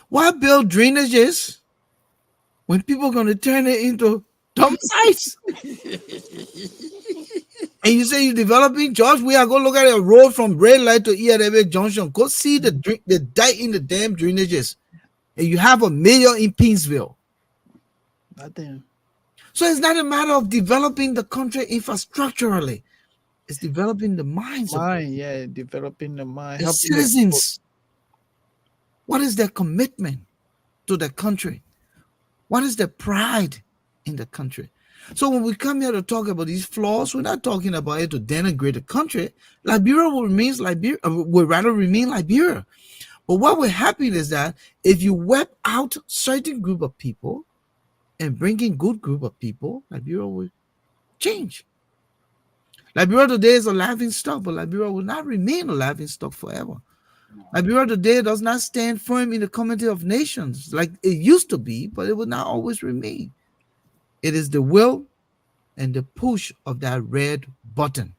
Why build drainages when people are going to turn it into dump sites? And you say you're developing? George, we are going to look at a road from red light to Iyarebe Junction. Go see the dike in the damn drainages. And you have a mayor in Pinsville. Nothing. So it's not a matter of developing the country infrastructurally. It's developing the minds of Mind, yeah, developing the mind. the helping the citizens. What is their commitment to the country? What is their pride in the country? So when we come here to talk about these flaws, we're not talking about it to denigrate the country. Liberia will rather remain Liberia. But what will happen is that if you wipe out certain group of people and bring in good group of people, Liberia will change. Liberia today is a laughing stock, but Liberia will not remain a laughing stock forever. Liberia today does not stand firm in the community of nations like it used to be, but it will not always remain. It is the will and the push of that red button.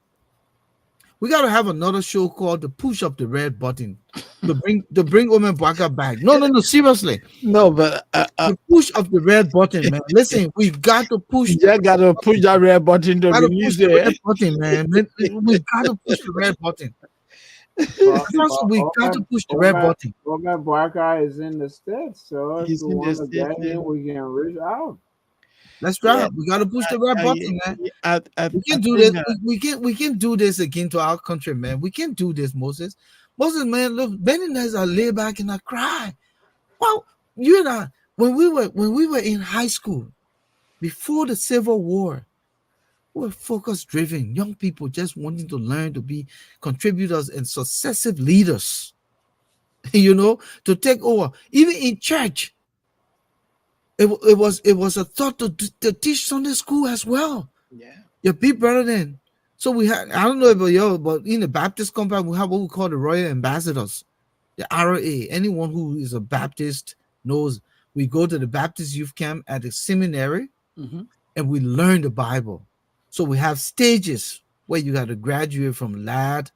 We got to have another show called the push of the red button to bring Women Boakai back. No, seriously. No, but The push of the red button, man. Listen, we've got to push. you just gotta push that red button to Gotta push release the it. red button, man. We've got to push the red button. We've got to push the red button. Women Boakai is in the States, so if He's we in the want to get States, yeah. in, we can reach out. Let's try it. We got to push the red button, man. We can do this. We can do this again to our country, man. We can do this, Moses. Moses, man, look, Benny and I lay back and I cry. Well, you and I, when we were in high school, before the Civil War, we were focus driven, young people just wanting to learn to be contributors and successive leaders. To take over. Even in church, it was a thought to teach Sunday school as well. Yeah. Your big brother then. So we had, I don't know about you, but in the Baptist compound, we have what we call the Royal Ambassadors, the RA. Anyone who is a Baptist knows we go to the Baptist youth camp at the seminary and we learn the Bible. So we have stages where you got to graduate from lad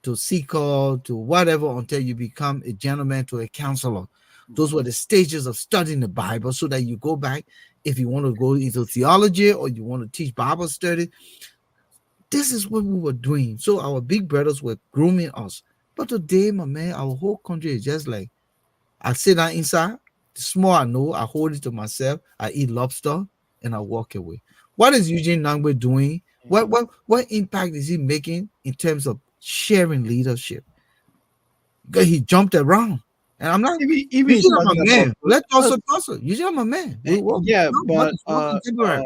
to seeker to whatever until you become a gentleman to a counselor. Those were the stages of studying the Bible so that you go back if you want to go into theology or you want to teach Bible study. This is what we were doing. So our big brothers were grooming us. But today, my man, our whole country is just like, I sit down inside, the small I know, I hold it to myself, I eat lobster, and I walk away. What is Eugene Nangbe doing? What impact is he making in terms of sharing leadership? Because he jumped around. And I'm not even Eugene, I'm a talking man. about- Let's also Eugene, I'm a man. yeah, but contemporary.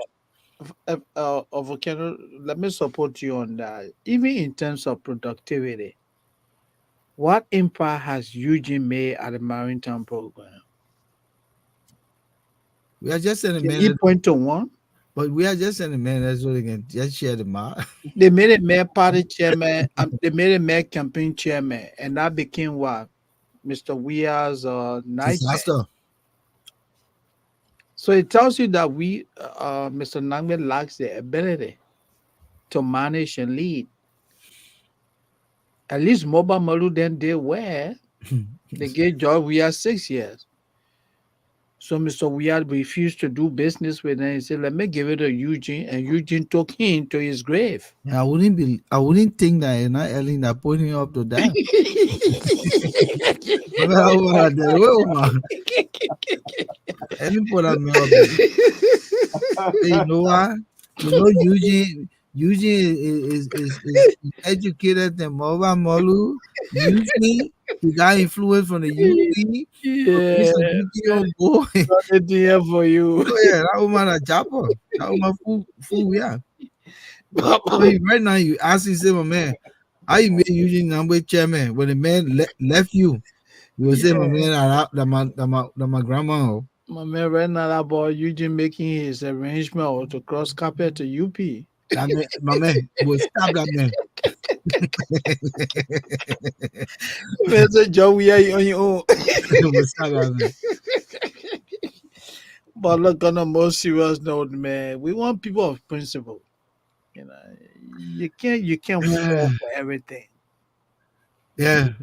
Volcano, let me support you on that. Even in terms of productivity, what impact has Eugene made at the maritime program? We are just sending Can men, you point to one? but we are just sending men that's what they can just share the mark. They made a mayor party chairman. They made a mayor campaign chairman, and that became what? Mr. Weir's night. Disaster. So it tells you that Mr. Nangbe lacks the ability to manage and lead. At least Mobile Malu then did well. They gave George Weir 6 years. So Mr. Weir refused to do business with him. He said, let me give it to Eugene, and Eugene took him to his grave. I wouldn't think that you're not Ellen that put him up to that. Ellen put that man up there. You know why? You know Eugene is educated than Mova Molu. Eugene he got influence from the UP, from Yeah, Mr. Gideon boy. nothing here for you. Oh yeah, that woman a japper. That woman fool, yeah. So right now you ask him, say, my man, how you made using number chairman? When the man left you, you will say, my Yeah, man, that my grandma. Oh. my man right now that boy Eugene making his arrangement to cross carpet to UP. That man, my man, will stop that man. Man said, Joe, we are on your own. Will stop that man. But look, on a more serious note, man, we want people of principle. You know, you can't fall Yeah, for everything. yeah.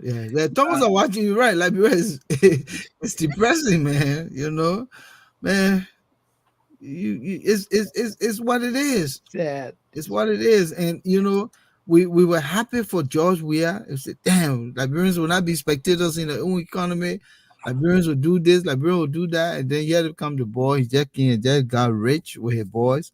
Thomas are watching you right. Liberia is it's depressing, man. You know, man. It's what it is. Sad. It's what it is. And you know, we were happy for George Weah. It said, damn, Liberians will not be spectators in their own economy. Liberians will do this, Liberians will do that. And then yet come the boy, he just got rich with his boys.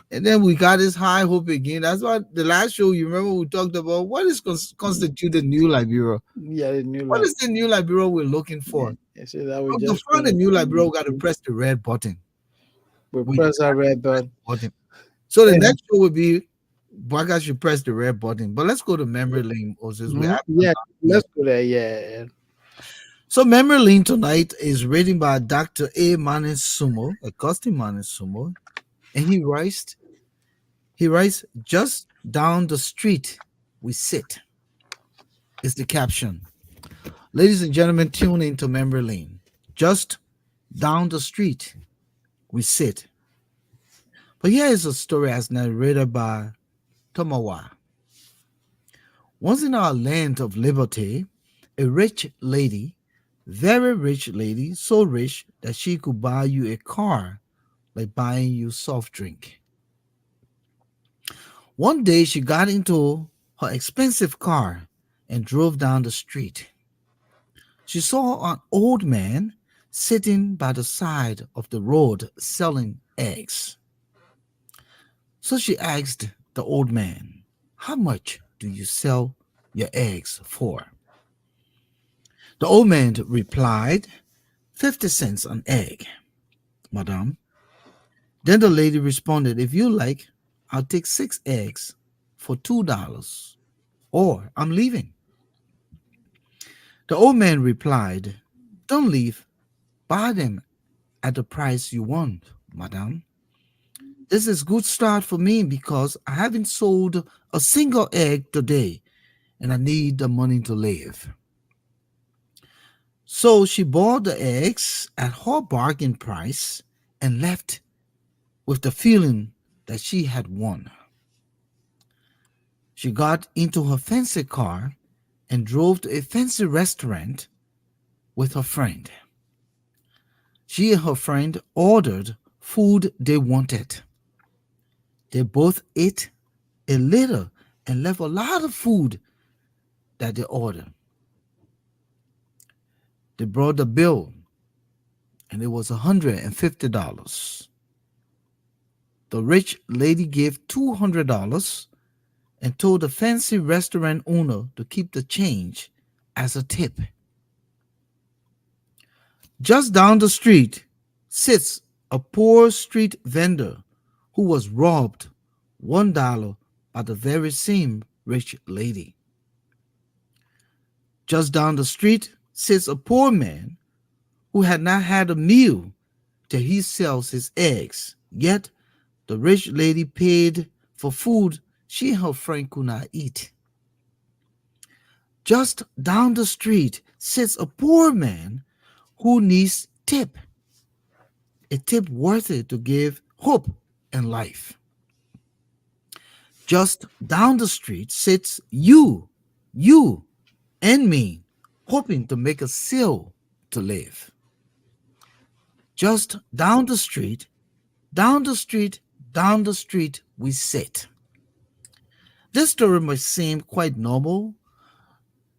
And then we got this high hope again. That's why the last show, you remember, we talked about what is constitute the new Liberia. Yeah, the new What life. is the new Liberia we're looking Yeah, for? they say that we To just find the new Liberia, we got to press the red button. we We press our red button. button. So the Yeah. next show would be Boakai should press the red button. But let's go to memory lane, Moses. We have Yeah, let's go there. Yeah. so memory lane tonight is written by Dr. A. Manin Sumo, Augustine Manin Sumo, and he writes, just down the street we sit is the caption. Ladies and gentlemen, tune into memory lane. Just down the street we sit. But here is a story as narrated by Tomawa. Once in our land of liberty, a rich lady, very rich lady, so rich that she could buy you a car like buying you soft drink. One day she got into her expensive car and drove down the street. She saw an old man sitting by the side of the road selling eggs. So she asked the old man, how much do you sell your eggs for? The old man replied, 50 cents an egg, madam. Then the lady responded, if you like, I'll take 6 eggs for $2, or I'm leaving. The old man replied, don't leave, buy them at the price you want, madam. This is good start for me because I haven't sold a single egg today and I need the money to live. So she bought the eggs at her bargain price and left with the feeling that she had won. She got into her fancy car and drove to a fancy restaurant with her friend. She and her friend ordered food they wanted. They both ate a little and left a lot of food that they ordered. They brought the bill and it was $150. The rich lady gave $200 and told the fancy restaurant owner to keep the change as a tip. Just down the street sits a poor street vendor who was robbed $1 by the very same rich lady. Just down the street sits a poor man who had not had a meal till he sells his eggs, yet the rich lady paid for food she and her friend could not eat. Just down the street sits a poor man who needs tip, a tip worthy to give hope and life. Just down the street sits you and me, hoping to make a sale to live. Just down the street, down the street, down the street we sit. This story might seem quite normal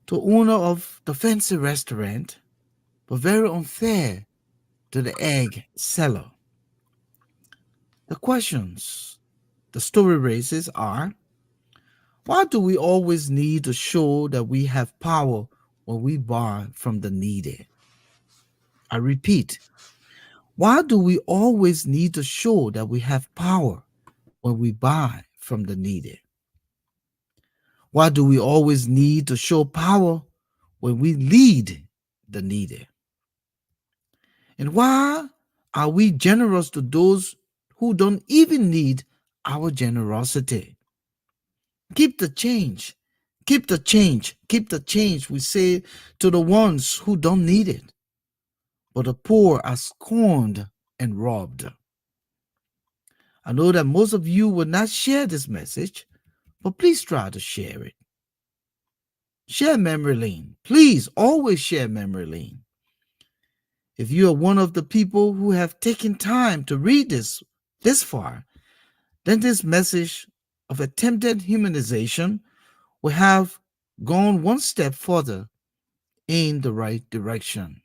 to owner of the fancy restaurant, but very unfair to the egg seller. The questions the story raises are, why do we always need to show that we have power when we borrow from the needy? I repeat, why do we always need to show that we have power when we buy from the needy? Why do we always need to show power when we lead the needy? And why are we generous to those who don't even need our generosity? Keep the change. Keep the change. Keep the change, we say to the ones who don't need it. But the poor are scorned and robbed. I know that most of you will not share this message, but please try to share it. Share memory lane. Please always share memory lane. If you are one of the people who have taken time to read this far, then this message of attempted humanization will have gone one step further in the right direction.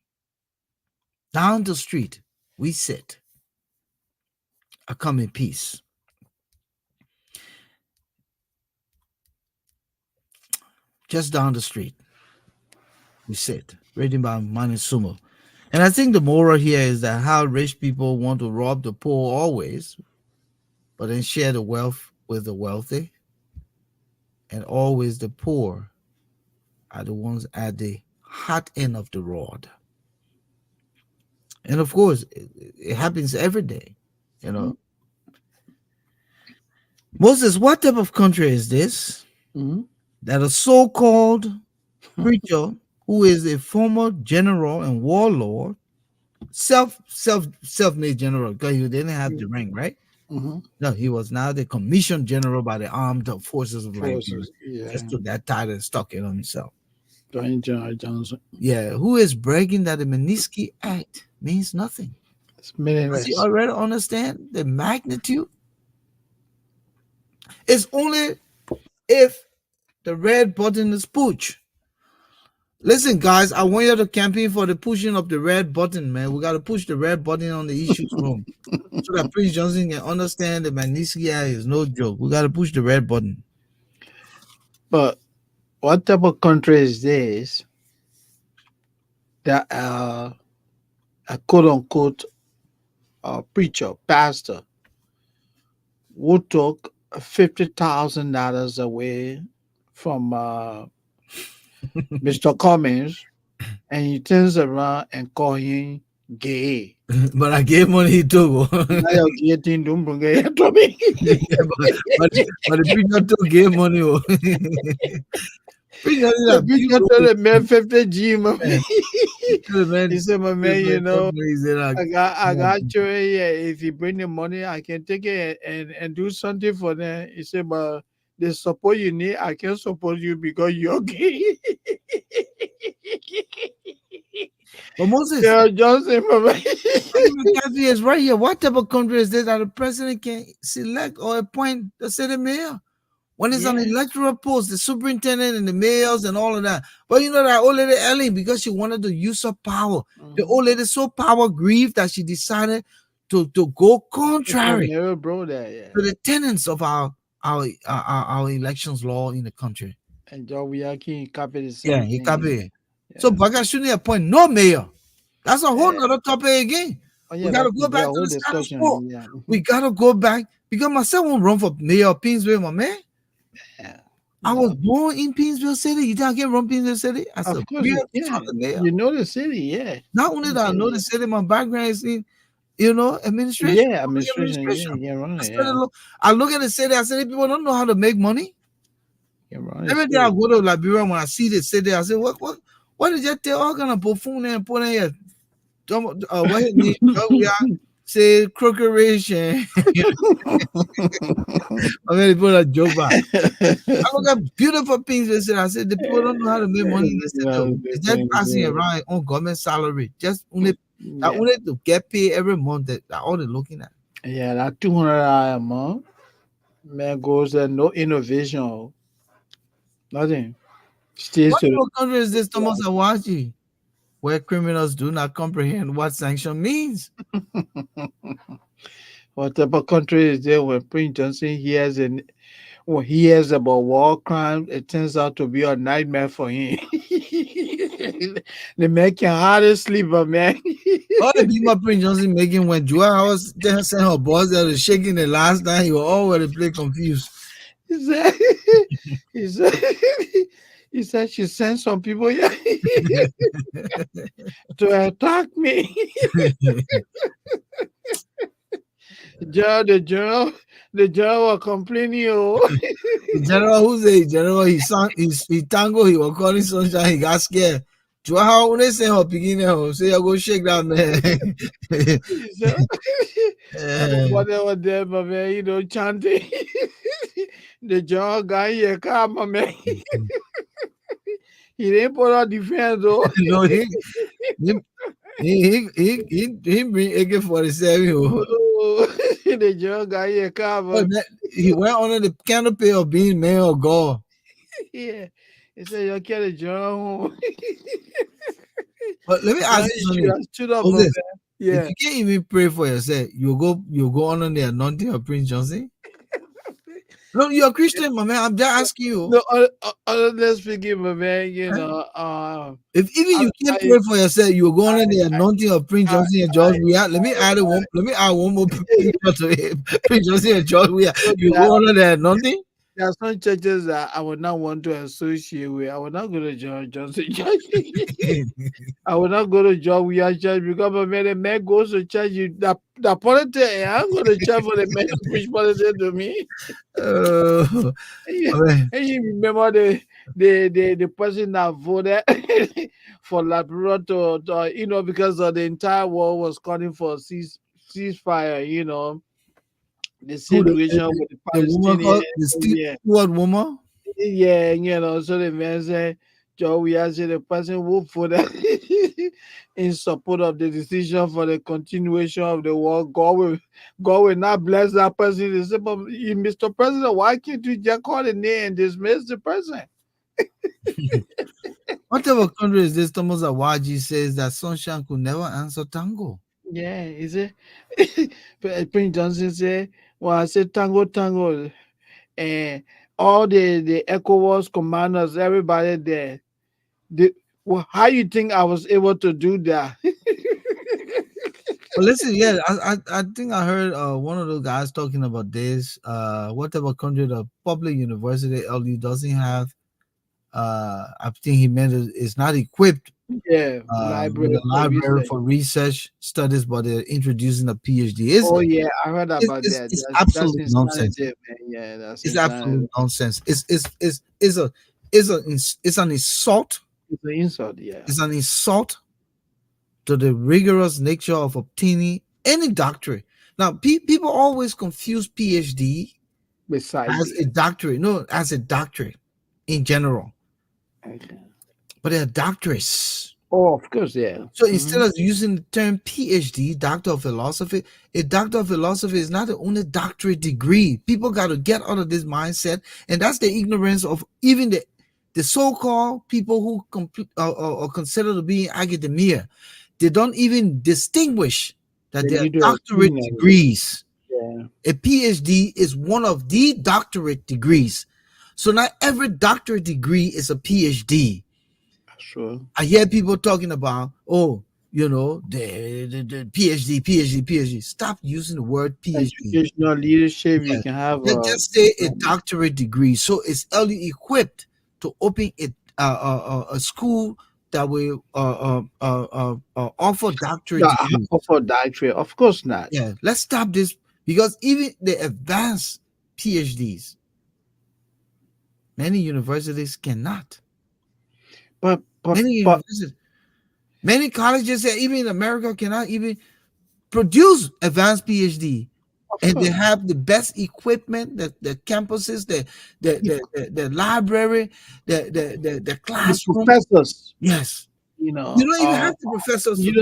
Down the street, we sit. I come in peace. Just down the street, we sit. Written by Mani Sumo. And I think the moral here is that how rich people want to rob the poor always, but then share the wealth with the wealthy. And always the poor are the ones at the hot end of the rod. And of course, it happens every day, you know. Moses, what type of country is this that a so-called preacher who is a former general and warlord, self-made general, because he didn't have the rank, right? No, he was now the commissioned general by the armed forces of Liberia. Just took that title and stuck it on himself. Johnson. Yeah, who is bragging that the Magnitsky Act means nothing? It's Does meaningless. he already understand the magnitude? It's only if the red button is pushed. Listen, guys, I want you to campaign for the pushing of the red button, man. We got to push the red button on the issues room so that Prince Johnson can understand the Magnitsky Act is no joke. We got to push the red button. But what type of country is this that a quote unquote preacher, pastor, who took $50,000 away from Mr. Cummings, and he turns around and call him gay? But I gave money he took. Now you're getting don't bring it to me. but the preacher took gave money. Preacher did The a preacher told the man 50 G, my man. man. He said, my man, you know, He said, I got you here. If you bring the money, I can take it and do something for them. He said, but the support you need, I can support you because you're gay. but Moses, Yeah, Johnson, my man. the country is right here. What type of country is this that the president can select or appoint the city mayor? When it's on Yeah. the electoral post, the superintendent and the mayors and all of that. But you know that old lady Ellie, because she wanted to use her power, the old lady so power grieved that she decided to go contrary Never bro that, yeah. to the tenets of our elections law in the country. And John Wiyaki copied the same Yeah, thing. he copied it. Yeah. So Baga shouldn't appoint no mayor. That's a whole Yeah. nother topic again. Oh, We yeah, gotta that go could be a back to whole the status discussion. quo. Yeah. We gotta go back because myself won't run for mayor of Pinsville, my man. Yeah. I was born in Pinsville City. You think I can run Pinsville City? I said, Of course, yeah. mayor. You know the city, yeah. Not only that I know the city, my background is in, administration. Yeah, administration. Yeah, you can run I, it. started Yeah, I look at the city, I said, people don't know how to make money. you can run it. Every day I go to Liberia, when I see the city, I say, what did you tell all kind of buffoon and put in here? What his name? We are say crookerish. I mean, people are joke about. I look at beautiful things they said. I said the people don't know how to make money in this city. It's just passing around on government salary. Just only to get paid every month. That all they're looking at. Yeah, that $200 a month, man, goes there, no innovation, nothing. Stays What to the country is this, Thomas Awaji, where criminals do not comprehend what sanction means? whatever country is there when Prince Johnson when he hears about war crimes, it turns out to be a nightmare for him. They make you hardly sleeper, man. All the people Prince Johnson making when Joel House just sent her boss that was shaking the last time he was all over the place confused. He said, he said, he said she sent some people here to attack me. The general was complaining. Oh, The general who's a general, he tango, he was calling sunshine, he got scared. Joel House when they sent her beginning home, say I go shake that man. he said, whatever there, my man, chanting. The general guy here, come, my man. He didn't put on defense, though. No, he bring AK-47. Oh, the general guy here, come, But he went under the canopy of being man of God. yeah. He said, you get the general home. But let me ask you something. Stood up, Moses, man. Yeah. if you can't even pray for yourself, you'll go under the anointing of Prince Johnson. No, you're a Christian, my man. I'm just asking you. No, other speaking, my man, If even you can't pray for yourself, you'll go under the anointing of Prince Johnson and George Weah. Let me add one more picture to it. Prince Johnson and George Weah. You go under the anointing. there are some churches that I would not want to associate with. I would not go to John Johnson Church. I would not go to John Weah Church because my man, the man goes to church. The politics, I'm going to church for the man to preach politics to me. And you remember the person that voted for Liberia to because the entire world was calling for ceasefire, the situation with the Palestinians. The what woman? Yeah, so the man said, Joe, we are the person who voted in support of the decision for the continuation of the war. God will not bless that person. They said, but Mr. President, why can't you just call the name and dismiss the person? Whatever country is this? Thomas Awaji says that Sunshine could never answer tango. Yeah, is it? Prince Johnson said, well, I said tango, and all the ECOWAS commanders, everybody there. How you think I was able to do that? Well, listen, yeah, I think I heard one of those guys talking about this. Whatever country the public university LU doesn't have, I think he meant it's not equipped. Yeah, With a library for research studies, but they're introducing a PhD. I heard about that. It's absolute nonsense. Yeah, it's absolute nonsense. It's an insult. It's an insult. Yeah, it's an insult to the rigorous nature of obtaining any doctorate. Now, people always confuse PhD as a doctorate. No, as a doctorate in general. Okay. But they're doctorates. Oh, of course, yeah. So instead of using the term PhD, Doctor of Philosophy, a Doctor of Philosophy is not the only doctorate degree. People got to get out of this mindset, and that's the ignorance of even the so-called people who are considered to be in academia. They don't even distinguish that they are doctorate degrees. Yeah. A PhD is one of the doctorate degrees. So not every doctorate degree is a PhD. Sure. I hear people talking about, the PhD. Stop using the word PhD. Educational leadership, you can have. Just say a doctorate degree. So it's early equipped to open a school that will offer doctorate degrees. Offer doctorate, of course not. Yeah, let's stop this because even the advanced PhDs, many universities cannot. But many colleges, even in America, cannot even produce advanced PhD, and they have the best equipment, the campuses, the library, the classroom, professors. Yes, you don't even have the professors. You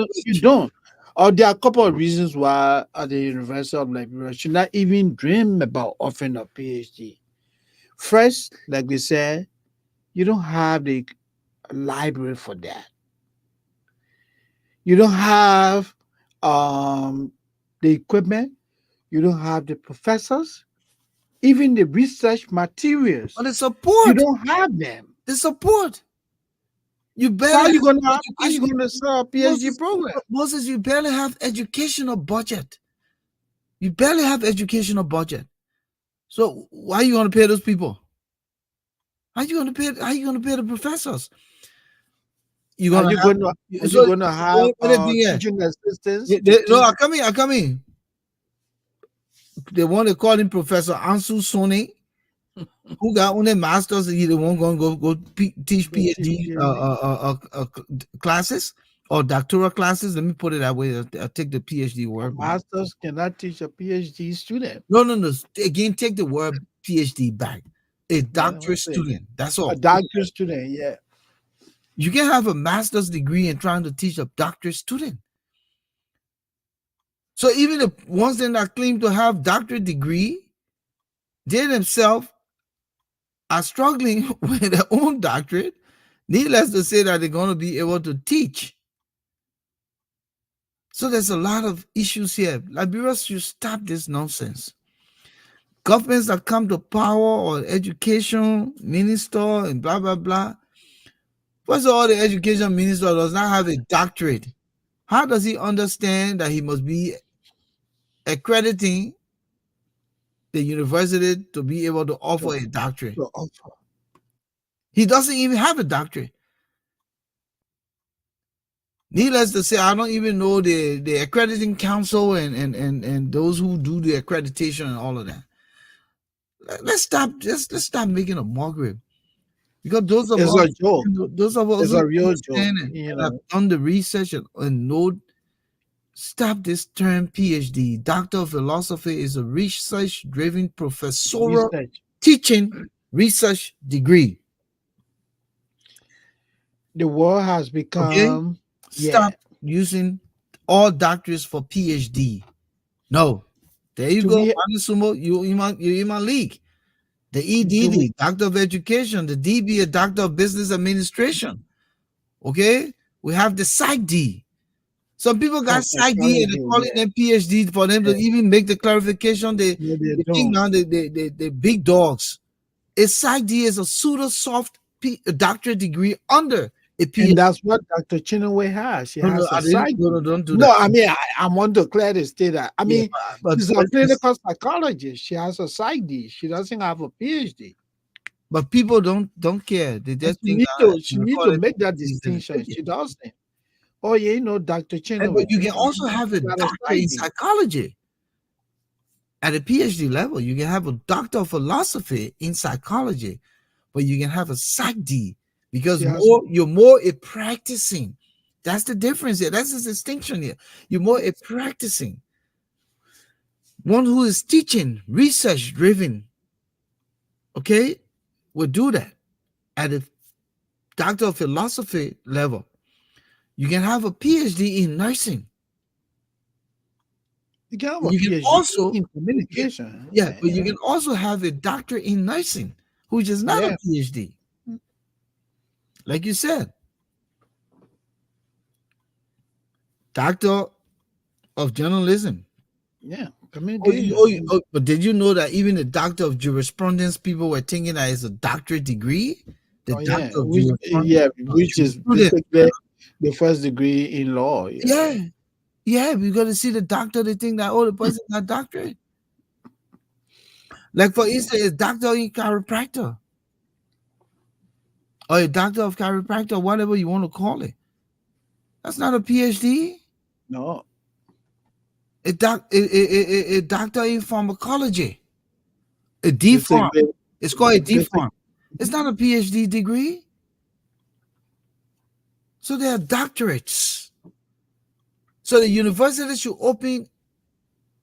don't. Or there are a couple of reasons why at the University of Liberia should not even dream about offering a PhD. First, like we said, you don't have the library for that. You don't have the equipment. You don't have the professors, even the research materials. But the support. You don't have them. The support. You So barely have how you education. gonna sell a PhD Moses, program? Moses, you barely have educational budget. You barely have educational budget. So why are you going to pay those people? How you going to pay? How you going to pay the professors? You're Are going to you gonna have so have what they do here? teaching assistants to No, teach? I come in. I come in. They want to call him Professor Ansu Sone, who got only masters. He the one going to teach To teach PhD PhD? classes or doctoral classes. Let me put it that way. I'll take the PhD A word. master's cannot teach a PhD student. No, no, no. Again, take the word PhD back. A Yeah, doctorate what's it? student. That's A all. doctorate student, yeah. You can have a master's degree and trying to teach a doctorate student. So even the ones that claim to have doctorate degree, they themselves are struggling with their own doctorate. Needless to say that they're going to be able to teach. So there's a lot of issues here. Liberia should stop this nonsense. Governments that come to power or education minister and blah blah blah. First of all, the education minister does not have a doctorate. How does he understand that he must be accrediting the university to be able to offer a doctorate? To offer. He doesn't even have a doctorate. Needless to say, I don't even know the accrediting council and those who do the accreditation and all of that. Let's stop making a mockery. Because those of It's us a joke. It's who a real joke. understand and have done the research and know, stop this term PhD. Doctor of Philosophy is a research-driven professorial Research. teaching research degree. The world has become Stop using all doctorates for PhD. No. There you Do go. we- Sumo, you're in my league. The Do we- EDD, Doctor of Education, the DB, a Doctor of Business Administration. Okay? We have the Psych D. Some people got for Psych D and they're calling them PhD for them to even make the clarification. They think don't. now they big dogs. A Psych D is a pseudo soft doctorate degree under a PhD. And that's what Dr. Chinaway has. She has a side. No, don't do No, that. I mean, I want to clear the state that. I mean, but she's a clinical psychologist. She has a PsyD. She doesn't have a PhD. But people don't care. They just She think need to make that distinction. She doesn't. Oh, yeah, you know, Dr. Chinaway. But you can also have a doctor in psychology. At a PhD level, you can have a doctor of philosophy in psychology, but you can have a Psych D because you're more a practicing. That's the difference here. That's the distinction here. You're more a practicing. One who is teaching, research driven, okay, will do that. At a doctor of philosophy level, you can have a PhD in nursing. You can have a PhD also in communication. But you can also have a doctor in nursing, which is not a PhD. Like you said, doctor of journalism. Yeah. But did you know that even the doctor of jurisprudence, people were thinking that it's a doctorate degree? Of which is basically the first degree in law. Yeah, we got to see the doctor. They think that the person got doctorate. Like for instance, a doctor in chiropractor, or a doctor of chiropractor, whatever you want to call it. That's not a PhD. No. A doctor in pharmacology, a D-Pharm. It's called a D-Pharm. It's not a PhD degree. So they are doctorates. So the university should open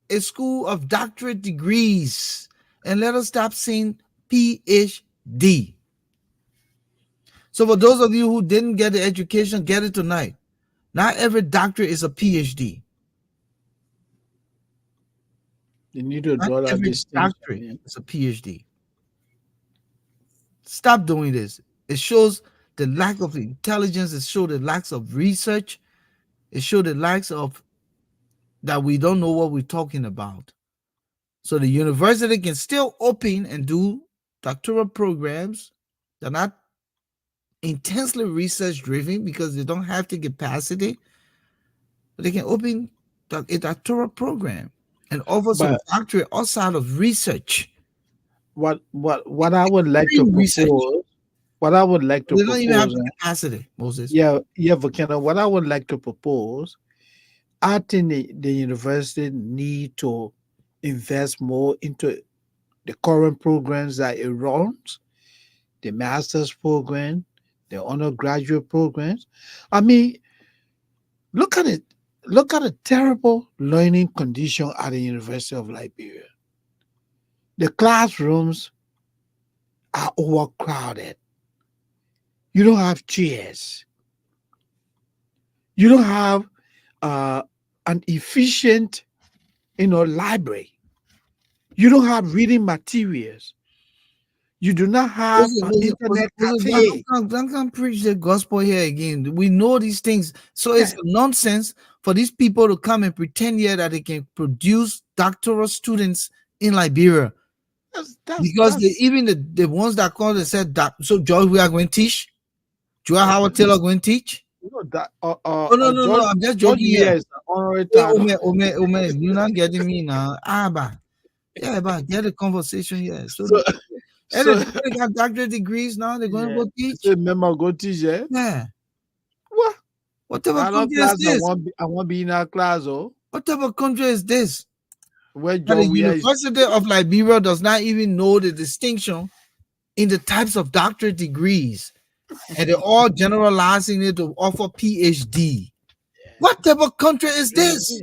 a school of doctorate degrees and let us stop saying PhD. So for those of you who didn't get the education, get it tonight. Not every doctorate is a PhD. You need to draw that distinction. It's a PhD. Stop doing this. It shows the lack of intelligence. It shows the lack of research. It shows the lack of that we don't know what we're talking about. So the university can still open and do doctoral programs. They're not intensely research driven because they don't have the capacity, but they can open a doctoral program and offer some But doctorate outside of research. what I would like to Extreme research. propose, what I would like to They don't even have propose, the capacity, Moses. yeah, Volcano, what I would like to propose, I think the university need to invest more into the current programs that it runs, the master's program, the undergraduate programs. I mean, look at it. Look at the terrible learning condition at the University of Liberia. The classrooms are overcrowded. You don't have chairs. You don't have an efficient, library. You don't have reading materials. You do not have Moses, an Moses, Moses, internet Moses, cafe. don't come preach the gospel here again. We know these things. So it's Yeah, nonsense for these people to come and pretend here that they can produce doctoral students in Liberia. Because that's even the ones that called and said that, so George, we are going to teach. Joel Howard Taylor going to teach. that Oh, no, no, no. I'm just George joking here. Weah is an honorary Hey, title. Ome, you're not getting me now. But yeah, but get the conversation here. So, So and the so people that got doctorate degrees now, they're going to yeah. go teach. So remember go teach it. Yeah. What? What type of I love country is class. this? I want be in our class. Oh, What type of country is this? where That the George Weah is. University of Liberia does not even know the distinction in the types of doctorate degrees, and they're all generalizing it to offer PhD. What type of country is this?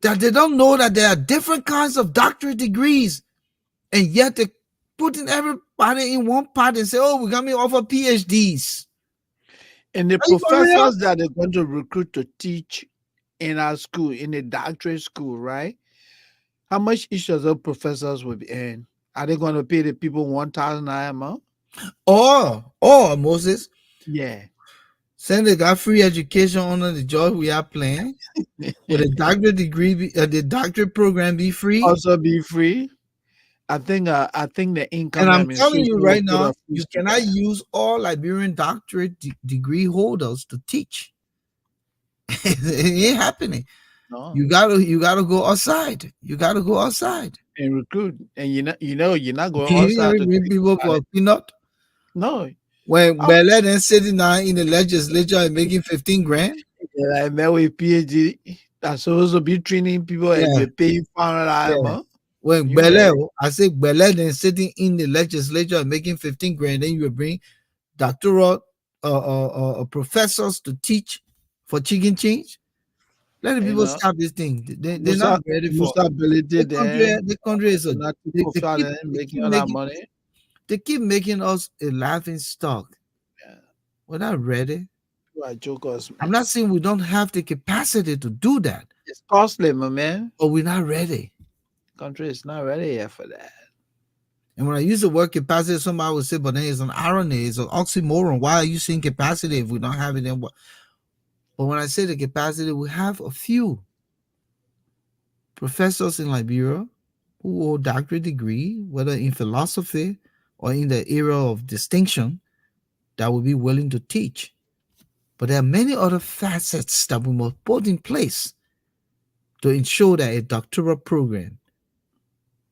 That they don't know that there are different kinds of doctorate degrees, and yet they're putting everybody in one part and say, "Oh, we're gonna offer PhDs." And the Are you for real? professors that they're going to recruit to teach in our school, in the doctorate school, right? How much each of those professors will be earn? Are they going to pay the people 1,000 a month? Or Moses, Yeah. saying they got free education under the job we are playing. Will the doctorate degree, the doctorate program be free? Also be free. I think the income And I'm telling administration you will right put now, a you fees to cannot that. use all Liberian doctorate degree holders to teach. It ain't happening. No. You gotta go outside. You gotta go outside. And recruit. And you're not going You outside ain't to bring take people for money. a peanut. No. When How Bele then sitting down in the legislature and making 15 grand. I met with PhD that's supposed to be training people and Yeah, you're paying 500 a yeah. month. When You bet. Bele, I say Bele then sitting in the legislature and making 15 grand, then you will bring doctoral professors to teach for chicken change. Let the You people know, stop this thing. They're not Musa ready for Musa ability the country. there. The country is a Not they, people they fat keep and they making keep all that making money. they keep making us a laughing stock. Yeah. We're not ready. People are jokers, I'm man. not saying we don't have the capacity to do that, It's costly, my man. but we're not ready. Country is not ready yet for that. And when I use the word capacity, somebody would say, but then it's an irony, it's an oxymoron. Why are you saying capacity if we don't have it? Then what? But when I say the capacity, we have a few professors in Liberia who hold doctorate degree, whether in philosophy or in the area of distinction, that will be willing to teach. But there are many other facets that we must put in place to ensure that a doctoral program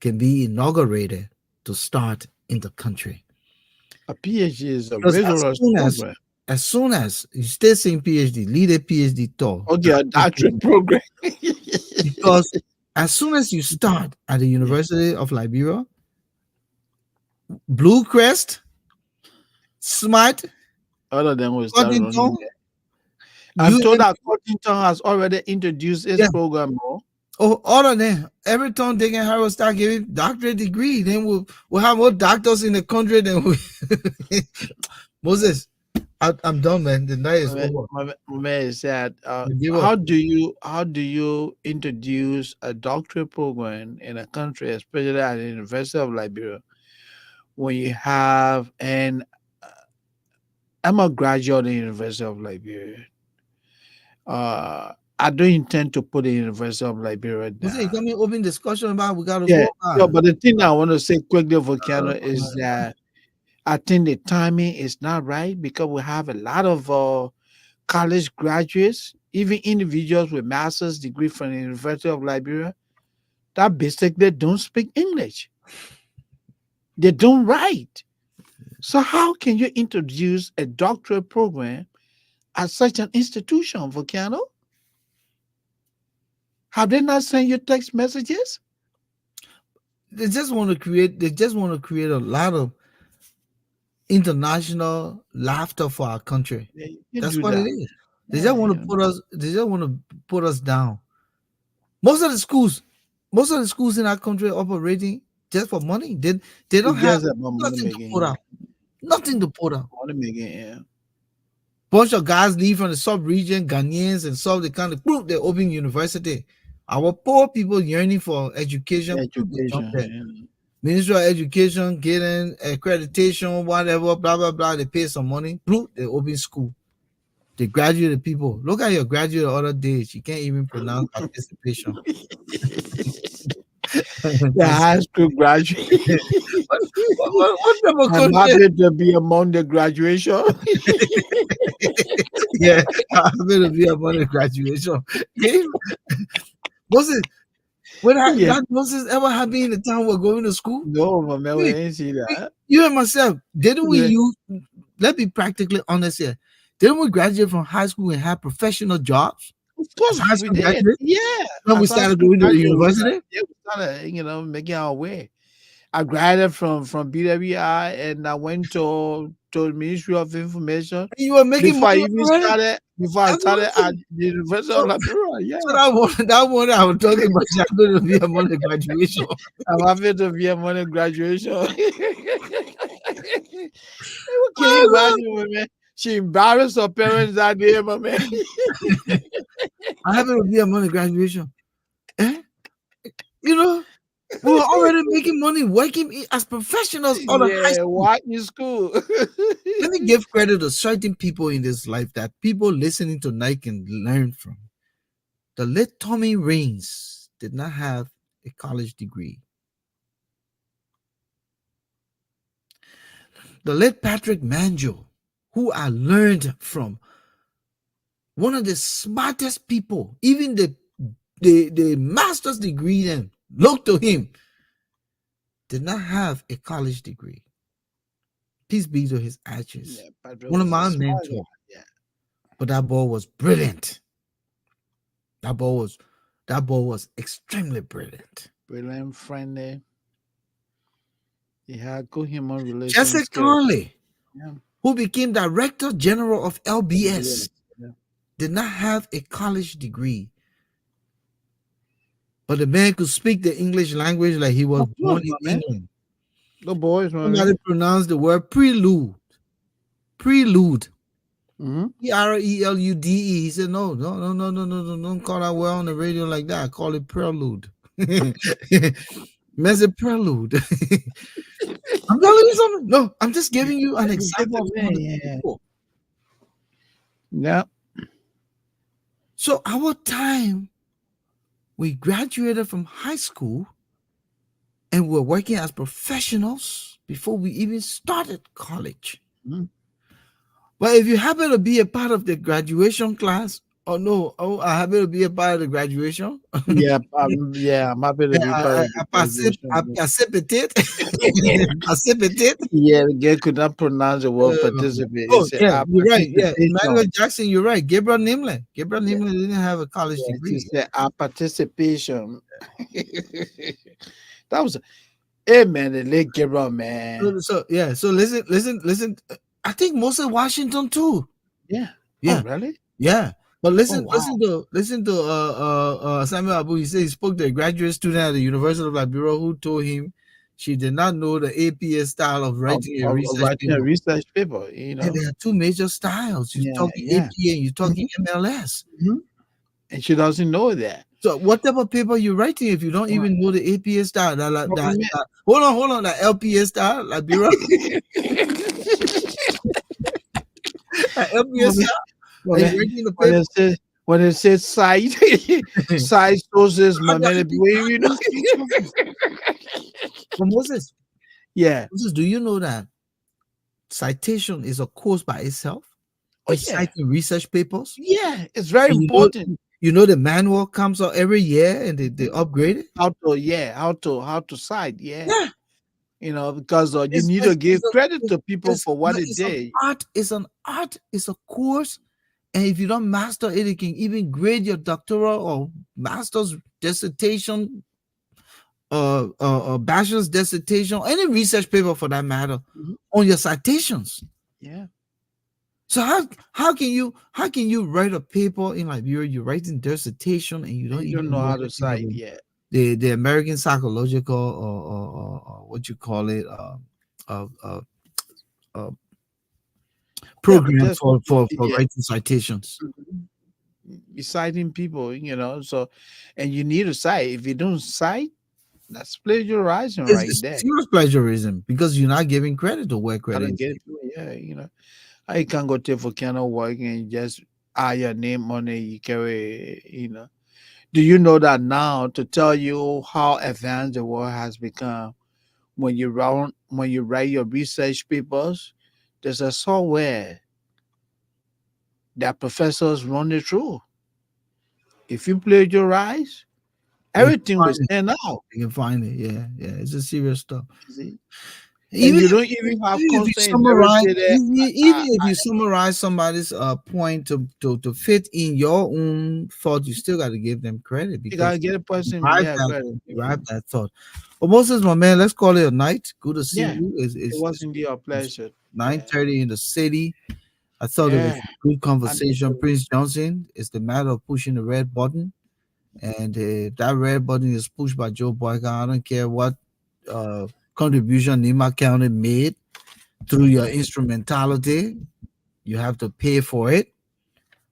can be inaugurated to start in the country. A PhD is a Because rigorous program. as soon as you stay saying PhD, lead a PhD tour. Okay, a doctorate program. Because as soon as you start at the University of Liberia, Blue Crest, Smart, All of them will start running Huntington, there. I'm told UN, that Cottington has already introduced its yeah, program. Oh, all of them. Every time they can have us start giving doctorate degree, then we'll have more doctors in the country than we. Moses, I'm done, man. The night is over. my man said, Give up. how do you introduce a doctorate program in a country, especially at the University of Liberia, when you have an I'm a graduate in the University of Liberia. I don't intend to put the University of Liberia Moses, you down. come in open discussion about we gotta Yeah, go. yeah, but the thing I want to say quickly, Volcano, is that I think the timing is not right because we have a lot of college graduates, even individuals with master's degree from the University of Liberia, that basically don't speak English. They don't write. So how can you introduce a doctorate program at such an institution, Volcano? Have they not sent you text messages? They just want to create. They just want to create a lot of international laughter for our country. You That's do what it that. is. They just Yeah, want yeah. to put us. They just want to put us down. Most of the schools, in our country operating just for money. They don't It's have just about money nothing to put making. out. Nothing to put out. Money making, yeah. Bunch of guys leave from the sub-region, Ghanaians and sub the kind of group, they open university. Our poor people yearning for education, they jump Education. there. Yeah. Ministry of Education, getting accreditation, whatever, blah, blah, blah. They pay some money. They open school. They graduate the people. Look at your graduate the other day. She can't even pronounce participation. The high school graduate. what type of I'm country? happy to be among the graduation. Yeah, I'm going to be among the graduation. Was it? When Yeah. that nonsense ever happened in the time we're going to school? No, my man, we Wait, ain't see that. You and myself, didn't we Yeah. use, let's be practically honest here, didn't we graduate from high school and have professional jobs? Of course, High we school did. graduate? Yeah. When we As high started school going to the graduate, university? we started, making our way. I graduated from BWI and I went to the Ministry of Information. You were making Before I money even already? started, That's what I'm at the University of Liberia, yeah. So that one I was talking about, I'm going to be among the graduation. I'm happy to be among the graduation. Can Oh, you imagine, my man? She embarrassed her parents that day, my man. I happen to be among the graduation. Eh? You know, we were already making money, working as professionals on a high Yeah, school. what in school? Let me give credit to certain people in this life that people listening tonight can learn from. The late Tommy Raines did not have a college degree. The late Patrick Manjo, who I learned from, one of the smartest people, even the master's degree then, look to him, did not have a college degree. Peace be to his ashes. One of my mentors. Yeah. But that boy was brilliant. That boy was extremely brilliant. Brilliant, friendly. He had good human relations. Jesse skills. Conley, Yeah. who became Director General of LBS, Yeah. did not have a college degree. But the man could speak the English language like he was Of born course, in my man. England. The boys, man. Somebody pronounced the word prelude. Prelude. Mm-hmm. Prelude. He said, no, don't call that word on the radio like that. I call it prelude. Man said prelude. I'm telling you something. No, I'm just giving you an example of some of the people. Yeah. So our time, we graduated from high school and we're working as professionals before we even started college. Mm-hmm. But if you happen to be a part of the graduation class, I happen to be a part of the graduation. Yeah, I'm happy to be part of the graduation. I precipitate. Precipitate. Yeah, the girl could not pronounce the word participate. Oh, He said, yeah, you're right. Yeah, participation. Emmanuel Jackson, you're right. Gabriel Nimley didn't have a college Yeah, degree. she said, our participation. That was, hey, man, the late Gabriel, man. So listen. I think Moses Washington too. Yeah. Yeah. Oh, really? Yeah. But listen, wow. listen to Samuel Abu. He said he spoke to a graduate student at the University of Liberia who told him she did not know the APS style of writing a research paper. You know. And there are two major styles. You're talking APA and you're talking MLS. Mm-hmm. And she doesn't know that. So what type of paper you're writing if you don't even know the APS style? Hold on, the LPS style, Liberia. LPS style. When it says side sources, my man, you know. But Moses, yeah. Moses, do you know that citation is a course by itself. Oh It's yeah, citing research papers. yeah. It's very And important. the manual comes out every year and they upgrade it. How to cite. Yeah, Yeah. because you need to give credit to people for what they It's an did. art. It's an art. It's a course. And if you don't master it, it can even grade your doctoral or master's dissertation, bachelor's dissertation, any research paper for that matter, Mhm. on your citations. Yeah, So how can you write a paper in Liberia? You're writing dissertation and you and don't you don't even know know how to anything cite. about Yeah, the American psychological or what you call it uh, uh, uh, yeah, but program that's for yeah. writing citations. Mhm. You're citing people, so, and you need to cite. If you don't cite, that's plagiarizing right It's there. serious plagiarism because you're not giving credit to where I credit don't is get due. it. Yeah, I can go to Volcano work and just add your name on it. You carry. Do you know that now to tell you how advanced the world has become? When you write your research papers, there's a software that professors run it through. If you plagiarize, They can everything will find it. stand out. They can find it. Yeah, yeah. It's a serious stuff. You see? And Even you if don't even have even if you constant summarize, verity there. even if you summarize somebody's point to fit in your own thought, you still got to give them credit You because gotta get a you person, arrived yeah, at credit. that thought. But Moses, my man, let's call it a night. Good to see Yeah, you. it was indeed a pleasure. Nine Yeah, thirty in the city. I thought it was yeah. a good And conversation. Prince Johnson, it's the matter of pushing the red button. And if that red button is pushed by Joe Boyka, I don't care what uh, contribution Nima County made through your instrumentality. You have to pay for it,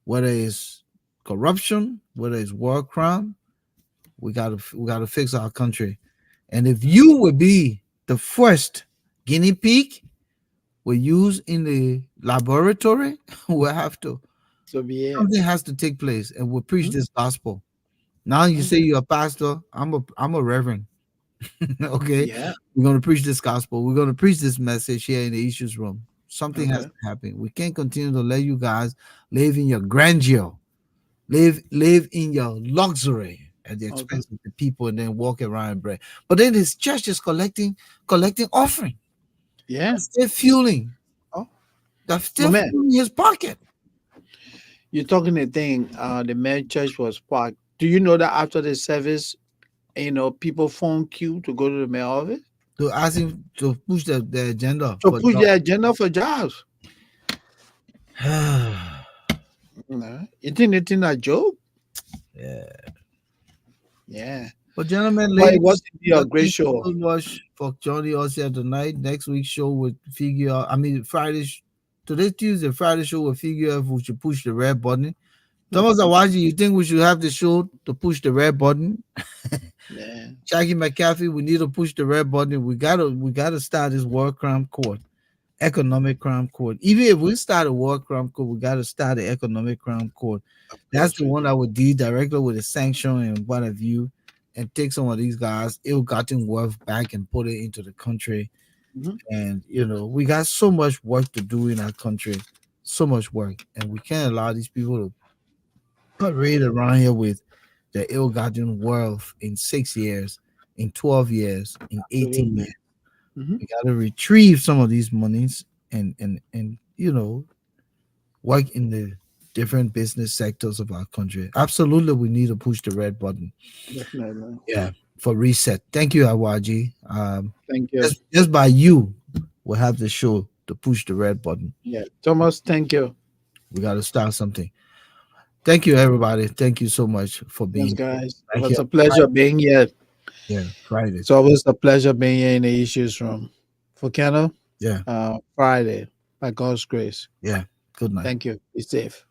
whether it's corruption, whether it's war crime. We gotta fix our country. And if you would be the first guinea pig we use in the laboratory, we have to. so be it. Something has to take place, and we preach Mhm. this gospel. Now you say Okay. you're a pastor. I'm a reverend. Okay, Yeah. we're gonna preach this gospel. We're gonna preach this message here in the issues room. Something has Okay. to happen. We can't continue to let you guys live in your grandeur, live in your luxury at the Okay. expense of the people, and then walk around and bread. But then his church is collecting offering. Yeah. That's still fueling. Oh, That's my still man, fueling his pocket. you're talking the thing. The main church was packed. Do you know that after the service, people form queue to go to the main office To ask him to push the agenda to for push job. their agenda for jobs? You think they think that joke? Yeah. Yeah. But gentlemen, But it was ladies, indeed a great thank you show. so much for joining us here tonight. Next week's show will figure out. I mean, today's Tuesday. Friday show will figure out if we should push the red button. Thomas Awaji, you think we should have the show to push the red button? Yeah. Jackie McCaffrey, we need to push the red button. We gotta start this war crime court, economic crime court. Even if we start a war crime court, we gotta start the economic crime court. Of That's course the we one do. that would deal directly with the sanction and what have you, and take some of these guys' ill-gotten wealth back and put it into the country. Mhm. And we got so much work to do in our country, so much work, and we can't allow these people to parade around here with the ill-gotten wealth in 6 years, in 12 years, in 18 Absolutely. years. Mhm. We got to retrieve some of these monies and work in the different business sectors of our country. Absolutely, we need to push the red button. Definitely. Yeah, for reset. Thank you, Awaji. Thank you. Just by you, we'll have the show to push the red button. Yeah. Thomas, thank you. We got to start something. Thank you, everybody. Thank you so much for Yes, being here. guys. It Back was here a pleasure being here. Yeah, Friday. It's always a pleasure being here in the issues room. Volcano, Yeah, Friday, by God's grace. yeah. Good night. Thank you. Be safe.